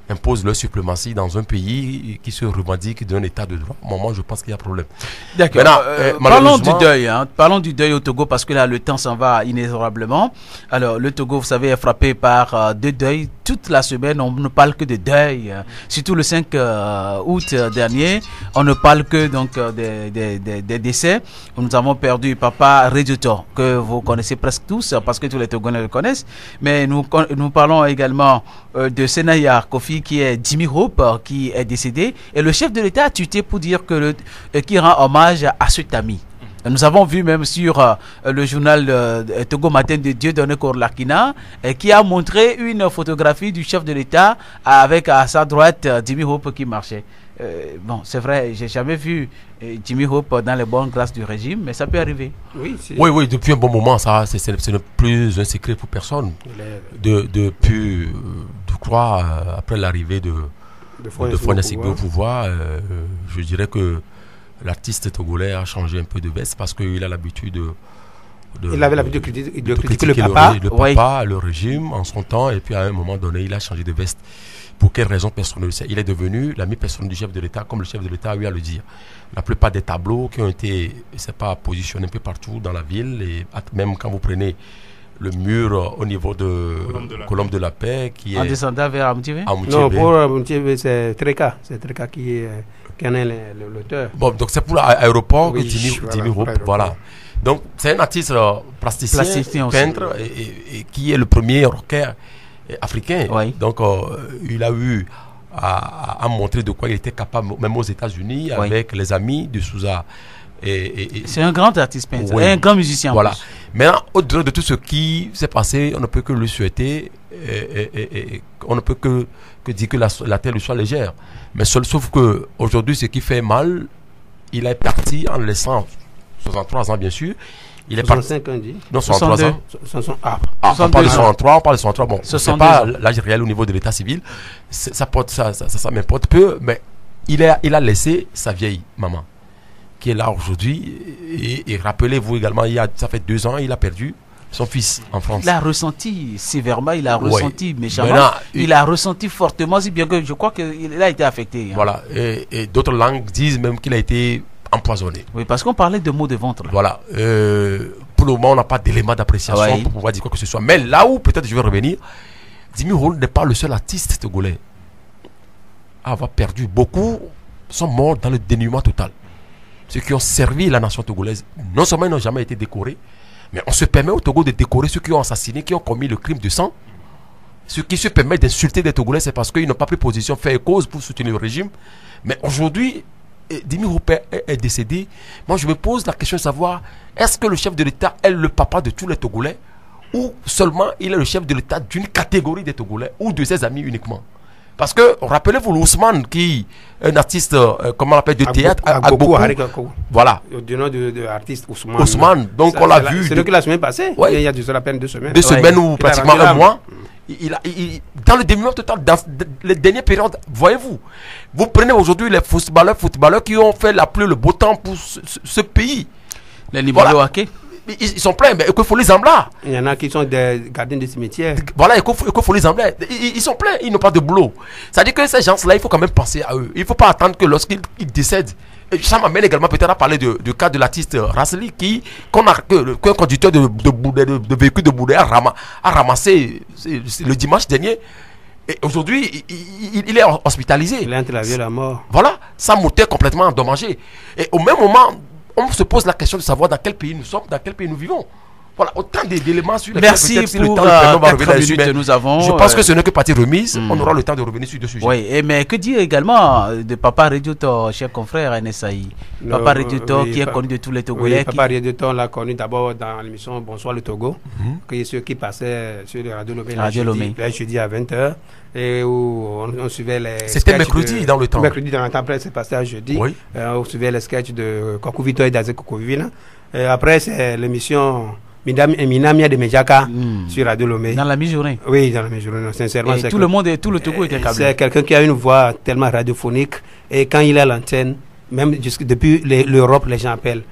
imposent leur suprématie dans un pays qui se revendique d'un état de droit. Au moment, je pense qu'il y a problème. D'accord. Parlons du deuil. Parlons du deuil au Togo parce que là, le temps s'en va inexorablement. Alors, le Togo, vous savez, est frappé par deux deuils. Toute la semaine, on ne parle que de deuil. Surtout le 5 août dernier, on ne parle que donc des décès. Nous avons perdu Papa Redjuto, que vous connaissez presque tous parce que tous les Togolais le connaissent. Mais nous parlons également de Senaya Kofi, qui est Jimmy Hope, qui est décédé, et le chef de l'État a tweeté pour dire que qui rend hommage à cet ami. Nous avons vu même sur le journal Togo Matin de Dieudonné Korlakina qui a montré une photographie du chef de l'État avec à sa droite Jimmy Hope qui marchait. Bon, c'est vrai, j'ai jamais vu Jimmy Hope dans les bonnes grâces du régime, mais ça peut arriver. Oui, depuis un bon moment, ça, ce n'est plus un secret pour personne. Depuis, je crois, après l'arrivée de Faure Gnassingbé au pouvoir, je dirais que l'artiste togolais a changé un peu de veste parce qu'il a l'habitude il avait l'habitude de critiquer le papa, le régime en son temps, et puis à un moment donné, il a changé de veste. Pour quelle raison, personne ne le sait. Il est devenu l'ami personnel du chef de l'État, comme le chef de l'État a eu à le dire. La plupart des tableaux qui ont été, positionnés un peu partout dans la ville, et même quand vous prenez le mur au niveau de Colombe de la Paix, qui est... En descendant vers Amoutiébé. Non, pour Amoutiébé, c'est Treka. C'est Treka qui en est l'auteur. Bon, donc c'est pour l'aéroport que Jimmy Hope, voilà. Donc c'est un artiste plasticien peintre, et qui est le premier rocker africain. Donc il a eu à montrer de quoi il était capable, même aux États-Unis, avec les amis de Sousa. C'est un grand artiste peintre, et un grand musicien. Voilà. Maintenant, au-delà de tout ce qui s'est passé, on ne peut que lui souhaiter, on ne peut que dire que la terre lui soit légère. Mais sauf que aujourd'hui, ce qui fait mal, il est parti en laissant 63 ans, bien sûr. Il est 65 on dit. Non, 63 ans. On parle de 63, on parle de 63. Bon, je sais pas l'âge réel au niveau de l'état civil. Ça m'importe peu, mais il a laissé sa vieille maman, qui est là aujourd'hui. Et rappelez-vous également, ça fait 2 ans, il a perdu son fils en France. Il a ressenti sévèrement, il a ressenti méchamment, il a ressenti fortement, si bien que je crois qu'il a été affecté. Voilà, et d'autres langues disent même qu'il a été empoisonné. Oui, parce qu'on parlait de maux de ventre. Voilà, pour le moment, on n'a pas d'éléments d'appréciation pour pouvoir dire quoi que ce soit. Mais là où peut-être je vais revenir, Djimi Hall n'est pas le seul artiste togolais à avoir perdu. Beaucoup sont morts dans le dénuement total. Ceux qui ont servi la nation togolaise, non seulement ils n'ont jamais été décorés, mais on se permet au Togo de décorer ceux qui ont assassiné, qui ont commis le crime de sang. Ceux qui se permettent d'insulter des Togolais, c'est parce qu'ils n'ont pas pris position, fait cause pour soutenir le régime. Mais aujourd'hui, Djimi Hall est décédé. Moi, je me pose la question de savoir, est-ce que le chef de l'État est le papa de tous les Togolais, ou seulement il est le chef de l'État d'une catégorie des Togolais, ou de ses amis uniquement? Parce que, rappelez-vous, Ousmane, qui est un artiste, comment on l'appelle, de théâtre, voilà. Du nom de l'artiste Ousmane. Ousmane, donc on l'a vu. C'est lui qui la semaine passée. Ouais. Il y a à peine 2 semaines. 2 semaines ou pratiquement un mois. Dans le dénuement total, dans les dernières périodes, voyez-vous, vous prenez aujourd'hui les footballeurs qui ont fait la pluie, le beau temps pour ce pays. Les Nibalo Ake. Ils sont pleins, mais il faut les emmener. Il y en a qui sont des gardiens de cimetière. Voilà, il faut les emmener. Ils sont pleins, ils n'ont pas de boulot. C'est-à-dire que ces gens-là, il faut quand même penser à eux. Il ne faut pas attendre que lorsqu'ils décèdent. Et ça m'amène également peut-être à parler du cas de l'artiste Rasli, qu'un conducteur de véhicule de Bouddha a ramassé le dimanche dernier. Et aujourd'hui, il est hospitalisé. Il est entre la vie et la mort. Voilà, sa moto est complètement endommagée. Et au même moment, on se pose la question de savoir dans quel pays nous sommes, dans quel pays nous vivons. Voilà, autant d'éléments sur lesquels merci pour 4 minutes que nous avons. Je pense que ce n'est que partie remise. On aura le temps de revenir sur 2 sujets. Oui, mais que dire également de Papa Rediotor, cher confrère NSAI? Papa Rediotor qui est connu de tous les Togolais. Oui, Papa Rediotor, on l'a connu d'abord dans l'émission Bonsoir le Togo, qui passait sur le Radio Lomé le jeudi à 20h. Et où on suivait les. C'était mercredi dans le temps. Mercredi dans le temps, après c'est passé à jeudi. Oui. On suivait les sketchs de Kokou Vito et d'Azé Kokovina. Après, c'est l'émission Minamia de Mejaka sur Radio Lomé. Dans la mi-journée. Oui, dans la mi-journée, sincèrement. Et tout le monde et tout le Togo était câblé. C'est quelqu'un qui a une voix tellement radiophonique. Et quand il est à l'antenne, même depuis l'Europe, les gens appellent.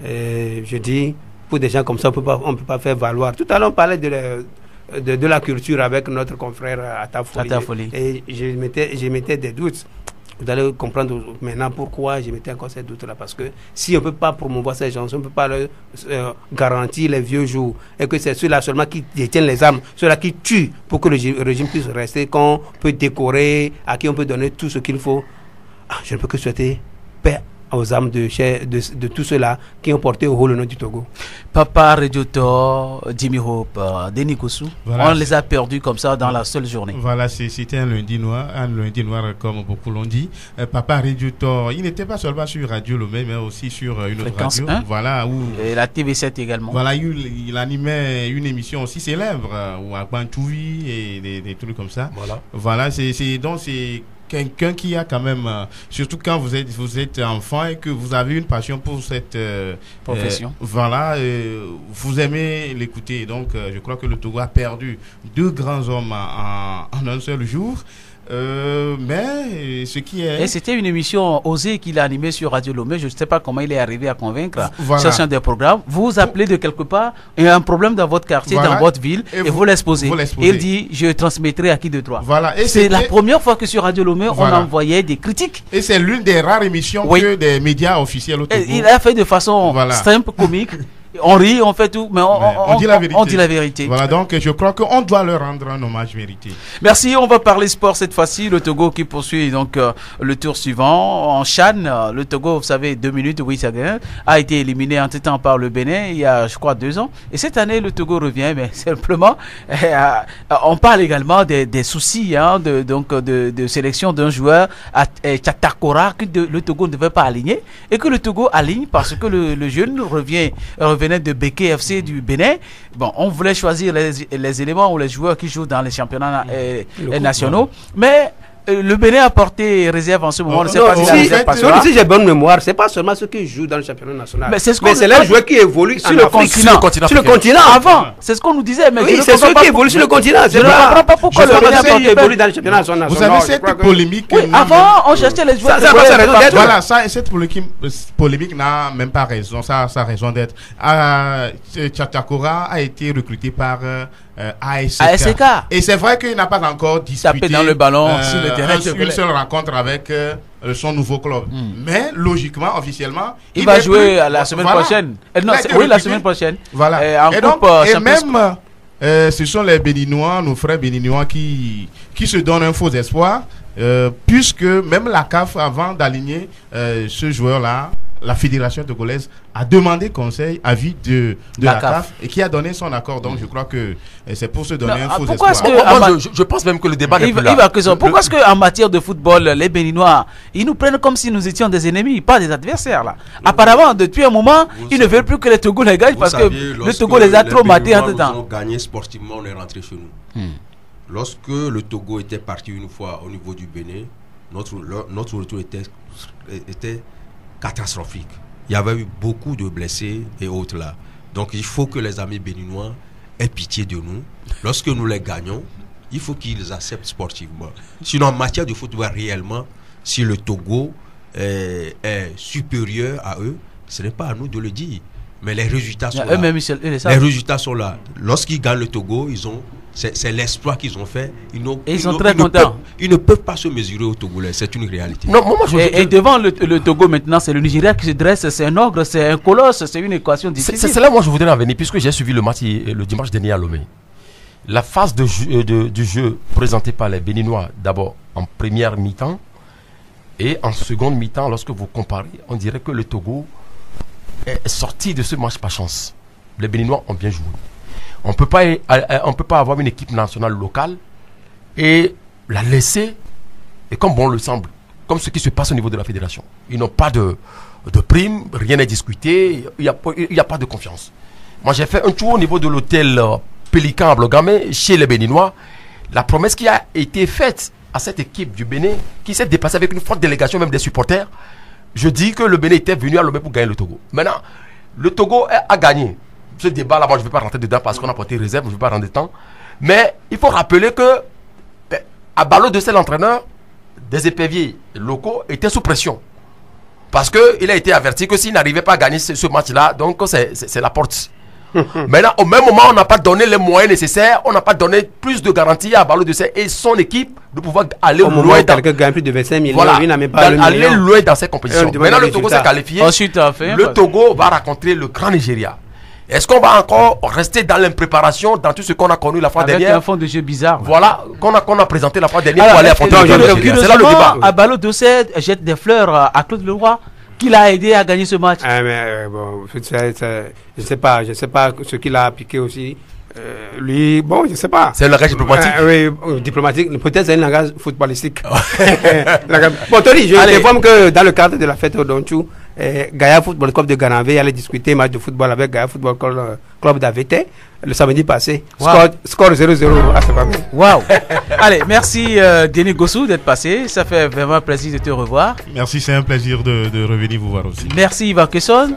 Je dis, pour des gens comme ça, on ne peut pas faire valoir. Tout à l'heure, on parlait de la culture avec notre confrère Atafoli. Et je mettais des doutes. Vous allez comprendre maintenant pourquoi je mettais encore ces doutes-là. Parce que si on ne peut pas promouvoir ces gens, on ne peut pas leur garantir les vieux jours, et que c'est ceux-là seulement qui détiennent les armes, ceux-là qui tuent pour que le régime puisse rester, qu'on peut décorer, à qui on peut donner tout ce qu'il faut, je ne peux que souhaiter paix aux âmes de tous ceux-là qui ont porté au haut le nom du Togo. Papa Rediotor, Djimi Hope, Denis Koussou, voilà, on les a perdus comme ça dans la seule journée. Voilà, c'était un lundi noir comme beaucoup l'ont dit. Papa Rediotor, il n'était pas seulement sur Radio Lomé, mais aussi sur une autre radio. Voilà, et la TV7 également. Voilà, il animait une émission aussi célèbre, ou à Bantouvi et des trucs comme ça. Voilà, c'est quelqu'un qui a quand même, surtout quand vous êtes enfant et que vous avez une passion pour cette profession. Vous aimez l'écouter. Donc, je crois que le Togo a perdu 2 grands hommes en un seul jour. Mais ce qui est... Et c'était une émission osée qu'il a animée sur Radio Lomé. Je ne sais pas comment il est arrivé à convaincre certains des programmes. Vous appelez de quelque part, il y a un problème dans votre quartier, dans votre ville, et vous l'exposez. Il dit, je transmettrai à qui de droit. Voilà. Et c'est la première fois que sur Radio Lomé, on envoyait des critiques. Et c'est l'une des rares émissions que des médias officiels au Togo. Il a fait de façon simple, comique. On rit, on fait tout, mais on dit la vérité. Voilà, donc je crois qu'on doit leur rendre un hommage mérité. Merci, on va parler sport cette fois-ci. Le Togo qui poursuit donc le tour suivant. En CHAN, le Togo, vous savez, 2 minutes, oui, ça gagne, a été éliminé en temps par le Bénin il y a, je crois, 2 ans. Et cette année, le Togo revient, mais simplement, on parle également des soucis de sélection d'un joueur à Tchatakora que le Togo ne devait pas aligner et que le Togo aligne parce que le jeune revenait de BK FC du Bénin. Bon, on voulait choisir les éléments ou les joueurs qui jouent dans les championnats nationaux, mais le Bénin a porté réserve en ce moment. On ne sait pas si la réserve passera. Si j'ai bonne mémoire, c'est pas seulement ceux qui jouent dans le championnat national. Mais c'est les joueurs qui évoluent sur le continent. Avant, c'est ce qu'on nous disait. Mais oui, c'est ceux qui évoluent sur le continent. Je ne comprends pas pourquoi le Bénin a porté évolue dans le championnat national. Vous savez cette polémique. Avant, on cherchait les joueurs. Voilà, cette polémique n'a même pas raison. Ça a raison d'être. Tchatakora a été recruté par ASK. Et c'est vrai qu'il n'a pas encore disputé dans le ballon sur le terrain une seule rencontre avec son nouveau club. Mais logiquement, officiellement, il va jouer la semaine prochaine. Oui, la semaine prochaine. Voilà. Et même, ce sont les Béninois, nos frères Béninois qui se donnent un faux espoir, puisque même la CAF, avant d'aligner ce joueur-là, la fédération togolaise a demandé conseil, avis de la CAF et qui a donné son accord. Donc je crois que c'est pour se donner un faux espoir. Je pense même que le débat n'est plus là. Pourquoi est-ce qu'en matière de football, les Béninois, ils nous prennent comme si nous étions des ennemis, pas des adversaires là. Apparemment, depuis un moment, ils ne veulent plus que les Togolais gagnent parce que le Togo les a trop matés en temps. Nous avons gagné sportivement, on est rentré chez nous. Lorsque le Togo était parti une fois au niveau du Bénin, notre retour était catastrophique. Il y avait eu beaucoup de blessés et autres là. Donc il faut que les amis béninois aient pitié de nous. Lorsque nous les gagnons, il faut qu'ils acceptent sportivement. Sinon en matière de football réellement, si le Togo est supérieur à eux, ce n'est pas à nous de le dire. Mais les résultats sont là. Les résultats sont là. Lorsqu'ils gagnent le Togo, c'est l'exploit qu'ils ont fait. Ils sont très contents. Ils ne peuvent pas se mesurer au Togolais. C'est une réalité. Non, et devant le Togo maintenant, c'est le Nigeria qui se dresse. C'est un ogre, c'est un colosse, c'est une équation difficile. C'est là où je voudrais en venir, puisque j'ai suivi le match le dimanche dernier à Lomé. La phase du jeu présentée par les Béninois, d'abord en première mi-temps, et en seconde mi-temps, lorsque vous comparez, on dirait que le Togo est sorti de ce match par chance. Les Béninois ont bien joué. On ne peut pas avoir une équipe nationale locale et la laisser, et comme bon le semble, comme ce qui se passe au niveau de la fédération. Ils n'ont pas de prime, rien n'est discuté, il n'y a pas de confiance. Moi j'ai fait un tour au niveau de l'hôtel Pélican à Blogamé, chez les Béninois. La promesse qui a été faite à cette équipe du Bénin, qui s'est déplacée avec une forte délégation, même des supporters, je dis que le Bénin était venu à Lomé pour gagner le Togo. Maintenant, le Togo a gagné. Ce débat-là, moi, je ne vais pas rentrer dedans parce qu'on a porté réserve, je ne vais pas rentrer dedans. Mais il faut rappeler que, à Ballot de l'entraîneur, des éperviers locaux étaient sous pression. Parce qu'il a été averti que s'il n'arrivait pas à gagner ce match-là, donc c'est la porte. Maintenant, au même moment, on n'a pas donné les moyens nécessaires, on n'a pas donné plus de garanties à Ballot de et son équipe de pouvoir aller loin. Quelqu'un gagne plus de 25 millions, voilà, il n'a même pas aller loin dans ces compétitions. Maintenant, le Togo s'est qualifié. Ensuite, le Togo va rencontrer le Grand Nigeria. Est-ce qu'on va encore rester dans l'impréparation, dans tout ce qu'on a connu la fois dernière? Avec un fond de jeu bizarre. Voilà, qu'on a présenté la fois dernière pour aller affronter le Nigeria. C'est là le débat. Abalo Dossé jette des fleurs à Claude Leroy, qui l'a aidé à gagner ce match. Bon, je sais pas ce qu'il a appliqué aussi. Lui, bon, je sais pas. C'est un langage diplomatique. Oui, diplomatique. Peut-être c'est un langage footballistique. Bon, Tony, je t'informe que dans le cadre de la fête au Donchou, Gaïa Football Club de Garanvé allait discuter match de football avec Gaïa Football Club d'Avete le samedi passé. Wow. Score 0-0 à ce moment. Waouh! Allez, merci Denis Gossou d'être passé. Ça fait vraiment plaisir de te revoir. Merci, c'est un plaisir de revenir vous voir aussi. Merci Yvan Kesson.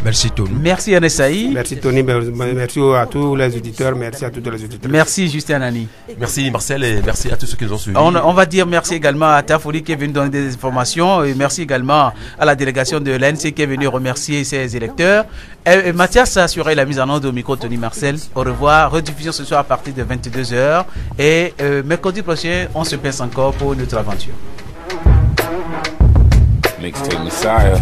Merci Tony. Merci Anessaï. Merci Tony, merci à tous les auditeurs, merci à toutes les auditeurs. Merci Justin Anani. Merci Marcel et merci à tous ceux qui nous ont suivis. On va dire merci également à Tafoli qui est venu donner des informations et merci également à la délégation de l'ANC qui est venue remercier ses électeurs. Et Mathias a assuré la mise en onde au micro Tony Marcel. Au revoir. Rediffusion ce soir à partir de 22h et mercredi prochain on se pince encore pour notre aventure. Mixtape Messiah.